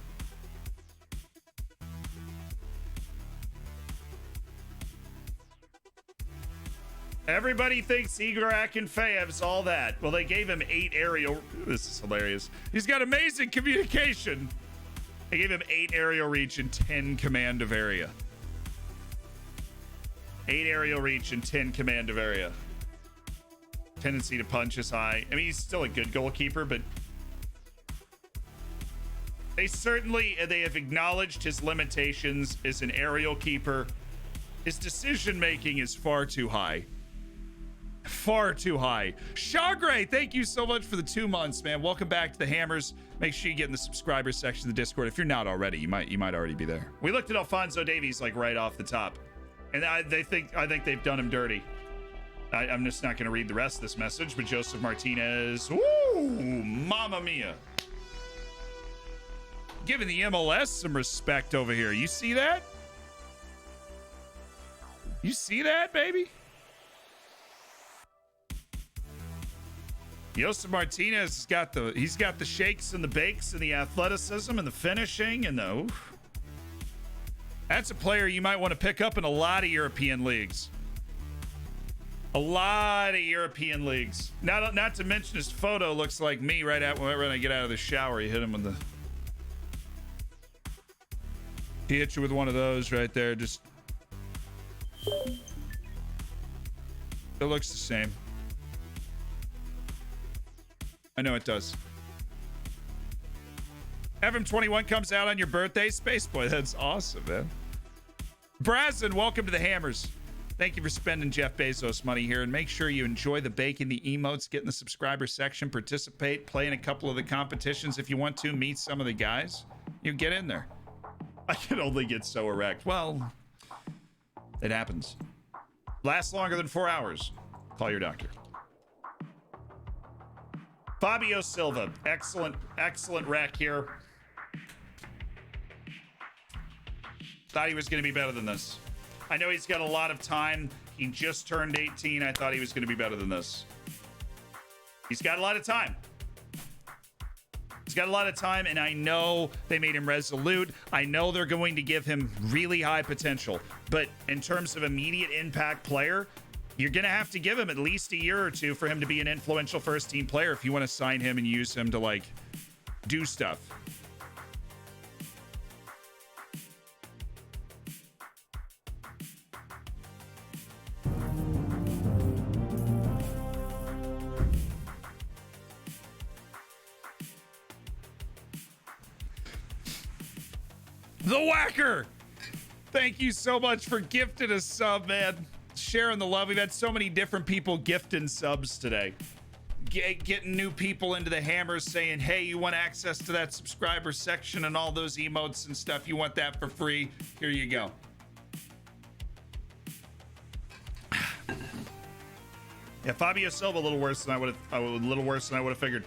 Everybody thinks Igor Akinfeyev's all that. Well, they gave him 8 aerial... This is hilarious. He's got amazing communication. They gave him 8 aerial reach and 10 command of area. 8 aerial reach and 10 command of area. Tendency to punch is high. I mean, he's still a good goalkeeper, but they have acknowledged his limitations as an aerial keeper. His decision making is far too high. Far too high. Chagre, thank you so much for the 2 months, man. Welcome back to the Hammers. Make sure you get in the subscribers section of the Discord. If you're not already, you might already be there. We looked at Alphonso Davies like right off the top, and I think they've done him dirty. I'm just not going to read the rest of this message, but Joseph Martinez, woo, mamma mia. Giving the MLS some respect over here. You see that? You see that, baby? Joseph Martinez has got the shakes and the bakes and the athleticism and the finishing and the oof. That's a player you might want to pick up in a lot of European leagues. A lot of European leagues. Not to mention his photo looks like me right when I get out of the shower. You hit him with the... He hit you with one of those right there. Just... It looks the same. I know it does. FM21 comes out on your birthday. Space Boy, that's awesome, man. Brazen, welcome to the Hammers. Thank you for spending Jeff Bezos money here, and make sure you enjoy the bacon, the emotes, get in the subscriber section, participate, play in a couple of the competitions if you want to, meet some of the guys. You get in there. I can only get so erect. Well, it happens. Lasts longer than 4 hours. Call your doctor. Fabio Silva, excellent rec here. Thought he was going to be better than this. I know he's got a lot of time. He just turned 18. I thought he was going to be better than this. He's got a lot of time. He's got a lot of time, and I know they made him resolute. I know they're going to give him really high potential. But in terms of immediate impact player, You're going to have to give him at least a year or two for him to be an influential first-team player if you want to sign him and use him to, like, do stuff. The Whacker! Thank you so much for gifting a sub, man. Sharing the love. We've had so many different people gifting subs today. Getting new people into the Hammers saying, hey, you want access to that subscriber section and all those emotes and stuff. You want that for free? Here you go. Yeah, Fabio Silva a little worse than I would have figured.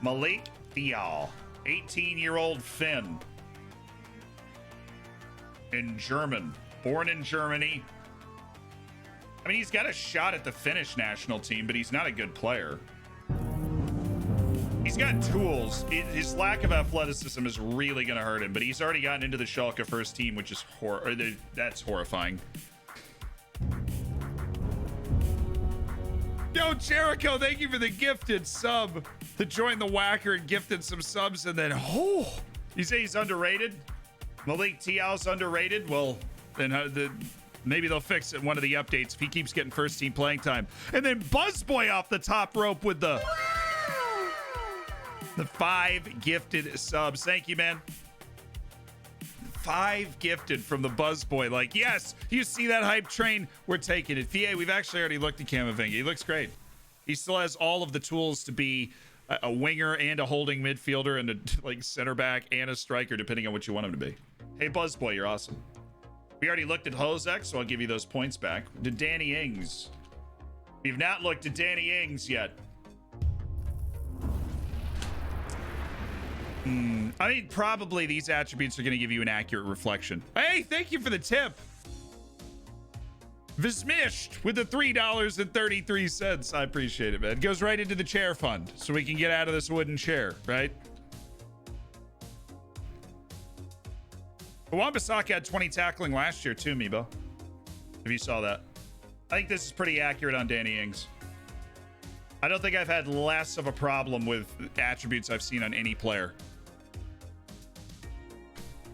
Malik Thial, 18-year-old Finn. In German, born in Germany. I mean, he's got a shot at the Finnish national team, but he's not a good player. He's got tools. His lack of athleticism is really going to hurt him, but he's already gotten into the Schalke first team, which is that's horrifying. Yo, Jericho, thank you for the gifted sub to join the Whacker and gifted some subs, and then, you say he's underrated? Malik Thial's underrated? Well, then maybe they'll fix it in one of the updates if he keeps getting first team playing time. And then Buzzboy off the top rope with the 5 gifted subs. Thank you, man. 5 gifted from the Buzzboy. Like, yes, you see that hype train? We're taking it. VA, we've actually already looked at Camavinga. He looks great. He still has all of the tools to be a winger and a holding midfielder and a like center back and a striker, depending on what you want him to be. Hey, Buzzboy, you're awesome. We already looked at Hozek, so I'll give you those points back. To Danny Ings. We've not looked at Danny Ings yet. I mean, probably these attributes are going to give you an accurate reflection. Hey, thank you for the tip. Vismished with the $3.33. I appreciate it, man. It goes right into the chair fund, so we can get out of this wooden chair, right? Wan-Bissaka had 20 tackling last year too, Meebo. If you saw that. I think this is pretty accurate on Danny Ings. I don't think I've had less of a problem with attributes I've seen on any player.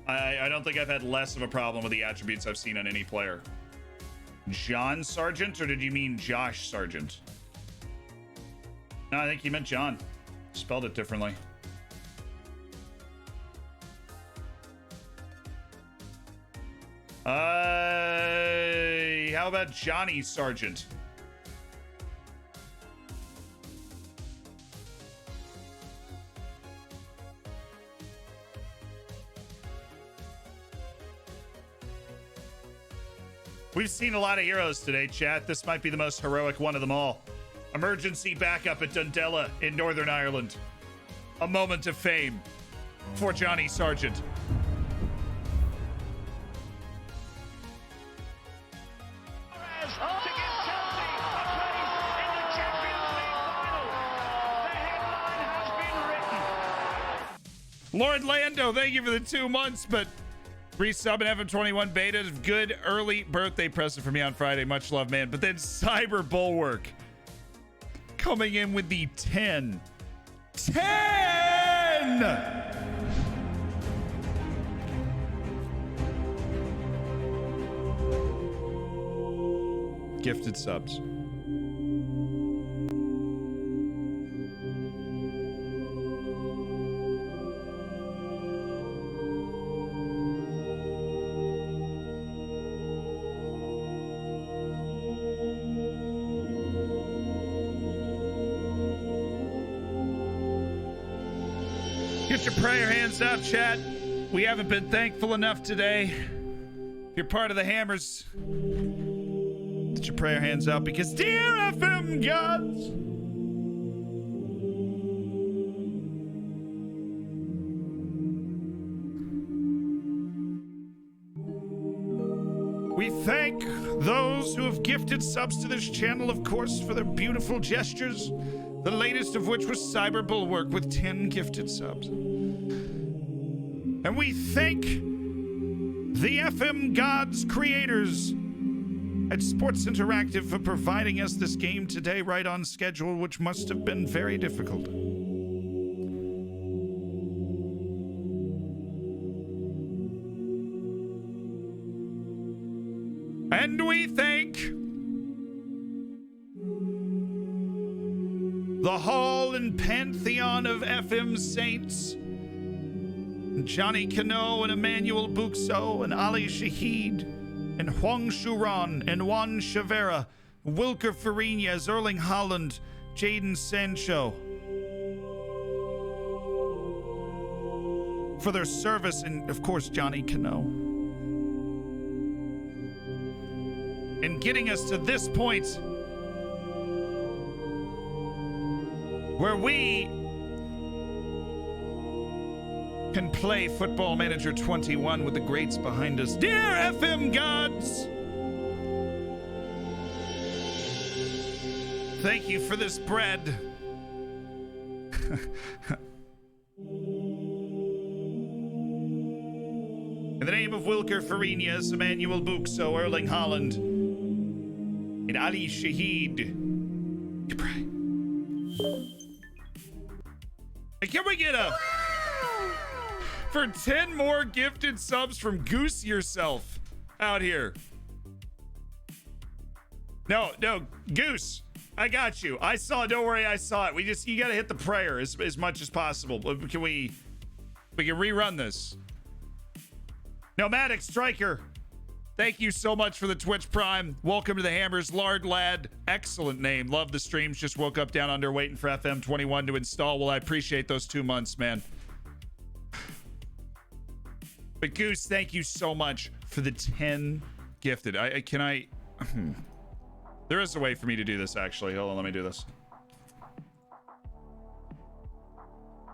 I don't think I've had less of a problem with the attributes I've seen on any player. John Sargent, or did you mean Josh Sargent? No, I think you meant John. Spelled it differently. How about Johnny Sargent? We've seen a lot of heroes today, chat. This might be the most heroic one of them all. Emergency backup at Dundela in Northern Ireland. A moment of fame for Johnny Sargent. Lord Lando, thank you for the 2 months, but resub and FM21 beta. Good early birthday present for me on Friday. Much love, man. But then Cyber Bulwark coming in with the 10. 10! Gifted subs. Get your prayer hands up, chat. We haven't been thankful enough today. If you're part of the Hammers, get your prayer hands up, because dear FM gods, we thank those who have gifted subs to this channel, of course, for their beautiful gestures. The latest of which was Cyber Bulwark with 10 gifted subs. And we thank the FM Gods creators at Sports Interactive for providing us this game today right on schedule, which must have been very difficult. And we thank the Hall and Pantheon of FM Saints, Johnny Cano and Emmanuel Buxo and Ali Shahid and Huang Shuran and Juan Chavera, Wilker Fariñez, Erling Haaland, Jadon Sancho, for their service, and of course Johnny Cano, and getting us to this point where we can play Football Manager 21 with the greats behind us. Dear FM Gods, thank you for this bread. In the name of Wilker Fariñez, Emmanuel Buxo, Erling Haaland, and Ali Shahid, pray. Hey, can we get a... for 10 more gifted subs from Goose Yourself out here? No, Goose, I got you. I saw it. Don't worry, I saw it. You got to hit the prayer as much as possible. Can we can rerun this? Nomadic Striker, thank you so much for the Twitch Prime. Welcome to the Hammers. Lard Lad, excellent name. Love the streams. Just woke up down under waiting for FM21 to install. Well, I appreciate those 2 months, man. But Goose, thank you so much for the 10 gifted. There is a way for me to do this, actually. Hold on, let me do this.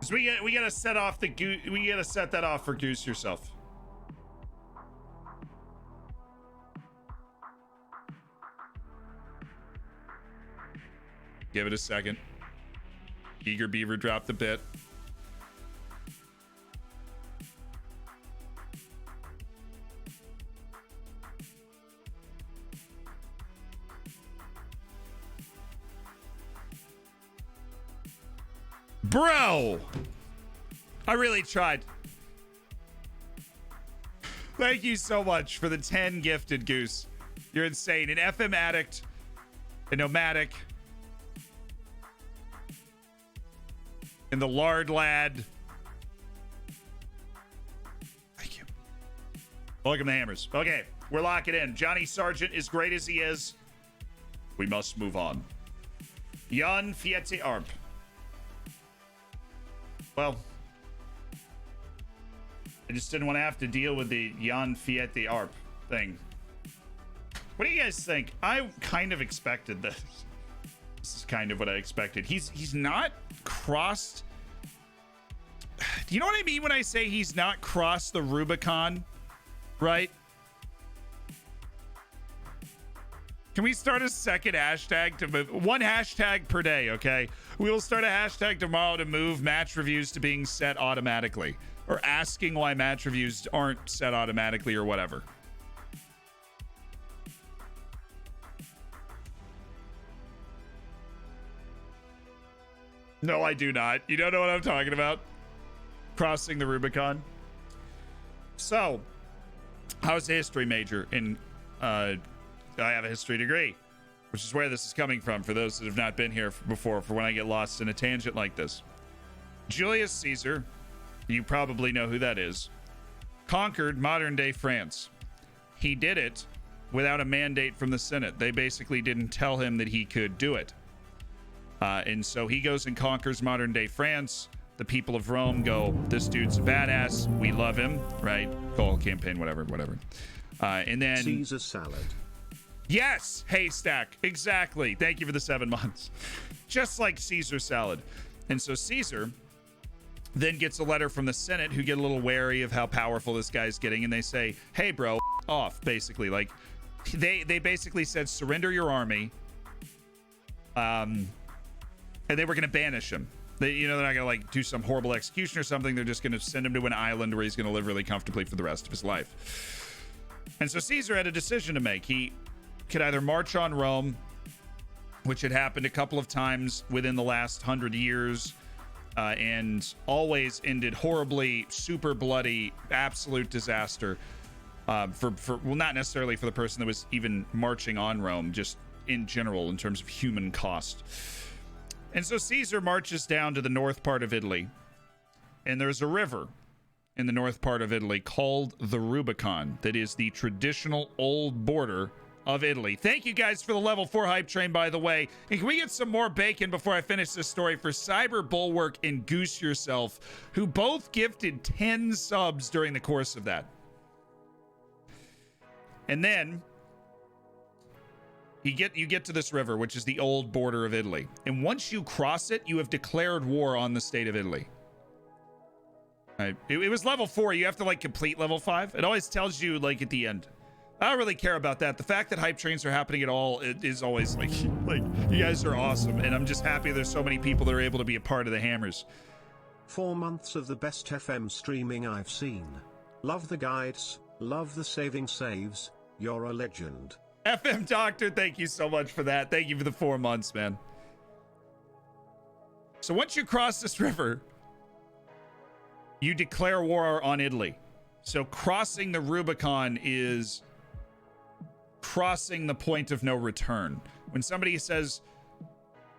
So we gotta set off the Goose. We gotta set that off for Goose Yourself. Give it a second. Eager Beaver dropped the bit. Bro, I really tried. Thank you so much for the 10 gifted, Goose. You're insane. An FM Addict, a Nomadic, and the Lard Lad. Thank you. Welcome to Hammers. Okay, we're locking in. Johnny Sargent, as great as he is, we must move on. Jan Fiete Arp. Well, I just didn't want to have to deal with the Jan Fiete Arp thing. What do you guys think? I kind of expected this. This is kind of what I expected. He's not crossed. Do you know what I mean when I say he's not crossed the Rubicon? Right? Can we start a second hashtag to move? One hashtag per day, okay? We will start a hashtag tomorrow to move match reviews to being set automatically, or asking why match reviews aren't set automatically or whatever. No, I do not. You don't know what I'm talking about? Crossing the Rubicon. So, I was a history major in I have a history degree, which is where this is coming from for those that have not been here before, for when I get lost in a tangent like this. Julius Caesar, you probably know who that is, conquered modern day France. He did it without a mandate from the Senate. They basically didn't tell him that he could do it. And so he goes and conquers modern day France. The people of Rome go, this dude's a badass. We love him, right? Goal campaign, whatever. And then Caesar salad. Yes, Haystack. Exactly. Thank you for the 7 months. Just like Caesar salad. And so Caesar then gets a letter from the Senate, who get a little wary of how powerful this guy's getting. And they say, hey, bro, off, basically. Like, they basically said, surrender your army. And they were going to banish him. They're not going to, like, do some horrible execution or something. They're just going to send him to an island where he's going to live really comfortably for the rest of his life. And so Caesar had a decision to make. He could either march on Rome, which had happened a couple of times within the last 100 years, and always ended horribly, super bloody, absolute disaster. Well, not necessarily for the person that was even marching on Rome, just in general in terms of human cost. And so Caesar marches down to the north part of Italy, and there's a river in the north part of Italy called the Rubicon that is the traditional old border of Italy. Thank you guys for the level 4 hype train, by the way. And can we get some more bacon before I finish this story for Cyber Bulwark and Goose Yourself, who both gifted 10 subs during the course of that. And then you get to this river, which is the old border of Italy. And once you cross it, you have declared war on the state of Italy. It was level 4. You have to like complete level 5. It always tells you like at the end. I don't really care about that. The fact that hype trains are happening at all, it is always like you guys are awesome. And I'm just happy there's so many people that are able to be a part of the Hammers. 4 months of the best FM streaming I've seen. Love the guides, love the saving saves. You're a legend. FM Doctor, thank you so much for that. Thank you for the 4 months, man. So once you cross this river, you declare war on Italy. So crossing the Rubicon is crossing the point of no return. When somebody says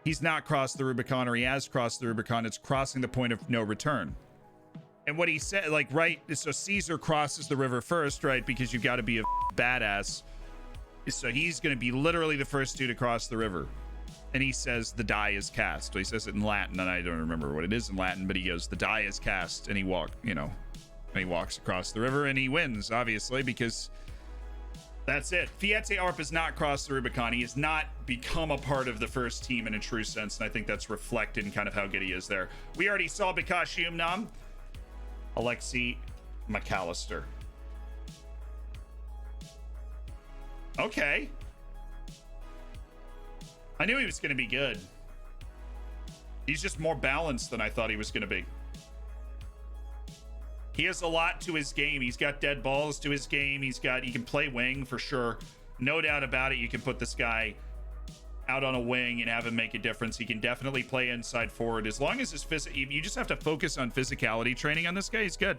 he's not crossed the Rubicon or he has crossed the Rubicon, it's crossing the point of no return. And what he said, like, right, so Caesar crosses the river first, right, because you got to be a badass. So he's going to be literally the first dude to cross the river. And he says the die is cast. So he says it in Latin, and I don't remember what it is in Latin, but he goes, the die is cast, and he walks across the river, and he wins, obviously, because that's it. Fiete Arp has not crossed the Rubicon. He has not become a part of the first team in a true sense, and I think that's reflected in kind of how good he is there. We already saw Bikash Yumnam. Alexi McAllister. Okay. I knew he was going to be good. He's just more balanced than I thought he was going to be. He has a lot to his game. He's got dead balls to his game. He can play wing for sure. No doubt about it. You can put this guy out on a wing and have him make a difference. He can definitely play inside forward. As long as his you just have to focus on physicality training on this guy. He's good.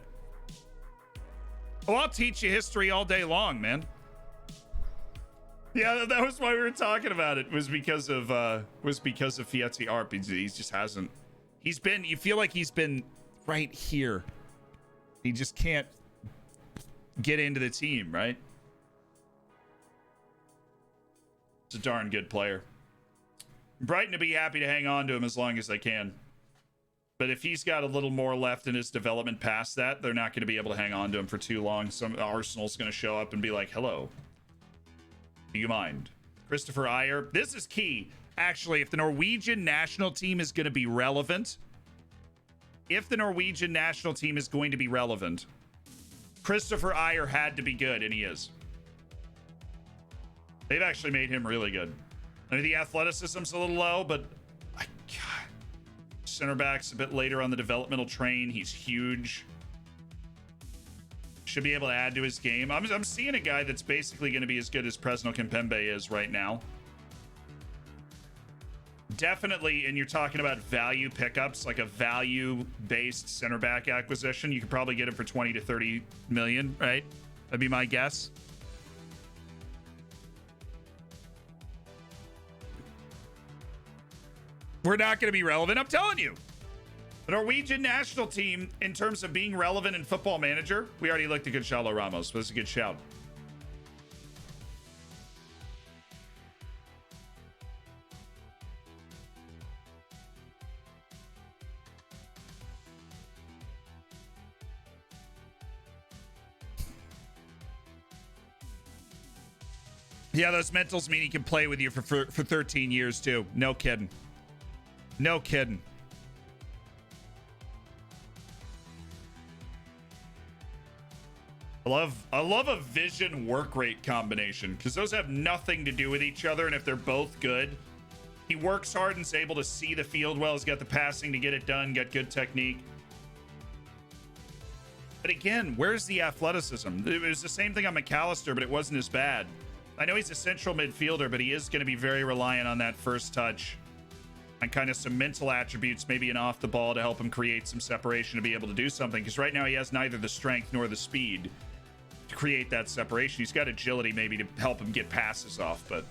Oh, I'll teach you history all day long, man. Yeah, that was why we were talking about it. Was because of Fiat Arp. He just hasn't. You feel like he's been right here. He just can't get into the team, right? It's a darn good player. Brighton to be happy to hang on to him as long as they can. But if he's got a little more left in his development past that, they're not going to be able to hang on to him for too long. Some Arsenal's going to show up and be like, hello. Do you mind? Christopher Ayer. This is key. Actually, if the Norwegian national team is going to be relevant, Christopher Ayer had to be good, and he is. They've actually made him really good. I mean, the athleticism's a little low, but center back's a bit later on the developmental train. He's huge. Should be able to add to his game. I'm seeing a guy that's basically going to be as good as Presnel Kimpembe is right now. Definitely, and you're talking about value pickups, like a value-based center back acquisition. You could probably get him for 20 to 30 million, right? That'd be my guess. We're not going to be relevant. I'm telling you. The Norwegian national team, in terms of being relevant in Football Manager, we already looked at Gonzalo Ramos, but it's a good shout. Yeah, those mentals mean he can play with you for 13 years, too. No kidding. No kidding. I love a vision work rate combination, because those have nothing to do with each other, and if they're both good, he works hard and's able to see the field well. He's got the passing to get it done, got good technique. But again, where's the athleticism? It was the same thing on McAllister, but it wasn't as bad. I know he's a central midfielder, but he is going to be very reliant on that first touch and kind of some mental attributes, maybe an off the ball to help him create some separation to be able to do something. Because right now he has neither the strength nor the speed to create that separation. He's got agility maybe to help him get passes off, but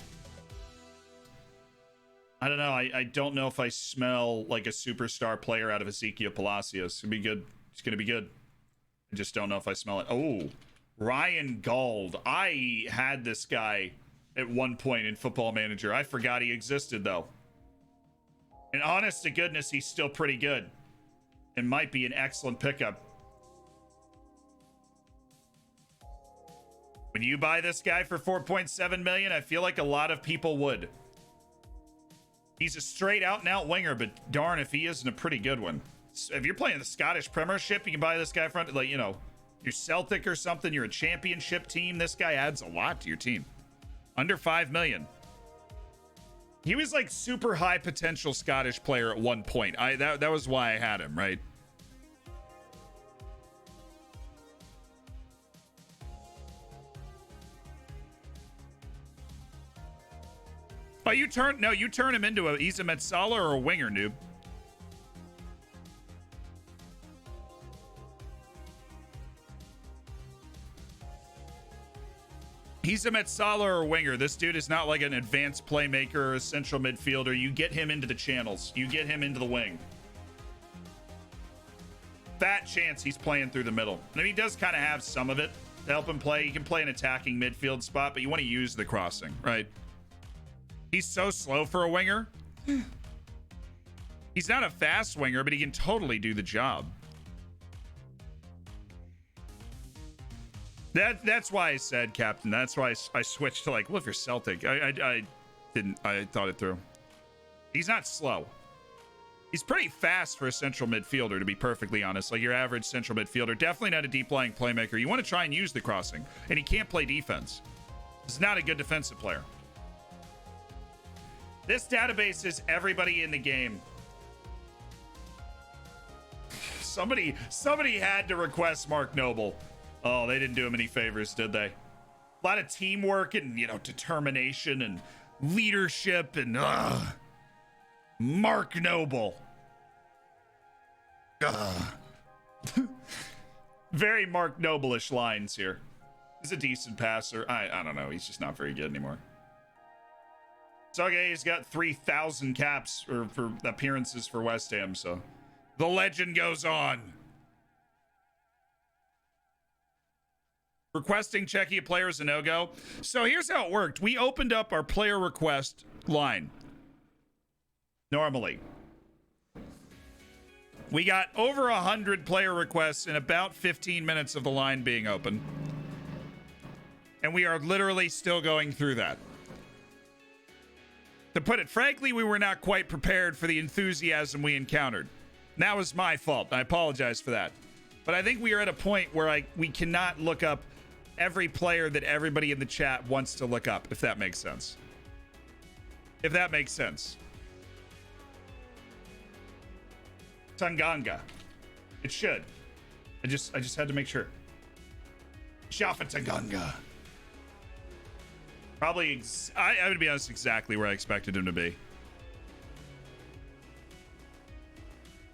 I don't know. I don't know if I smell like a superstar player out of Ezekiel Palacios. It's going to be good. It's going to be good. I just don't know if I smell it. Oh, Ryan Gauld. I had this guy at one point in Football Manager. I forgot he existed, though. And honest to goodness, he's still pretty good. It might be an excellent pickup. When you buy this guy for 4.7 million, I feel like a lot of people would. He's a straight out and out winger, but darn if he isn't a pretty good one. If you're playing the Scottish Premiership, you can buy this guy front, like, you know, you're Celtic or something, you're a championship team. This guy adds a lot to your team. Under 5 million. He was like super high potential Scottish player at one point. That was why I had him, right? Oh, you turn him into he's a Metzala or a winger, noob. He's a Metzala or a winger. This dude is not like an advanced playmaker or a central midfielder. You get him into the channels. You get him into the wing. Fat chance he's playing through the middle. I mean, he does kind of have some of it to help him play. He can play an attacking midfield spot, but you want to use the crossing, right? He's so slow for a winger. He's not a fast winger, but he can totally do the job. That's why I said captain. That's why I switched to like, well, if you're Celtic, I thought it through. He's not slow. He's pretty fast for a central midfielder, to be perfectly honest. Like your average central midfielder. Definitely not a deep lying playmaker. You want to try and use the crossing, and he can't play defense. He's not a good defensive player. This database is everybody in the game. Somebody had to request Mark Noble. Oh, they didn't do him any favors, did they? A lot of teamwork and, you know, determination and leadership and Mark Noble. Very Mark Noble-ish lines here. He's a decent passer. I don't know. He's just not very good anymore. So, okay, he's got 3,000 caps or for appearances for West Ham, so the legend goes on. Requesting Czechia players a no-go. So here's how it worked. We opened up our player request line. Normally. We got over 100 player requests in about 15 minutes of the line being open. And we are literally still going through that. To put it frankly, we were not quite prepared for the enthusiasm we encountered. That was my fault. I apologize for that. But I think we are at a point where we cannot look up every player that everybody in the chat wants to look up, if that makes sense. If that makes sense. Tanganga. It should. I just had to make sure. Shafa Tanganga. Probably, I would be honest, exactly where I expected him to be.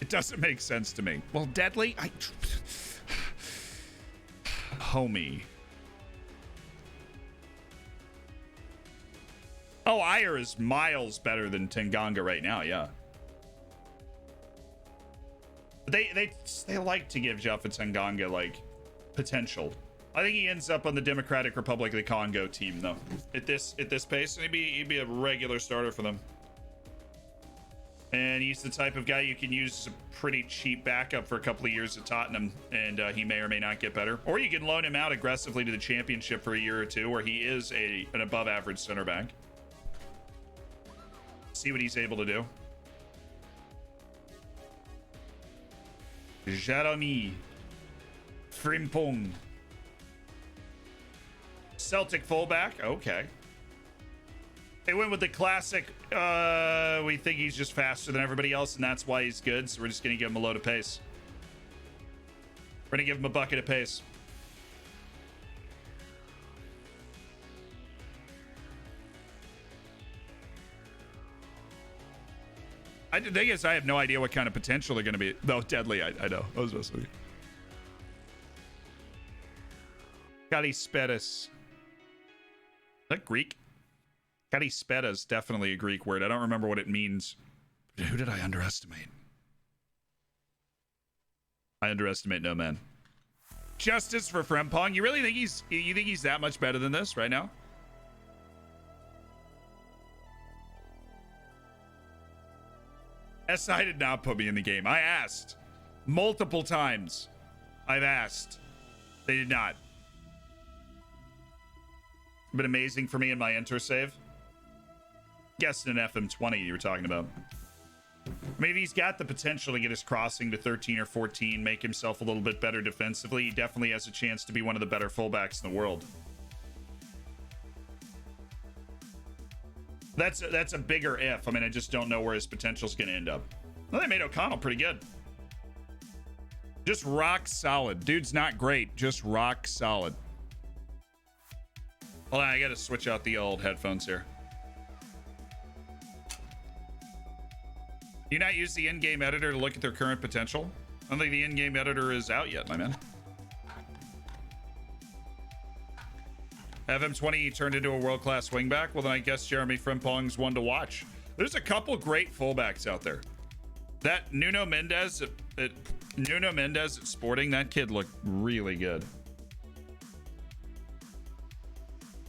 It doesn't make sense to me. Well, Deadly, homie. Oh, Ayer is miles better than Tanganga right now, yeah. They like to give Jaffa Tanganga, like, potential. I think he ends up on the Democratic Republic of the Congo team, though. At this pace, he'd be a regular starter for them. And he's the type of guy you can use as a pretty cheap backup for a couple of years at Tottenham, and he may or may not get better. Or you can loan him out aggressively to the Championship for a year or two, where he is an above-average center back. See what he's able to do. Jeremy Frimpong. Celtic fullback. Okay. They went with the classic, we think he's just faster than everybody else, and that's why he's good, so we're just going to give him a load of pace. We're gonna give him a bucket of pace. The thing is, I have no idea what kind of potential they're going to be. Though deadly, I know. I was messing with you. Kalispedis. Is that Greek? Kalispeda is definitely a Greek word. I don't remember what it means. Who did I underestimate? I underestimate no man. Justice for Frempong. You really think he's that much better than this right now? SI did not put me in the game. I asked multiple times. I've asked. They did not. It's been amazing for me in my enter save. Guessing an FM20 you were talking about. Maybe he's got the potential to get his crossing to 13 or 14, make himself a little bit better defensively. He definitely has a chance to be one of the better fullbacks in the world. That's a bigger if. I mean, I just don't know where his potential's going to end up. Well, they made O'Connell pretty good. Just rock solid. Dude's not great. Just rock solid. Hold on, I got to switch out the old headphones here. Do you not use the in-game editor to look at their current potential? I don't think the in-game editor is out yet, my man. FM20 turned into a world-class wingback. Well, then I guess Jeremy Frimpong's one to watch. There's a couple great fullbacks out there. That Nuno Mendes at Sporting, that kid looked really good.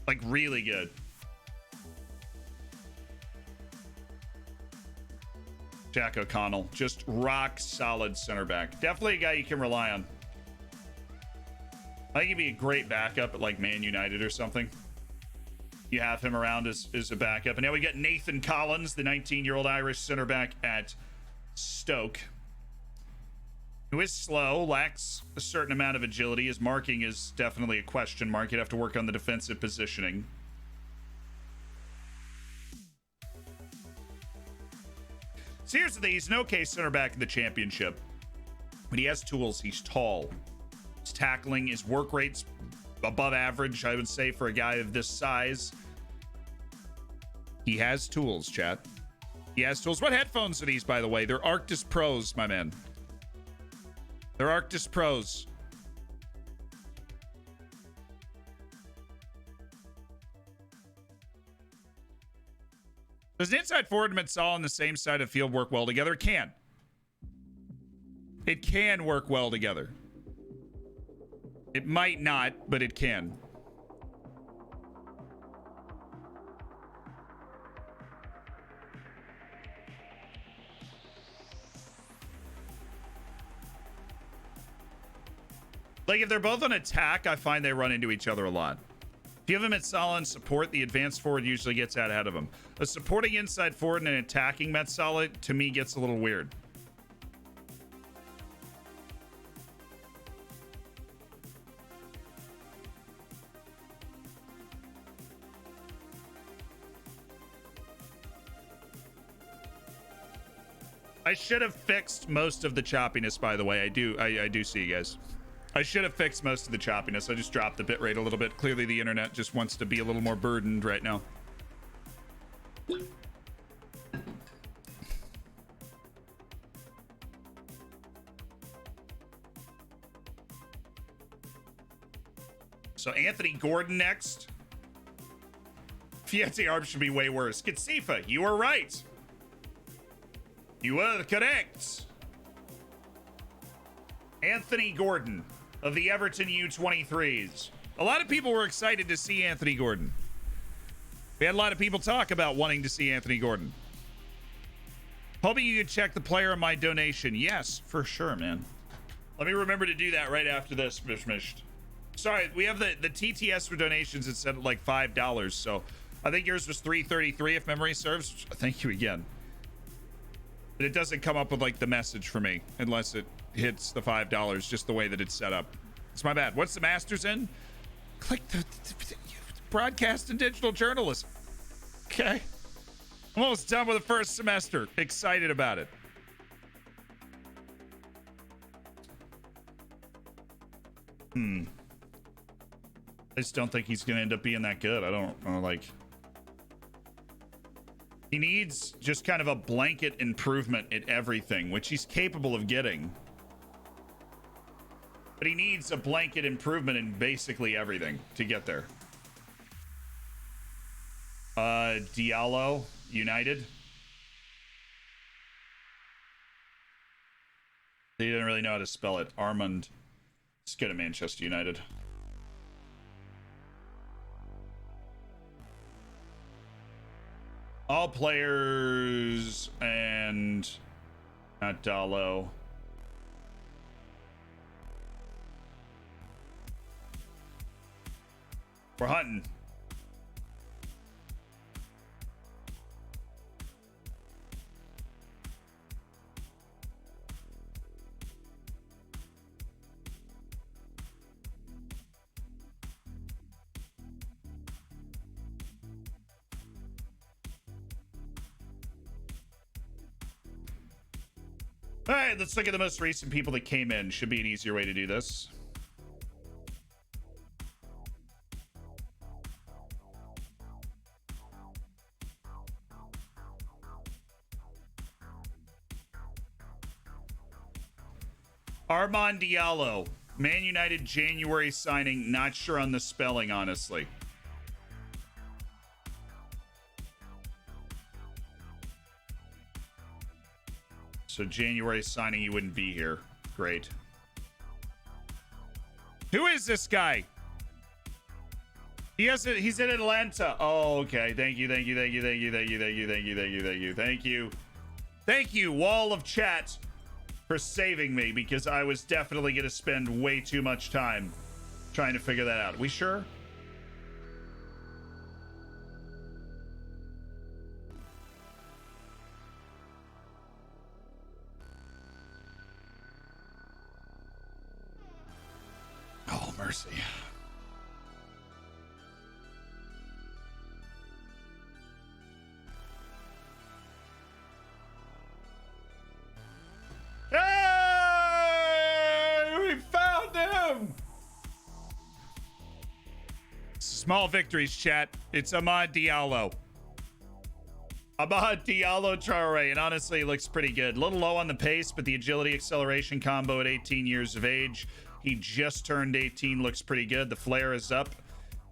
Like, really good. Jack O'Connell, just rock solid center back. Definitely a guy you can rely on. I think he'd be a great backup at like Man United or something. You have him around as a backup. And now we got Nathan Collins, the 19-year-old Irish center back at Stoke, who is slow, lacks a certain amount of agility. His marking is definitely a question mark. He'd have to work on the defensive positioning. So here's the thing. He's an okay center back in the championship, but he has tools. He's tall. His tackling, his work rate's above average, I would say, for a guy of this size. He has tools, chat. He has tools. What headphones are these, by the way? They're Arctis Pros, my man. They're Arctis Pros. Does an inside forward and Metsal on the same side of field work well together? It can. It can work well together. It might not, but it can. Like, if they're both on attack, I find they run into each other a lot. If you have him at solid support, the advanced forward usually gets out ahead of him. A supporting inside forward and an attacking Metsala, to me, gets a little weird. I should have fixed most of the choppiness, by the way. I do see you guys. I should have fixed most of the choppiness. I just dropped the bitrate a little bit. Clearly the internet just wants to be a little more burdened right now. So Anthony Gordon next. Fiat arms should be way worse. Katsifa, you are right. You are correct. Anthony Gordon of the Everton U23s. A lot of people were excited to see Anthony Gordon. We had a lot of people talk about wanting to see Anthony Gordon. Hoping you could check the player on my donation. Yes, for sure, man. Let me remember to do that right after this, Mishmished. Sorry, we have the TTS for donations. It's set at like $5, so I think yours was $3.33 if memory serves. Thank you again. But it doesn't come up with like the message for me unless it hits the $5, just the way that it's set up. It's my bad. What's the master's in? Click the broadcast and digital journalism. Okay. I'm almost done with the first semester. Excited about it. I just don't think he's going to end up being that good. I don't know, like... He needs just kind of a blanket improvement at everything, which he's capable of getting. But he needs a blanket improvement in basically everything to get there. Diallo, United. He didn't really know how to spell it. Armand. Let's go to Manchester United. All players and not Dallo. We're hunting. All right, let's look at the most recent people that came in. Should be an easier way to do this. Armand Diallo, Man United January signing. Not sure on the spelling, honestly. So January signing, he wouldn't be here. Great. Who is this guy? He's in Atlanta. Oh, okay. Thank you. Thank you, wall of chat, for saving me, because I was definitely going to spend way too much time trying to figure that out. We sure? Oh, mercy. Hey! We found him! Small victories, chat. It's Amad Diallo. Amad Diallo Traore, and honestly, he looks pretty good. A little low on the pace, but the agility acceleration combo at 18 years of age. He just turned 18, looks pretty good. The flair is up.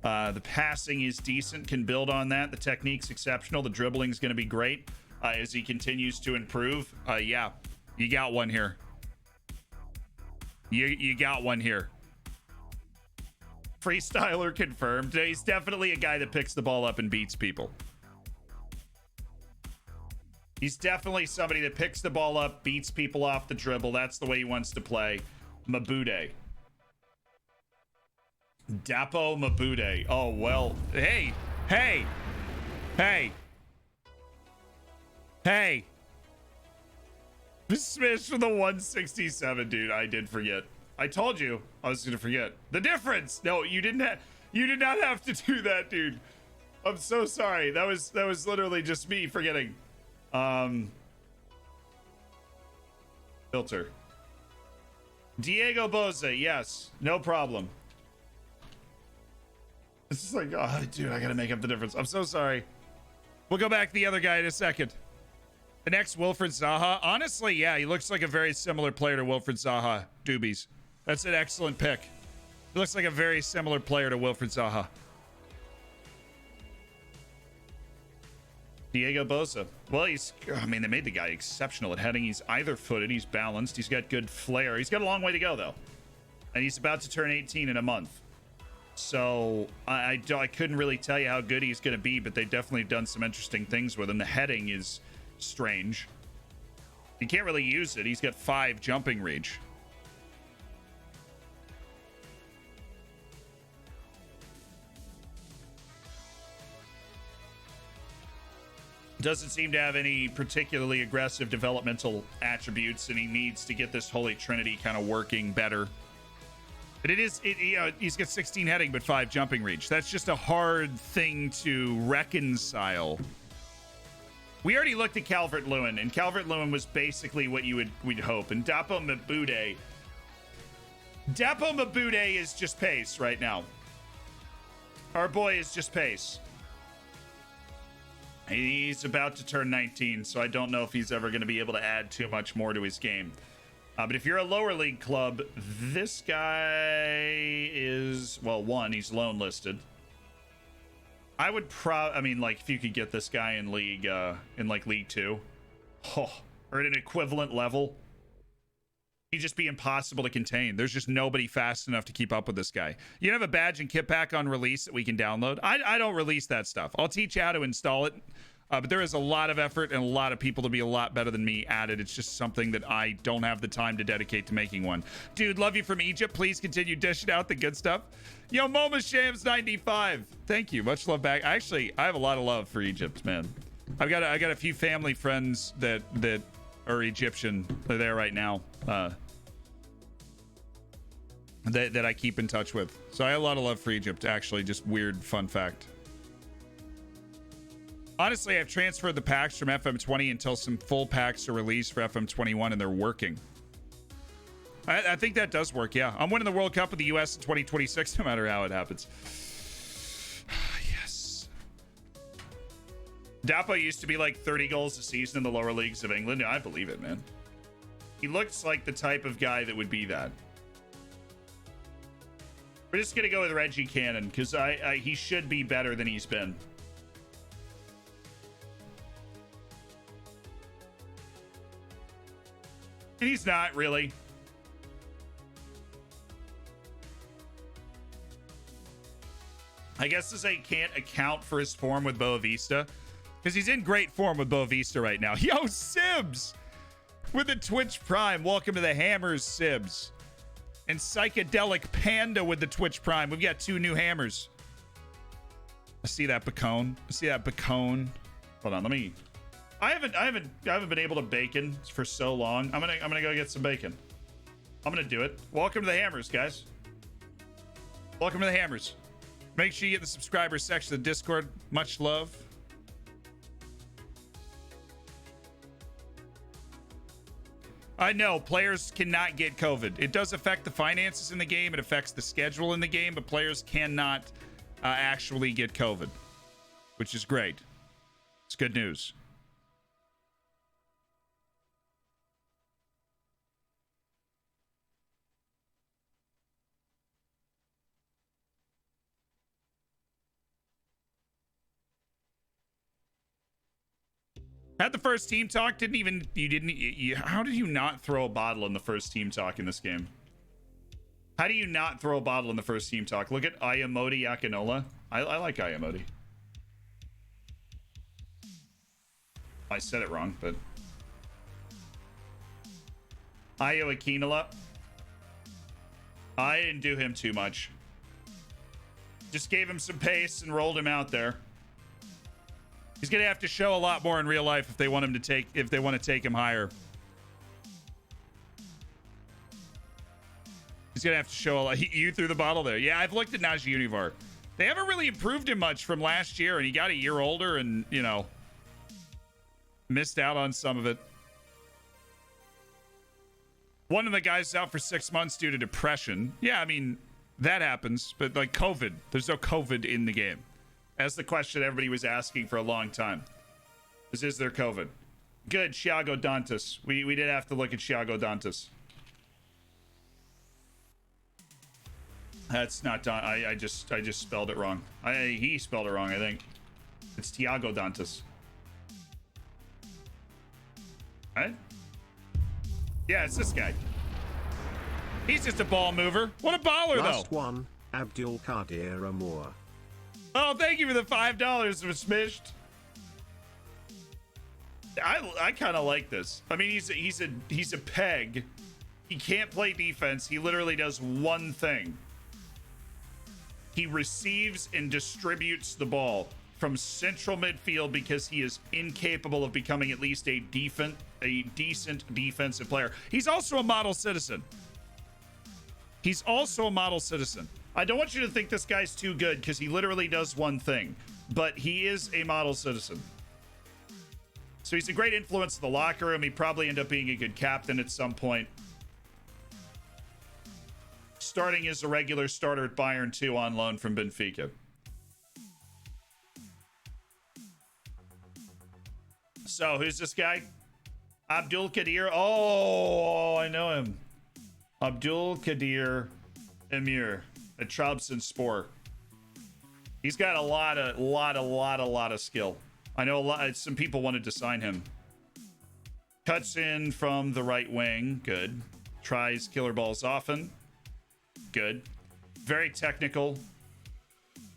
The passing is decent, can build on that. The technique's exceptional. The dribbling's going to be great as he continues to improve. Yeah, you got one here. You got one here. Freestyler confirmed. He's definitely a guy that picks the ball up and beats people. He's definitely somebody that picks the ball up, beats people off the dribble. That's the way he wants to play. Mabude. Dapo Mabude. Oh, well. Hey. Smash for the 167, dude. I did forget. I told you I was gonna forget. The difference. No, you did not have to do that, dude. I'm so sorry. That was literally just me forgetting. Filter. Diego Boza, yes, no problem. It's just like, oh, dude, I gotta make up the difference. I'm so sorry. We'll go back to the other guy in a second. The next, Wilfried Zaha. Honestly, yeah, he looks like a very similar player to Wilfried Zaha. Doobies. That's an excellent pick. He looks like a very similar player to Wilfried Zaha. Diego Boza. Well, they made the guy exceptional at heading. He's either-footed. He's balanced. He's got good flair. He's got a long way to go, though. And he's about to turn 18 in a month. So I couldn't really tell you how good he's going to be, but they've definitely done some interesting things with him. The heading is strange. You can't really use it. He's got 5 jumping reach. Doesn't seem to have any particularly aggressive developmental attributes, and he needs to get this Holy Trinity kind of working better. But he's got 16 heading, but 5 jumping reach. That's just a hard thing to reconcile. We already looked at Calvert-Lewin, and Calvert-Lewin was basically what we'd hope. And Dapo Mabude Depo Mabude is just pace right now. Our boy is just pace. He's about to turn 19, so I don't know if he's ever going to be able to add too much more to his game. But if you're a lower league club, this guy is, well, one, he's loan listed. I would I mean, like, if you could get this guy in league, League 2, or at an equivalent level, he'd just be impossible to contain. There's just nobody fast enough to keep up with this guy. You have a badge and kit pack on release that we can download. I don't release that stuff. I'll teach you how to install it. But there is a lot of effort and a lot of people to be a lot better than me at it. It's just something that I don't have the time to dedicate to making one. Dude, love you from Egypt. Please continue dishing out the good stuff. Yo, Moma Shams 95. Thank you. Much love back. Actually, I have a lot of love for Egypt, man. I got a few family friends that are Egyptian. They're there right now. That I keep in touch with. So I have a lot of love for Egypt, actually. Just weird fun fact. Honestly, I've transferred the packs from FM20 until some full packs are released for FM21, and they're working. I think that does work, yeah. I'm winning the World Cup with the US in 2026, no matter how it happens. Yes. Dapo used to be like 30 goals a season in the lower leagues of England. Yeah, I believe it, man. He looks like the type of guy that would be that. We're just going to go with Reggie Cannon, because he should be better than he's been. He's not really. I guess as I can't account for his form with Boa Vista, because he's in great form with Boa Vista right now. Yo, Sibs with the Twitch Prime. Welcome to the Hammers, Sibs. And Psychedelic Panda with the Twitch Prime. We've got 2 new hammers. I see that Bacone. Hold on, let me. I haven't been able to bacon for so long. I'm gonna go get some bacon. I'm gonna do it. Welcome to the Hammers, guys. Welcome to the Hammers. Make sure you get the subscribers section of the Discord. Much love. I know players cannot get COVID. It does affect the finances in the game. It affects the schedule in the game, but players cannot actually get COVID, which is great. It's good news. Had the first team talk, how did you not throw a bottle in the first team talk in this game? How do you not throw a bottle in the first team talk? Look at Ayamoti Akinola. I like Ayamoti. I said it wrong, but Ayo Akinola. I didn't do him too much. Just gave him some pace and rolled him out there. He's gonna have to show a lot more in real life if they want him to take him higher. He's gonna have to show a lot. You threw the bottle there. Yeah, I've looked at Najee Univar. They haven't really improved him much from last year, and he got a year older, and missed out on some of it. One of the guys is out for 6 months due to depression. Yeah, I mean that happens, but like COVID, there's no COVID in the game. That's the question everybody was asking for a long time. Is there COVID? Good, Thiago Dantas. We did have to look at Thiago Dantas. That's not Don. I just spelled it wrong. He spelled it wrong, I think. It's Thiago Dantas. Right? Yeah, it's this guy. He's just a ball mover. What a baller, though. Last one, Abdul Qadir Amour. Oh, thank you for the $5 for Smished. I kind of like this. I mean, he's a peg. He can't play defense. He literally does one thing. He receives and distributes the ball from central midfield because he is incapable of becoming at least a decent defensive player. He's also a model citizen. I don't want you to think this guy's too good because he literally does one thing, but he is a model citizen. So he's a great influence in the locker room. He probably end up being a good captain at some point. starting as a regular starter at Bayern 2 on loan from Benfica. So, who's this guy? Abdulkadir. Oh, I know him. Abdulkadir Emir at Trabzonspor. He's got a lot of skill. I know some people wanted to sign him. Cuts in from the right wing. Good. Tries killer balls often. Good. Very technical.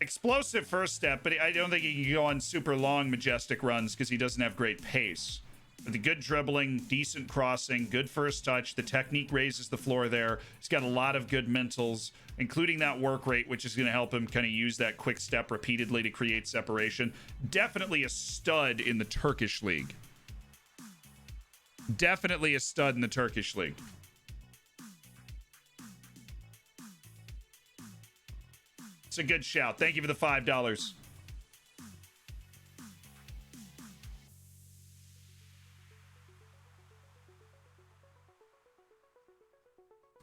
Explosive first step, but I don't think he can go on super long, majestic runs because he doesn't have great pace. But the good dribbling, decent crossing, good first touch. The technique raises the floor there. He's got a lot of good mentals, including that work rate, which is going to help him kind of use that quick step repeatedly to create separation. Definitely a stud in the Turkish league. Definitely a stud in the Turkish league. It's a good shout. Thank you for the $5.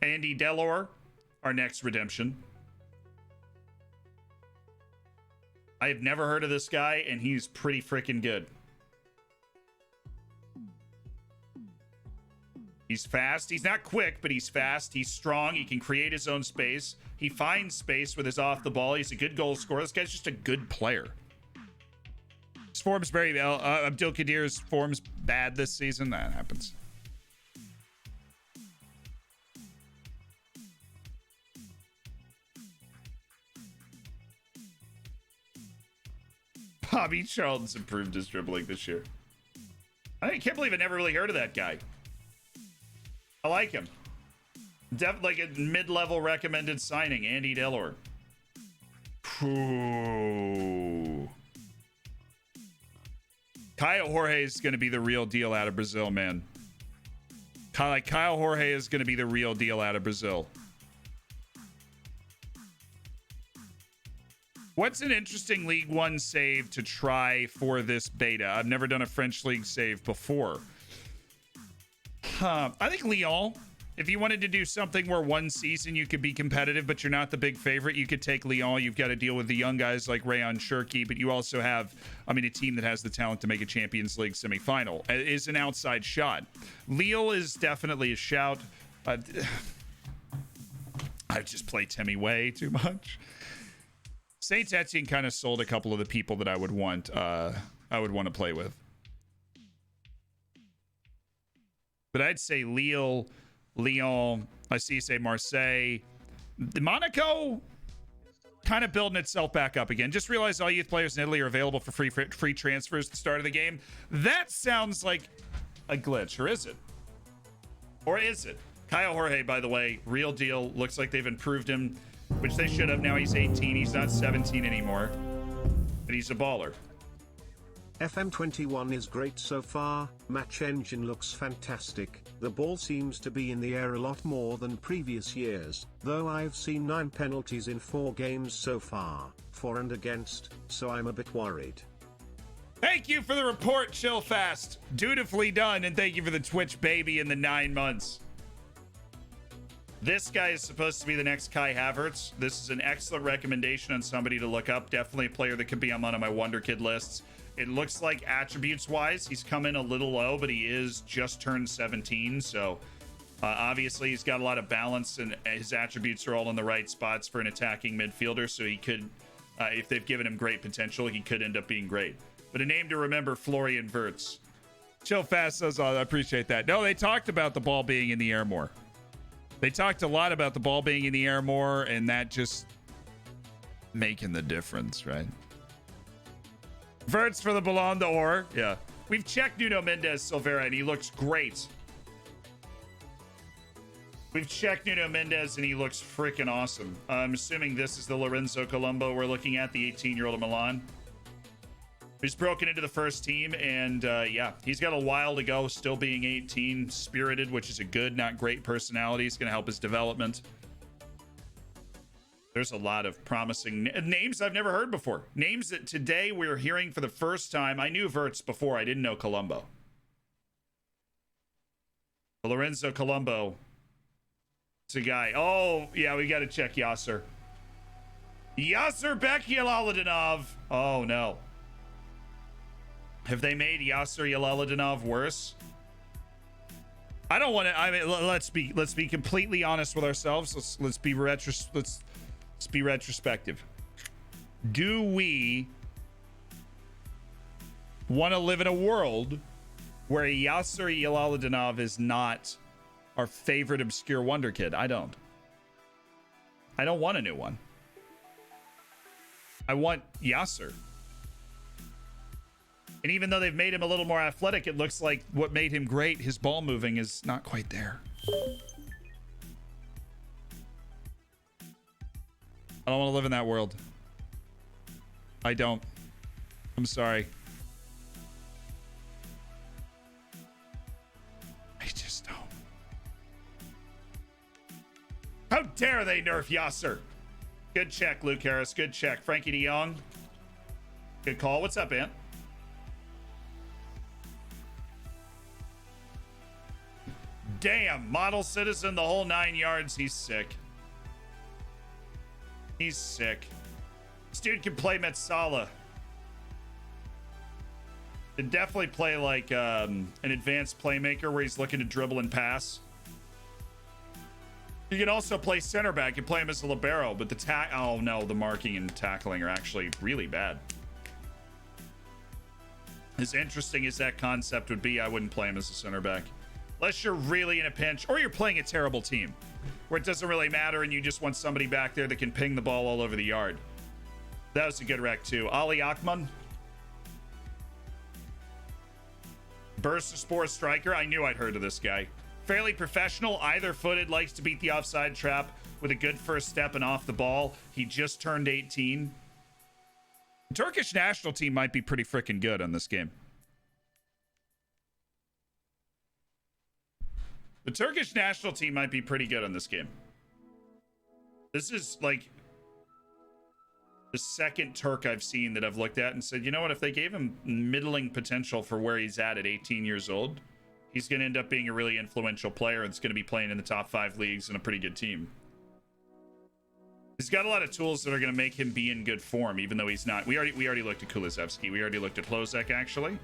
Andy Delor, our next redemption. I have never heard of this guy, and he's pretty freaking good. He's fast. He's not quick, but he's fast. He's strong. He can create his own space. He finds space with his off the ball. He's a good goal scorer. This guy's just a good player. His form's very well. Abdulkadir's form's bad this season. That happens. Bobby Charlton's improved his dribbling this year. I can't believe I never really heard of that guy. I like him. Definitely like a mid-level recommended signing, Andy Delor. Ooh. Kyle Jorge is going to be the real deal out of Brazil, man. Kyle Jorge is going to be the real deal out of Brazil. What's an interesting League One save to try for this beta? I've never done a French League save before. I think Lyon. If you wanted to do something where one season you could be competitive, but you're not the big favorite, you could take Lyon. You've got to deal with the young guys like Rayon Cherki, but you also have, a team that has the talent to make a Champions League semifinal. It is an outside shot. Lille is definitely a shout. I just play Timmy way too much. Saint Etienne kind of sold a couple of the people that I would want to play with. But I'd say Lille, Lyon, I see you say Marseille. Monaco kind of building itself back up again. Just realized all youth players in Italy are available for free transfers at the start of the game. That sounds like a glitch, or is it? Or is it? Kyle Jorge, by the way, real deal. Looks like they've improved him, which they should have. Now he's 18. He's not 17 anymore. But he's a baller. FM21 is great so far. Match engine looks fantastic. The ball seems to be in the air a lot more than previous years, though I've seen 9 penalties in 4 games so far, for and against, so I'm a bit worried. Thank you for the report, Chill Fast. Dutifully done, and thank you for the Twitch baby in the 9 months. This guy is supposed to be the next Kai Havertz. This is an excellent recommendation on somebody to look up. Definitely a player that could be on one of my Wonderkid lists. It looks like attributes-wise, he's come in a little low, but he is just turned 17. So obviously he's got a lot of balance, and his attributes are all in the right spots for an attacking midfielder. So he could, if they've given him great potential, he could end up being great. But a name to remember, Florian Wirtz. Chill Fast says, I appreciate that. No, they talked about the ball being in the air more. They talked a lot about the ball being in the air more, and that just making the difference, right? Verts for the Ballon d'Or. Yeah. We've checked Nuno Mendes Silveira, and he looks great. We've checked Nuno Mendes, and he looks freaking awesome. I'm assuming this is the Lorenzo Colombo we're looking at, the 18-year-old of Milan. He's broken into the first team, and yeah, he's got a while to go, still being 18, spirited, which is a good, not great personality. It's going to help his development. There's a lot of promising names I've never heard before. Names that today we're hearing for the first time. I knew Wirtz before. I didn't know Colombo. Lorenzo Colombo It's a guy. Oh, yeah, we got to check Yasser. Yasser Bekyaladinov. Oh, no. Have they made Yasser Yalaladinov worse? I don't want to. I mean, let's be completely honest with ourselves. Let's be retrospective. Do we want to live in a world where Yasser Yalaladinov is not our favorite obscure Wonderkid? I don't want a new one. I want Yasser. And even though they've made him a little more athletic, it looks like what made him great, his ball moving, is not quite there. I don't want to live in that world. I don't. I'm sorry. I just don't. How dare they nerf Yasser? Good check, Luke Harris. Good check. Frankie DeYoung. Good call. What's up, Ant? Damn, model citizen, the whole 9 yards. He's sick. He's sick. This dude can play Metsala. Can definitely play like an advanced playmaker where he's looking to dribble and pass. You can also play center back. You play him as a libero, but oh no, the marking and tackling are actually really bad. As interesting as that concept would be, I wouldn't play him as a center back. Unless you're really in a pinch, or you're playing a terrible team, where it doesn't really matter and you just want somebody back there that can ping the ball all over the yard. That was a good rec too. Ali Akman. Bursaspor striker. I knew I'd heard of this guy. Fairly professional, either-footed, likes to beat the offside trap with a good first step and off the ball. He just turned 18. The Turkish national team might be pretty freaking good on this game. The Turkish national team might be pretty good on this game. This is like the second Turk I've seen that I've looked at and said, you know what, if they gave him middling potential for where he's at 18 years old, he's going to end up being a really influential player and it's going to be playing in the top 5 leagues and a pretty good team. He's got a lot of tools that are going to make him be in good form, even though he's not. We already looked at Kulusevski. We already looked at Hlozek, actually.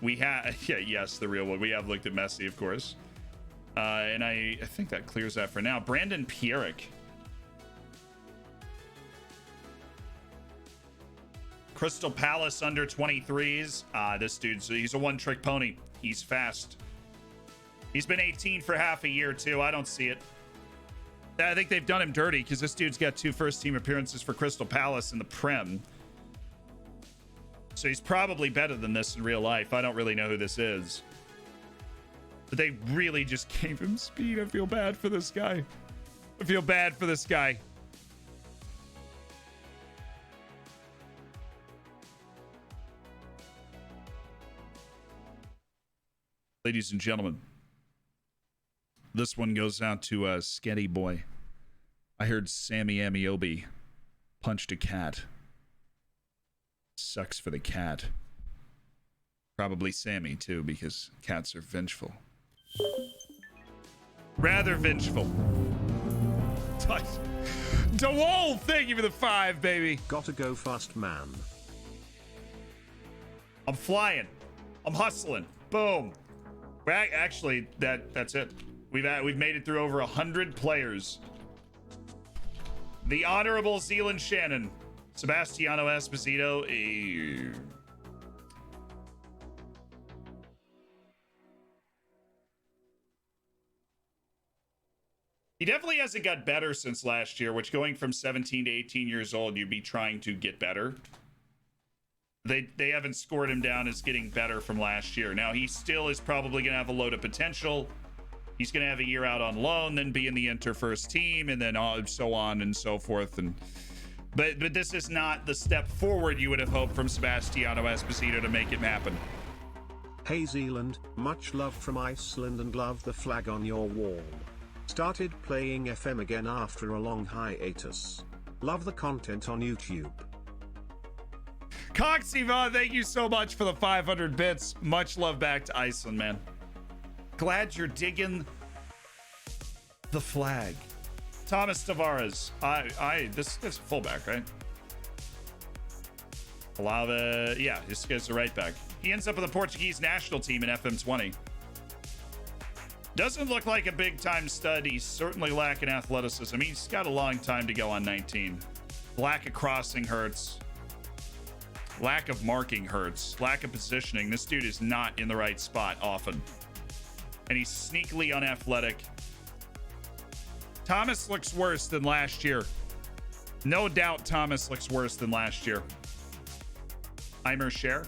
We have, yeah, yes, the real one. We have looked at Messi, of course. And I think that clears that for now. Brandon Pierrick. Crystal Palace under 23s. This dude's, he's a one-trick pony. He's fast. He's been 18 for half a year, too. I don't see it. I think they've done him dirty because this dude's got 2 first-team appearances for Crystal Palace in the Prem. So he's probably better than this in real life. I don't really know who this is. But they really just gave him speed. I feel bad for this guy. I feel bad for this guy. Ladies and gentlemen, this one goes out to Sketty Boy. I heard Sammy Amiobi punched a cat. Sucks for the cat. Probably Sammy, too, because cats are vengeful. Rather vengeful. DeWolf, thank you for the 5, baby. Gotta go fast, man. I'm flying. I'm hustling. Boom. Actually, that's it. We've made it through over 100 players. The Honorable Zealand Shannon. Sebastiano Esposito. He definitely hasn't got better since last year, which going from 17 to 18 years old, you'd be trying to get better. They haven't scored him down as getting better from last year. Now, he still is probably going to have a load of potential. He's going to have a year out on loan, then be in the Inter first team, and then so on and so forth. But this is not the step forward you would have hoped from Sebastiano Esposito to make it happen. Hey Zealand, much love from Iceland and love the flag on your wall. Started playing FM again after a long hiatus. Love the content on YouTube. Coxiva, thank you so much for the 500 bits. Much love back to Iceland, man. Glad you're digging the flag. Thomas Tavares. This is a fullback, right? Olave, yeah, this guy's a right back. He ends up with the Portuguese national team in FM20. Doesn't look like a big-time stud. He's certainly lacking athleticism. He's got a long time to go on 19. Lack of crossing hurts. Lack of marking hurts. Lack of positioning. This dude is not in the right spot often. And he's sneakily unathletic. Thomas looks worse than last year. No doubt Thomas looks worse than last year. Eimer Share.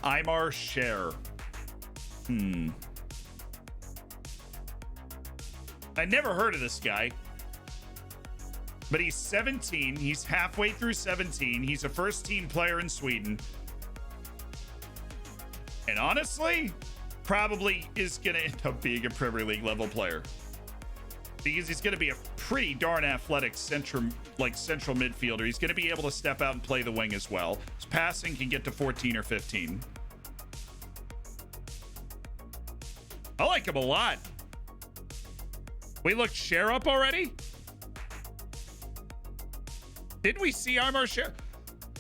Aymar Share. I never heard of this guy. But he's 17. He's halfway through 17. He's a first-team player in Sweden. And honestly, probably is going to end up being a Premier League level player. Because he's going to be a pretty darn athletic central midfielder. He's going to be able to step out and play the wing as well. His passing can get to 14 or 15. I like him a lot. We looked Share up already? Didn't we see Armor Share?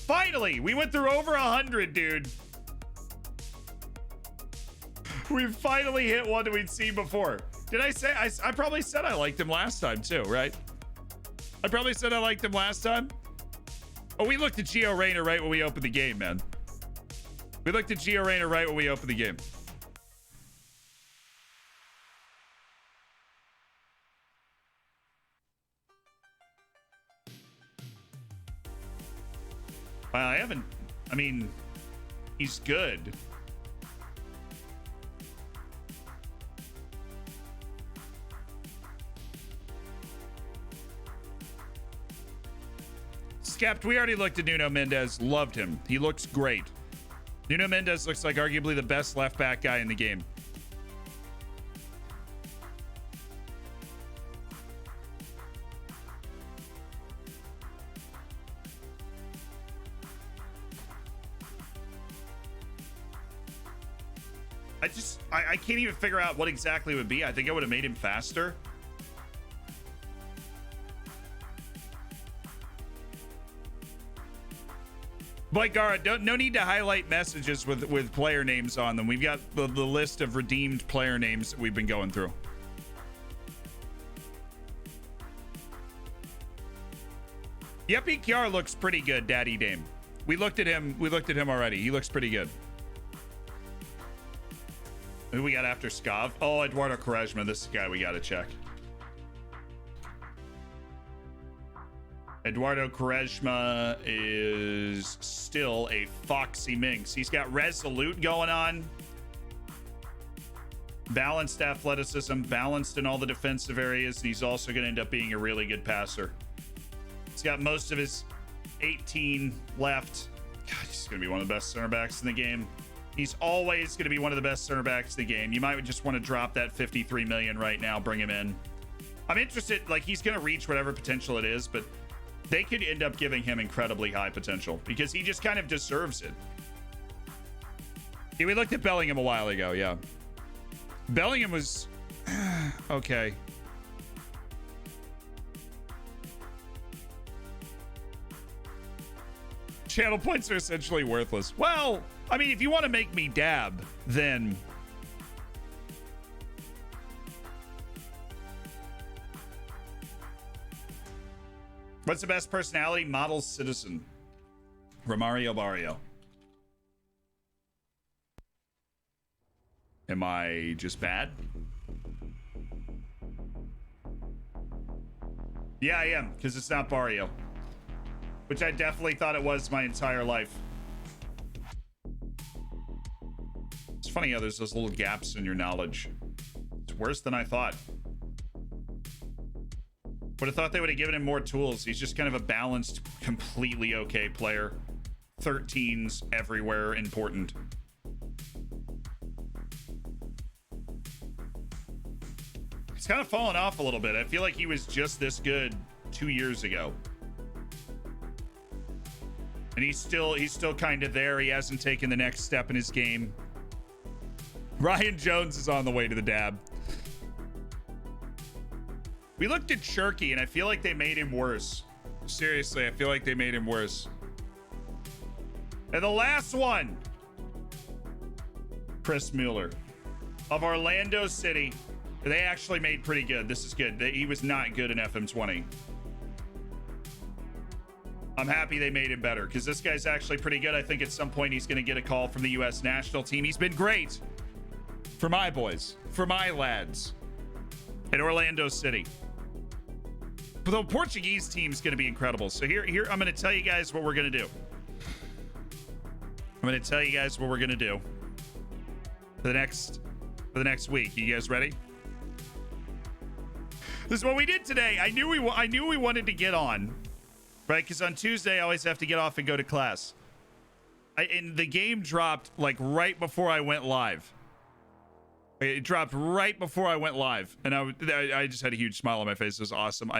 Finally, we went through over 100, dude. We finally hit one that we'd seen before. Did I say? I probably said I liked him last time too, right? I probably said I liked him last time. Oh, we looked at Gio Reyna right when we opened the game, man. We looked at Gio Reyna right when we opened the game. Wow, I mean, he's good. Skept, we already looked at Nuno Mendes. Loved him. He looks great. Nuno Mendes looks like arguably the best left back guy in the game. I can't even figure out what exactly it would be. I think I would have made him faster. But Gara, no need to highlight messages with player names on them. We've got the list of redeemed player names that we've been going through. Yepi Kiar looks pretty good, Daddy Dame. We looked at him already. He looks pretty good. Who we got after Skav? Oh, Eduardo Quaresma. This is the guy we got to check. Eduardo Quaresma is still a foxy minx. He's got resolute going on. Balanced athleticism, balanced in all the defensive areas. And he's also going to end up being a really good passer. He's got most of his 18 left. God, he's going to be one of the best center backs in the game. He's always going to be one of the best center backs in the game. You might just want to drop that 53 million right now, bring him in. I'm interested, like he's going to reach whatever potential it is, but they could end up giving him incredibly high potential because he just kind of deserves it. Yeah, we looked at Bellingham a while ago, yeah. Bellingham was okay. Channel points are essentially worthless. Well, I mean, if you want to make me dab, then what's the best personality? Model citizen. Romario Barrio. Am I just bad? Yeah, I am, because it's not Barrio. Which I definitely thought it was my entire life. It's funny how there's those little gaps in your knowledge. It's worse than I thought. Would have thought they would have given him more tools. He's just kind of a balanced, completely okay player. 13s everywhere, important. He's kind of fallen off a little bit. I feel like he was just this good 2 years ago. And he's still kind of there. He hasn't taken the next step in his game. Ryan Jones is on the way to the dab. We looked at Shirky, and I feel like they made him worse. Seriously, I feel like they made him worse. And the last one, Chris Mueller of Orlando City. They actually made pretty good. This is good. He was not good in FM20. I'm happy they made him better because this guy's actually pretty good. I think at some point he's going to get a call from the U.S. national team. He's been great for my boys, for my lads in Orlando City. But the Portuguese team's going to be incredible. So here, I'm going to tell you guys what we're going to do. I'm going to tell you guys what we're going to do for the next week. You guys ready? This is what we did today. I knew we wanted to get on. Right, because on Tuesday I always have to get off and go to class. And the game dropped like right before I went live. It dropped right before I went live, and I just had a huge smile on my face. It was awesome.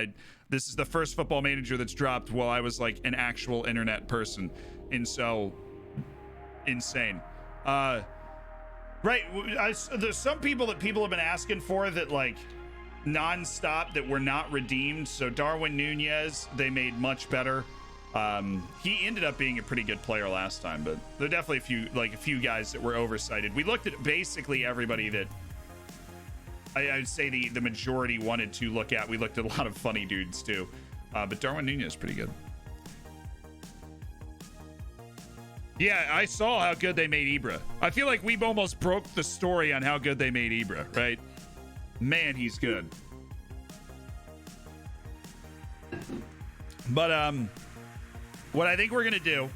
This is the first Football Manager that's dropped while I was like an actual internet person, and so insane. Right, there's some people that people have been asking for that like non-stop that were not redeemed. So Darwin Nunez, they made much better. He ended up being a pretty good player last time, but there are definitely a few guys that were oversighted. We looked at basically everybody that I'd say the majority wanted to look at. We looked at a lot of funny dudes too, but Darwin Nunez is pretty good. Yeah, I saw how good they made Ibra. I feel like we've almost broke the story on how good they made Ibra, right? Man, he's good. But what I think we're gonna do,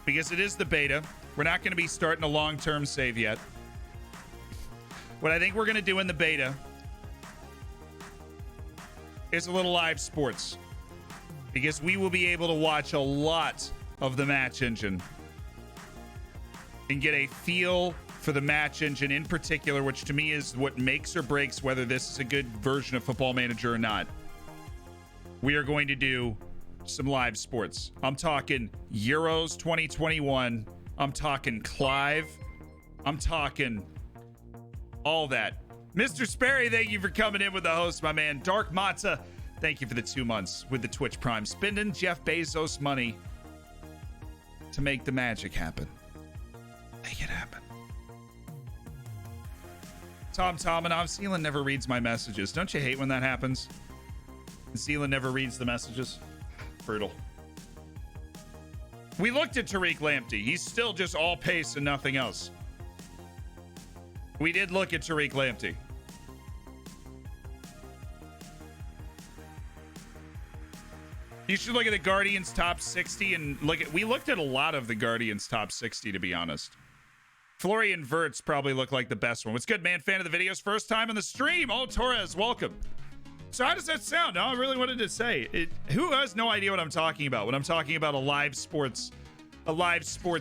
because it is the beta, we're not gonna be starting a long-term save yet. What I think we're gonna do in the beta is a little live sports, because we will be able to watch a lot of the match engine and get a feel for the match engine in particular, which to me is what makes or breaks whether this is a good version of Football Manager or not. We are going to do some live sports. I'm talking Euros 2021. I'm talking Clive. I'm talking all that. Mr. Sperry, thank you for coming in with the host, my man. Dark Matza, thank you for the 2 months with the Twitch Prime. Spending Jeff Bezos money to make the magic happen. Make it happen. Tom Tomanov, Zealand never reads my messages. Don't you hate when that happens? Zealand never reads the messages. Brutal. We looked at Tariq Lamptey. He's still just all pace and nothing else. We did look at Tariq Lamptey. You should look at the Guardians top 60 and we looked at a lot of the Guardians top 60, to be honest. Florian Wirtz probably looked like the best one. What's good, man? Fan of the videos. First time on the stream. Oh, Torres, welcome. So how does that sound? No, I really wanted to say it. Who has no idea what I'm talking about when I'm talking about a live sports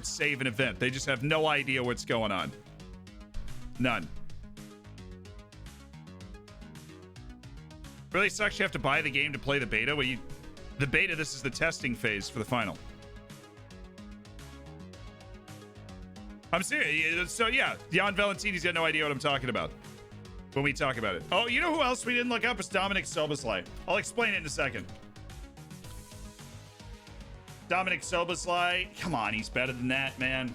save and event? They just have no idea what's going on. None. Really sucks you have to buy the game to play the beta. The beta, this is the testing phase for the final. I'm serious. So yeah, Jan Valentini's got no idea what I'm talking about when we talk about it. Oh, you know who else we didn't look up is Dominic Soboslai. I'll explain it in a second. Dominic Soboslai, come on, he's better than that, man.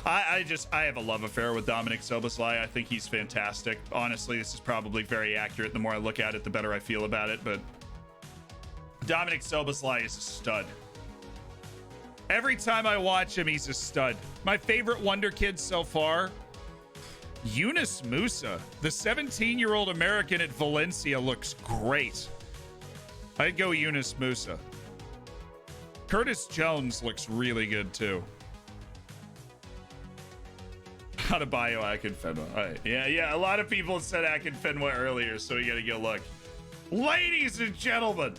I have a love affair with Dominic Soboslai. I think he's fantastic. Honestly, this is probably very accurate. The more I look at it, the better I feel about it. But Dominic Soboslai is a stud. Every time I watch him, he's a stud. My favorite Wonderkid so far, Yunus Musa. The 17-year-old American at Valencia looks great. I'd go Yunus Musa. Curtis Jones looks really good too. How to bio Akinfenwa. All right. Yeah. A lot of people said Akinfenwa earlier, so we gotta go look. Ladies and gentlemen,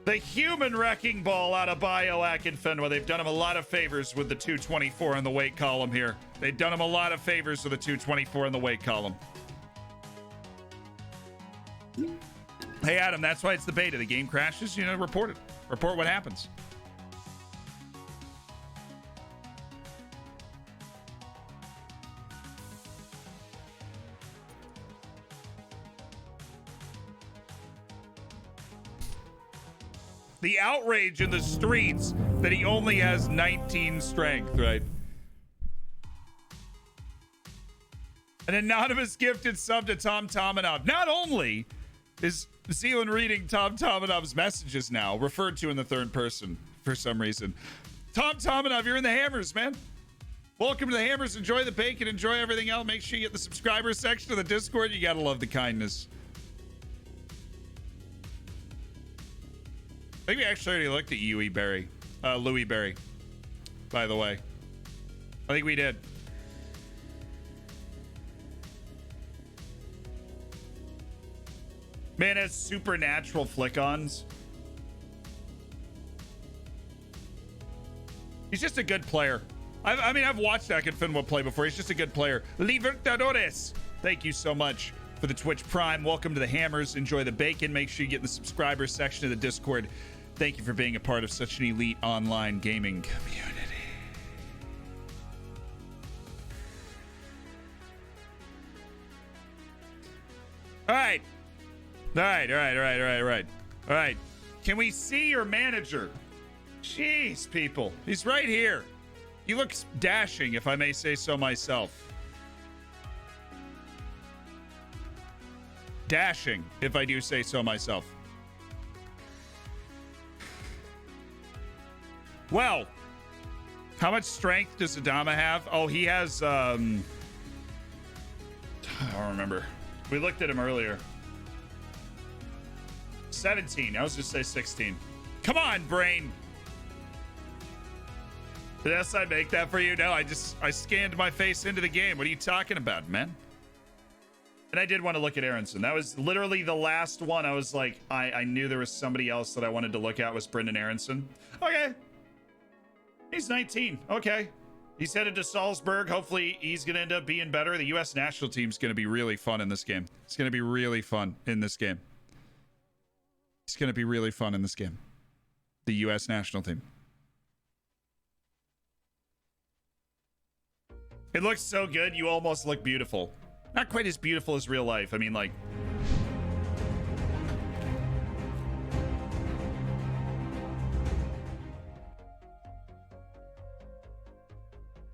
the human wrecking ball out of Bio Akinfenwa. They've done him a lot of favors with the 224 in the weight column here. They've done him a lot of favors with the 224 in the weight column. Hey, Adam, that's why it's the beta. The game crashes, report it. Report what happens. The outrage in the streets that he only has 19 strength, right? An anonymous gifted sub to Tom Tominov. Not only is Zealand reading Tom Tominov's messages now, referred to in the third person for some reason. Tom Tominov, you're in the Hammers, man. Welcome to the Hammers. Enjoy the bacon. Enjoy everything else. Make sure you get the subscriber section of the Discord. You gotta love the kindness. I think we actually already looked at Louis Berry, by the way. I think we did. Man has supernatural flick-ons. He's just a good player. I've watched Akinfinwa play before. He's just a good player. Libertadores. Thank you so much for the Twitch Prime. Welcome to the Hammers. Enjoy the bacon. Make sure you get in the subscriber section of the Discord. Thank you for being a part of such an elite online gaming community. All right. All right. Can we see your manager? Jeez, people. He's right here. He looks dashing, if I may say so myself. Dashing, if I do say so myself. Well, how much strength does Adama have? Oh, he has, I don't remember. We looked at him earlier. 17. I was just say 16. Come on, brain. Did SI make that for you? No, I scanned my face into the game. What are you talking about, man? And I did want to look at Aronson. That was literally the last one. I was like, I knew there was somebody else that I wanted to look at was Brendan Aronson. Okay. He's 19. Okay. He's headed to Salzburg. Hopefully he's going to end up being better. The U.S. national team's going to be really fun in this game. It's going to be really fun in this game. It's going to be really fun in this game. The U.S. national team. It looks so good. You almost look beautiful. Not quite as beautiful as real life. I mean, like...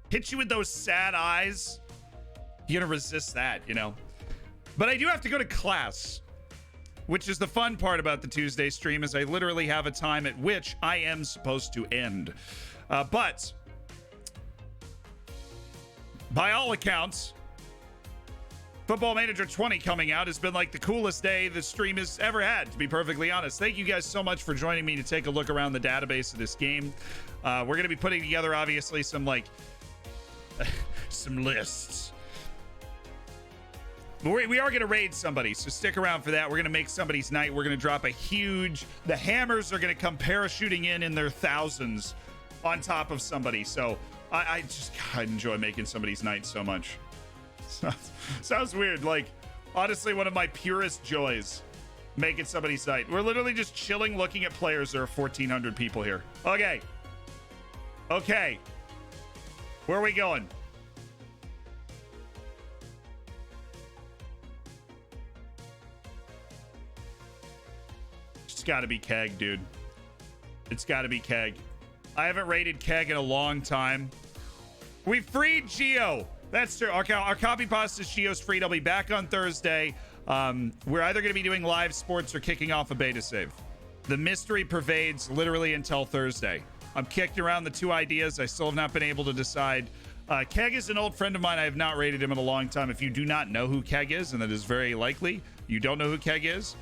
hit you with those sad eyes. You're gonna resist that, you know. But I do have to go to class, which is the fun part about the Tuesday stream, is I literally have a time at which I am supposed to end. But by all accounts, Football Manager 20 coming out has been like the coolest day the stream has ever had, to be perfectly honest. Thank you guys so much for joining me to take a look around the database of this game. We're going to be putting together, obviously, some like some lists. We are going to raid somebody, so stick around for that. We're going to make somebody's night. We're going to drop a huge... the Hammers are going to come parachuting in their thousands on top of somebody. So I enjoy making somebody's night so much. Sounds weird. Like, honestly, one of my purest joys, making somebody's night. We're literally just chilling, looking at players. There are 1,400 people here. Okay. Where are we going? It's got to be Keg, dude. It's got to be Keg. I haven't rated Keg in a long time. We freed Geo. That's true. Our copy pasta is Geo's freed. I'll be back on Thursday. We're either going to be doing live sports or kicking off a beta save. The mystery pervades literally until Thursday. I'm kicking around the two ideas. I still have not been able to decide. Keg is an old friend of mine. I have not rated him in a long time. If you do not know who Keg is, and that is very likely, you don't know who Keg is,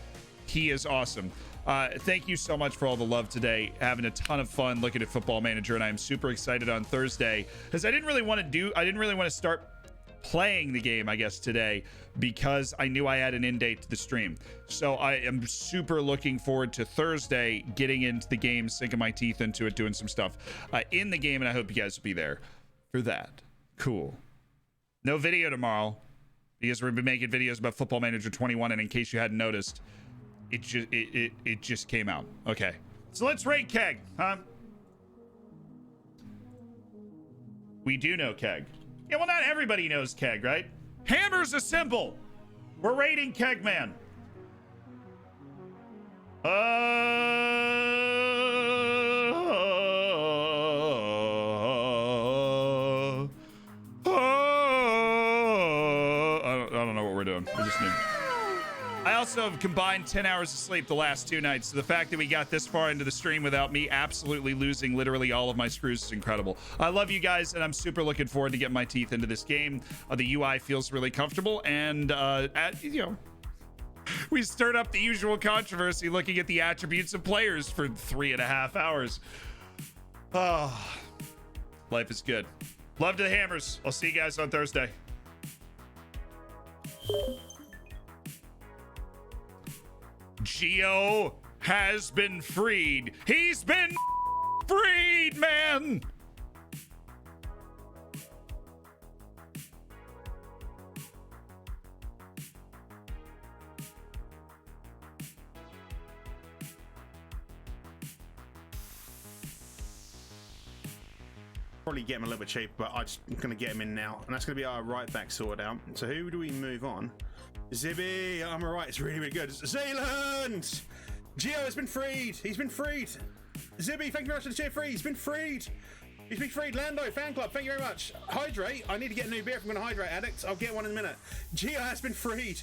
he is awesome. Thank you so much for all the love today. Having a ton of fun looking at Football Manager, and I'm super excited on Thursday because I didn't really want to start playing the game, I guess, today because I knew I had an end date to the stream. So I am super looking forward to Thursday, getting into the game, sinking my teeth into it, doing some stuff in the game, and I hope you guys will be there for that. Cool. No video tomorrow because we're gonna be making videos about Football Manager 21, and in case you hadn't noticed, it just came out. Okay. So let's rate Keg, huh? We do know Keg. Yeah, well, not everybody knows Keg, right? Hammers assemble. We're rating Kegman. I don't know what we're doing. We just need. I also have combined 10 hours of sleep the last 2 nights. So the fact that we got this far into the stream without me absolutely losing literally all of my screws is incredible. I love you guys, and I'm super looking forward to getting my teeth into this game. The UI feels really comfortable, and we stirred up the usual controversy looking at the attributes of players for 3.5 hours. Oh, life is good. Love to the Hammers. I'll see you guys on Thursday. Geo has been freed. He's been freed, man. Probably get him a little bit cheap, but I'm going to get him in now. And that's going to be our right back sorted out. So who do we move on? Zibby, I'm all right. It's really, really good. Zealand! Geo has been freed. He's been freed. Zibby, thank you very much for the tier 3. He's been freed. He's been freed. Lando, fan club, thank you very much. Hydrate. I need to get a new beer if I'm going to hydrate, addict. I'll get one in a minute. Geo has been freed.